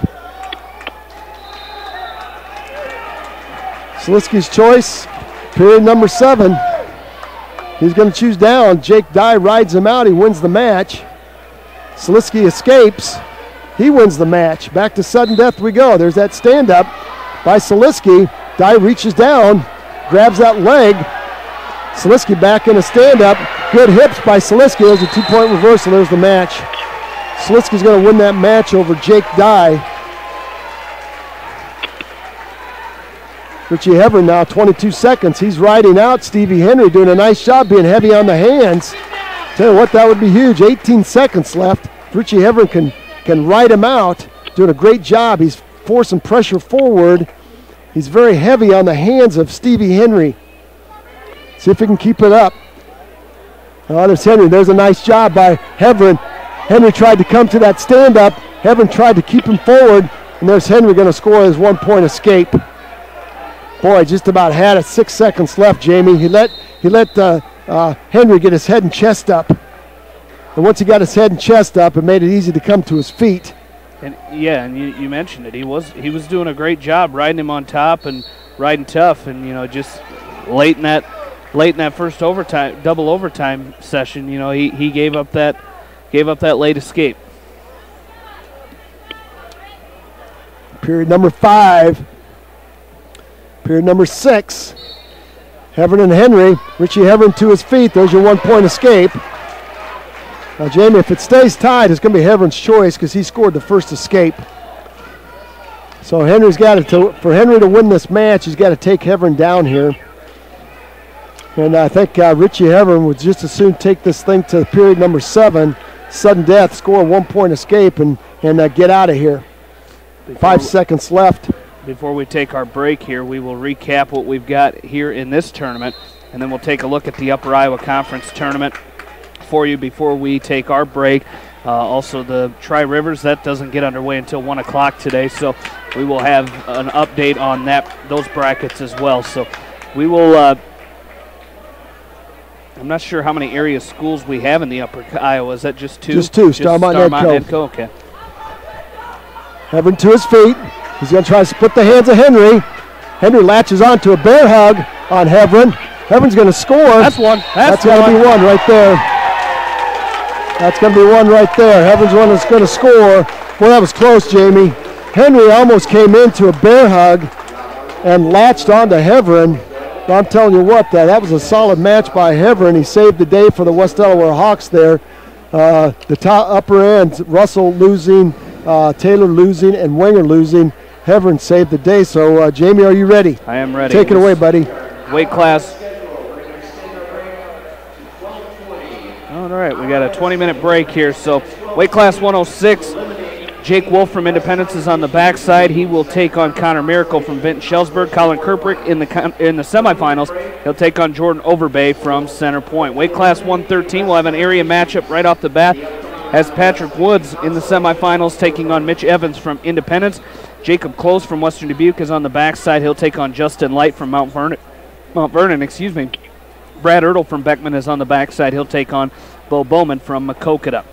Saliski's choice, period number 7. He's going to choose down. Jake Dye rides him out. He wins the match. Saliski escapes. He wins the match. Back to sudden death we go. There's that stand-up by Saliski. Dye reaches down, grabs that leg. Saliski back in a stand-up. Good hips by Saliski. There's a 2-point reversal. There's the match. Saliski's going to win that match over Jake Dye. Richie Heverin now, 22 seconds. He's riding out Stevie Henry, doing a nice job being heavy on the hands. Tell you what, that would be huge. 18 seconds left. If Richie Heverin can can ride him out. Doing a great job. He's forcing pressure forward. He's very heavy on the hands of Stevie Henry. See if he can keep it up. Oh, there's Henry. There's a nice job by Heverin. Henry tried to come to that stand-up. Heverin tried to keep him forward, and there's Henry going to score his one-point escape. Boy, just about had it. 6 seconds left, Jamie. He let Henry get his head and chest up. And once he got his head and chest up, it made it easy to come to his feet. And yeah, and you mentioned it. He was doing a great job riding him on top and riding tough, and just late in that first double overtime session, he gave up that late escape. Period number 5. Period number 6. Heverin and Henry. Richie Heverin to his feet. There's your one-point escape. Now, Jamie, if it stays tied, it's going to be Heverin's choice because he scored the first escape. So Henry's got to, for Henry to win this match, he's got to take Heverin down here. And I think Richie Heverin would just as soon take this thing to period number 7, sudden death, score a one-point escape, and get out of here. 5 seconds left. Before we take our break here, we will recap what we've got here in this tournament, and then we'll take a look at the Upper Iowa Conference tournament for you before we take our break. Also, the Tri-Rivers, that doesn't get underway until 1 o'clock today, so we will have an update on those brackets as well. So we will, I'm not sure how many area schools we have in the Upper Iowa. Is that just 2? Just 2, Starmont and Edco. Okay. Heverin to his feet. He's going to try to split the hands of Henry. Henry latches onto a bear hug on Heverin. Heverin's going to score. That's one. That's got to be one right there. That's going to be one right there. Heverin's one that's going to score. Boy, that was close, Jamie. Henry almost came into a bear hug and latched onto Heverin. But I'm telling you what, that was a solid match by Heverin. He saved the day for the West Delaware Hawks there. The top upper end, Russell losing, Taylor losing, and Wenger losing. Heverin saved the day. So, Jamie, are you ready? I am ready. Take it away, buddy. Weight class. All right, we got a 20-minute break here. So, weight class 106. Jake Wolf from Independence is on the backside. He will take on Connor Miracle from Benton Shellsburg. Colin Kirprick in the semifinals. He'll take on Jordan Overbay from Center Point. Weight class 113. We'll have an area matchup right off the bat. Has Patrick Woods in the semifinals taking on Mitch Evans from Independence. Jacob Close from Western Dubuque is on the backside. He'll take on Justin Light from Mount Vernon. Brad Ertl from Beckman is on the backside. He'll take on Bo Bowman from Maquoketa.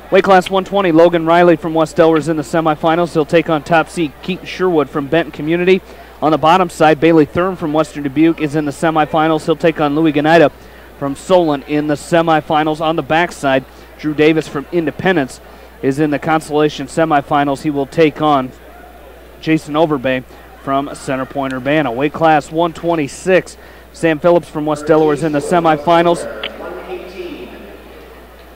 Weight class 120, Logan Riley from West Delaware is in the semifinals. He'll take on top seed Keaton Sherwood from Benton Community. On the bottom side, Bailey Thurm from Western Dubuque is in the semifinals. He'll take on Louis Ganida from Solon in the semifinals. On the backside, Drew Davis from Independence is in the consolation semifinals. He will take on Jason Overbay from Center Point Urbana. Weight class 126, Sam Phillips from West Delaware is in the semifinals.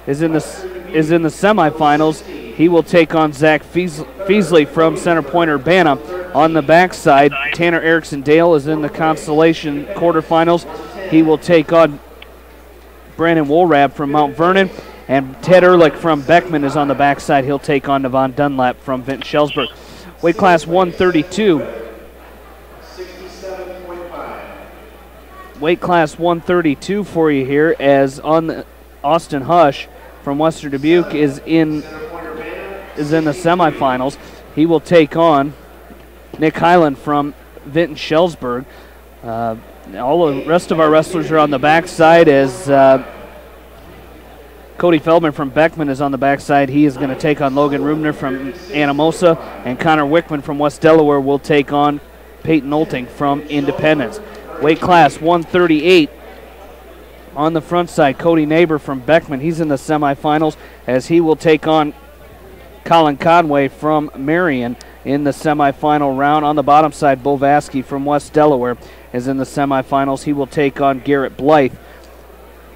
Is in the semifinals. He will take on Zach Feasley from Center Point Urbana. On the backside, Tanner Erickson Dale is in the consolation quarterfinals. He will take on Brandon Woolrab from Mount Vernon. And Ted Ehrlich from Beckman is on the backside. He'll take on Devon Dunlap from Vinton Shellsburg. Weight class 132. Weight class 132 for you here, as on the Austin Hush from Western Dubuque is in the semifinals. He will take on Nick Highland from Vinton Shellsburg. All the rest of our wrestlers are on the backside, as Cody Feldman from Beckman is on the backside. He is going to take on Logan Rubner from Anamosa, and Connor Wickman from West Delaware will take on Peyton Olting from Independence. Weight class 138. On the front side, Cody Neighbor from Beckman. He's in the semifinals, as he will take on Colin Conway from Marion in the semifinal round. On the bottom side, Bo Vasky from West Delaware is in the semifinals. He will take on Garrett Blythe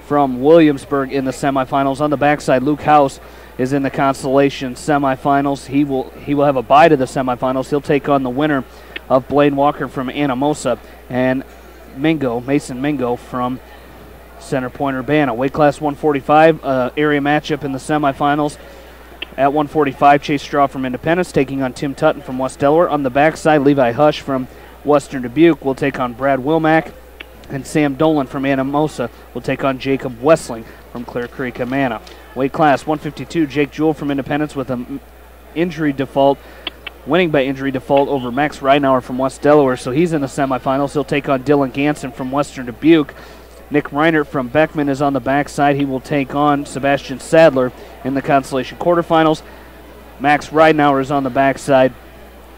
from Williamsburg in the semifinals. On the backside, Luke House is in the consolation semifinals. He will have a bye to the semifinals. He'll take on the winner of Blaine Walker from Anamosa and Mason Mingo from Center Point Urbana. Weight class 145, area matchup in the semifinals. At 145, Chase Straw from Independence taking on Tim Tutton from West Delaware. On the backside, Levi Hush from Western Dubuque will take on Brad WaMaC. And Sam Dolan from Anamosa will take on Jacob Westling from Clear Creek, Amana. Weight class 152, Jake Jewell from Independence with an injury default, winning by injury default over Max Reinauer from West Delaware, so he's in the semifinals. He'll take on Dylan Ganson from Western Dubuque. Nick Reinert from Beckman is on the backside. He will take on Sebastian Sadler in the consolation quarterfinals. Max Reinauer is on the backside.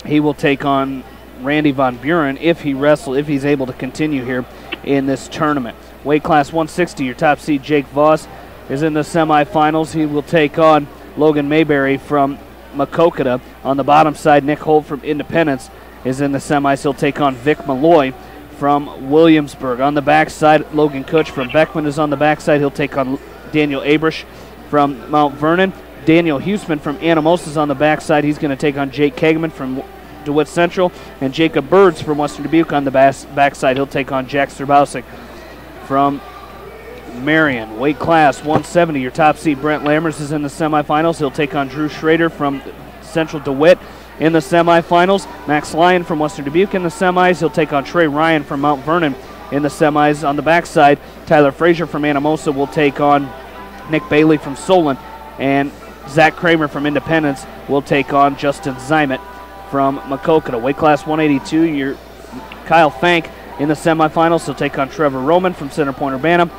He will take on Randy Von Buren if he's able to continue here in this tournament. Weight class 160, your top seed Jake Voss is in the semifinals. He will take on Logan Mayberry from Makokata. On the bottom side, Nick Holt from Independence is in the semis. He'll take on Vic Malloy from Williamsburg. On the backside, Logan Kutch from Beckman is on the backside. He'll take on Daniel Abrish from Mount Vernon. Daniel Huseman from Anamosa is on the backside. He's going to take on Jake Kageman from DeWitt Central. And Jacob Birds from Western Dubuque on the backside. He'll take on Jack Strabowski from Marion. Weight class 170, your top seed Brent Lammers is in the semifinals. He'll take on Drew Schrader from Central DeWitt in the semifinals. Max Lyon from Western Dubuque in the semis. He'll take on Trey Ryan from Mount Vernon in the semis. On the backside, Tyler Frazier from Anamosa will take on Nick Bailey from Solon. And Zach Kramer from Independence will take on Justin Zymet from Makokata. Weight class 182, your Kyle Fank in the semifinals. He'll take on Trevor Roman from Center Point Urbana.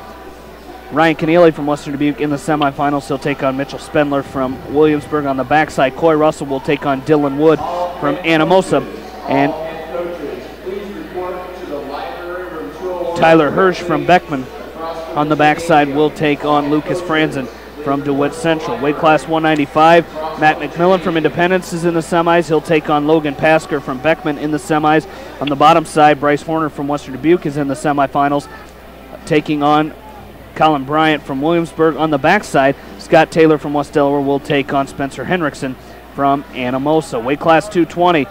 Ryan Keneally from Western Dubuque in the semifinals. He'll take on Mitchell Spendler from Williamsburg. On the backside, Coy Russell will take on Dylan Wood from Anamosa. And Tyler Hirsch from Beckman on the backside will take on Lucas Franzen from DeWitt Central. Weight class 195, Matt McMillan from Independence is in the semis. He'll take on Logan Pasker from Beckman in the semis. On the bottom side, Bryce Horner from Western Dubuque is in the semifinals, taking on Colin Bryant from Williamsburg. On the backside, Scott Taylor from West Delaware will take on Spencer Henriksen from Anamosa. Weight class 220,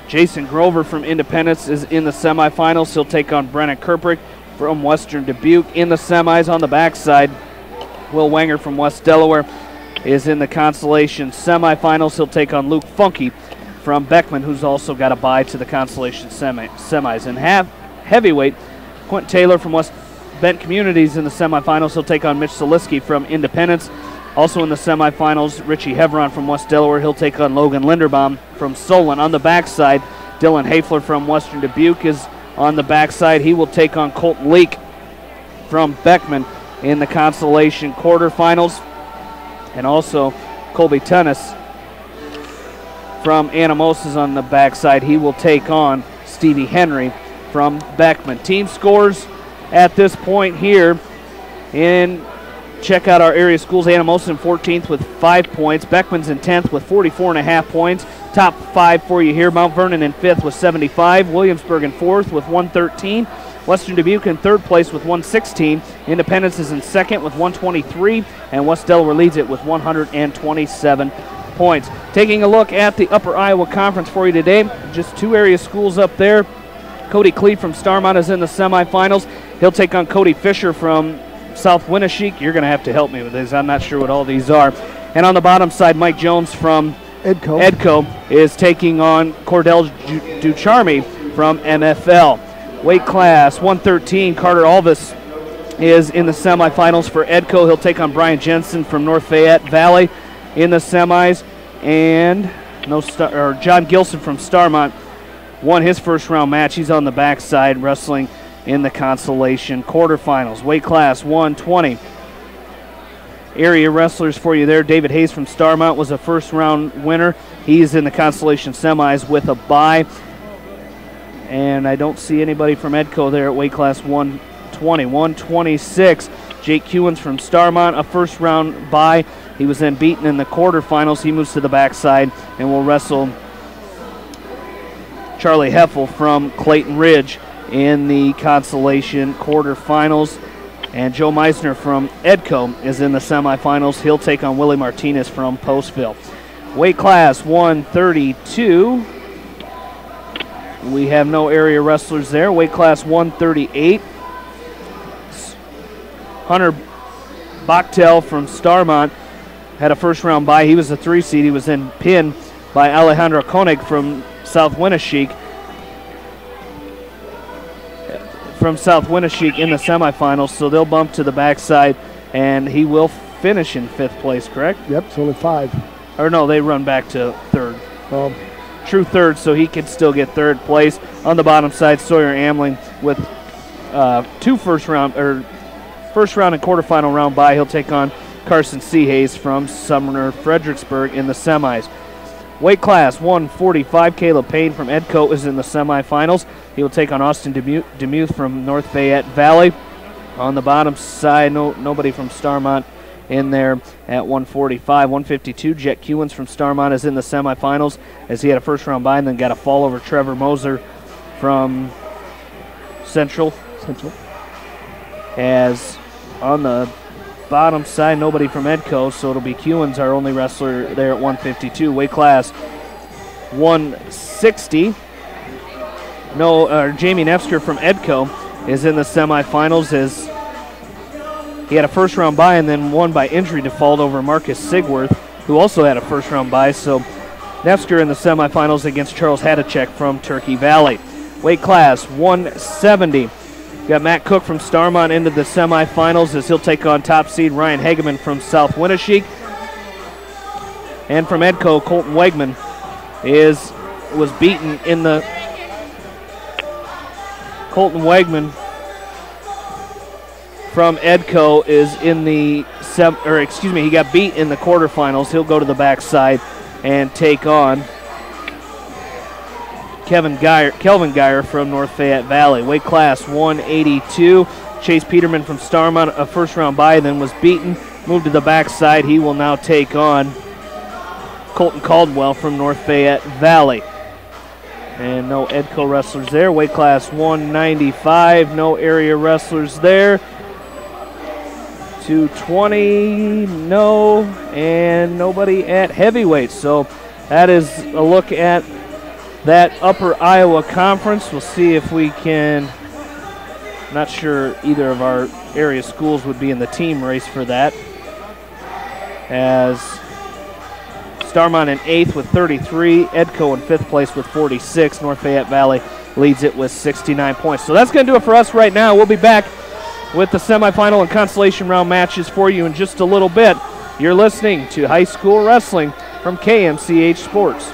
Jason Grover from Independence is in the semifinals. He'll take on Brennan Kerprick from Western Dubuque in the semis. On the backside, Will Wenger from West Delaware is in the consolation semifinals. He'll take on Luke Funky from Beckman, who's also got a bye to the consolation semis. And heavyweight, Quentin Taylor from West Bent Communities in the semifinals. He'll take on Mitch Soliski from Independence. Also in the semifinals, Richie Hevron from West Delaware. He'll take on Logan Linderbaum from Solon. On the backside, Dylan Hafler from Western Dubuque is on the backside. He will take on Colton Leak from Beckman in the consolation quarterfinals. And also Colby Tennis from Anamosa on the backside. He will take on Stevie Henry from Beckman. Team scores at this point here. And check out our area schools. Anamosa in 14th with 5 points. Beckman's in 10th with 44.5 points. Top 5 for you here. Mount Vernon in 5th with 75. Williamsburg in 4th with 113. Western Dubuque in 3rd place with 116. Independence is in 2nd with 123. And West Delaware leads it with 127 points. Taking a look at the Upper Iowa Conference for you today. Just 2 area schools up there. Cody Cleve from Starmont is in the semifinals. He'll take on Cody Fisher from South Winneshiek. You're going to have to help me with this. I'm not sure what all these are. And on the bottom side, Mike Jones from Edco is taking on Cordell Ducharme from MFL. Weight class 113, Carter Alvis is in the semifinals for Edco. He'll take on Brian Jensen from North Fayette Valley in the semis. And John Gilson from Starmont won his first round match. He's on the backside wrestling in the consolation quarterfinals. Weight class 120. Area wrestlers for you there. David Hayes from Starmont was a first round winner. He's in the consolation semis with a bye. And I don't see anybody from Edco there at weight class 120. 126, Jake Hewins from Starmont, a first round bye. He was then beaten in the quarterfinals. He moves to the backside and will wrestle Charlie Heffel from Clayton Ridge in the consolation quarterfinals. And Joe Meisner from Edco is in the semifinals. He'll take on Willie Martinez from Postville. Weight class 132. We have no area wrestlers there. Weight class 138. Hunter Bachtel from Starmont had a first-round bye. He was a 3 seed. He was then pinned by Alejandro Koenig from South Winneshiek. In the semifinals, so they'll bump to the backside, and he will finish in 5th place, correct? Yep, it's only 5. Or no, they run back to 3rd. True 3rd, so he can still get 3rd place. On the bottom side, Sawyer Amling with 2 first round and quarterfinal round bye. He'll take on Carson Seahays from Sumner Fredericksburg in the semis. Weight class 145, Caleb Payne from Edco is in the semifinals. He will take on Austin Demuth from North Fayette Valley. On the bottom side, nobody from Starmont in there at 145. 152, Jet Kewins from Starmont is in the semifinals as he had a first-round bye and then got a fall over Trevor Moser from Central. As on the bottom side, nobody from Edco, so it'll be Kewins, our only wrestler there at 152. Weight class 160. Jamie Nefsker from Edco is in the semifinals as he had a first-round bye and then won by injury default over Marcus Sigworth, who also had a first-round bye. So Nefsker in the semifinals against Charles Hadacek from Turkey Valley. Weight class 170. Got Matt Cook from Starmont into the semifinals as he'll take on top seed Ryan Hageman from South Winneshiek. And from Edco, Colton Wegman was beaten in the from Edco is in the he got beat in the quarterfinals. He'll go to the backside and take on Kelvin Geyer from North Fayette Valley. Weight class 182. Chase Peterman from Starmont, a first-round bye, then was beaten. Moved to the backside. He will now take on Colton Caldwell from North Fayette Valley. And no Edco wrestlers there. Weight class 195. No area wrestlers there. 220. No. And nobody at heavyweight. So that is a look at that Upper Iowa Conference. We'll see if we can, not sure either of our area schools would be in the team race for that, as Starmont in 8th with 33, Edco in 5th place with 46, North Fayette Valley leads it with 69 points. So that's going to do it for us right now. We'll be back with the semifinal and consolation round matches for you in just a little bit. You're listening to High School Wrestling from KMCH Sports.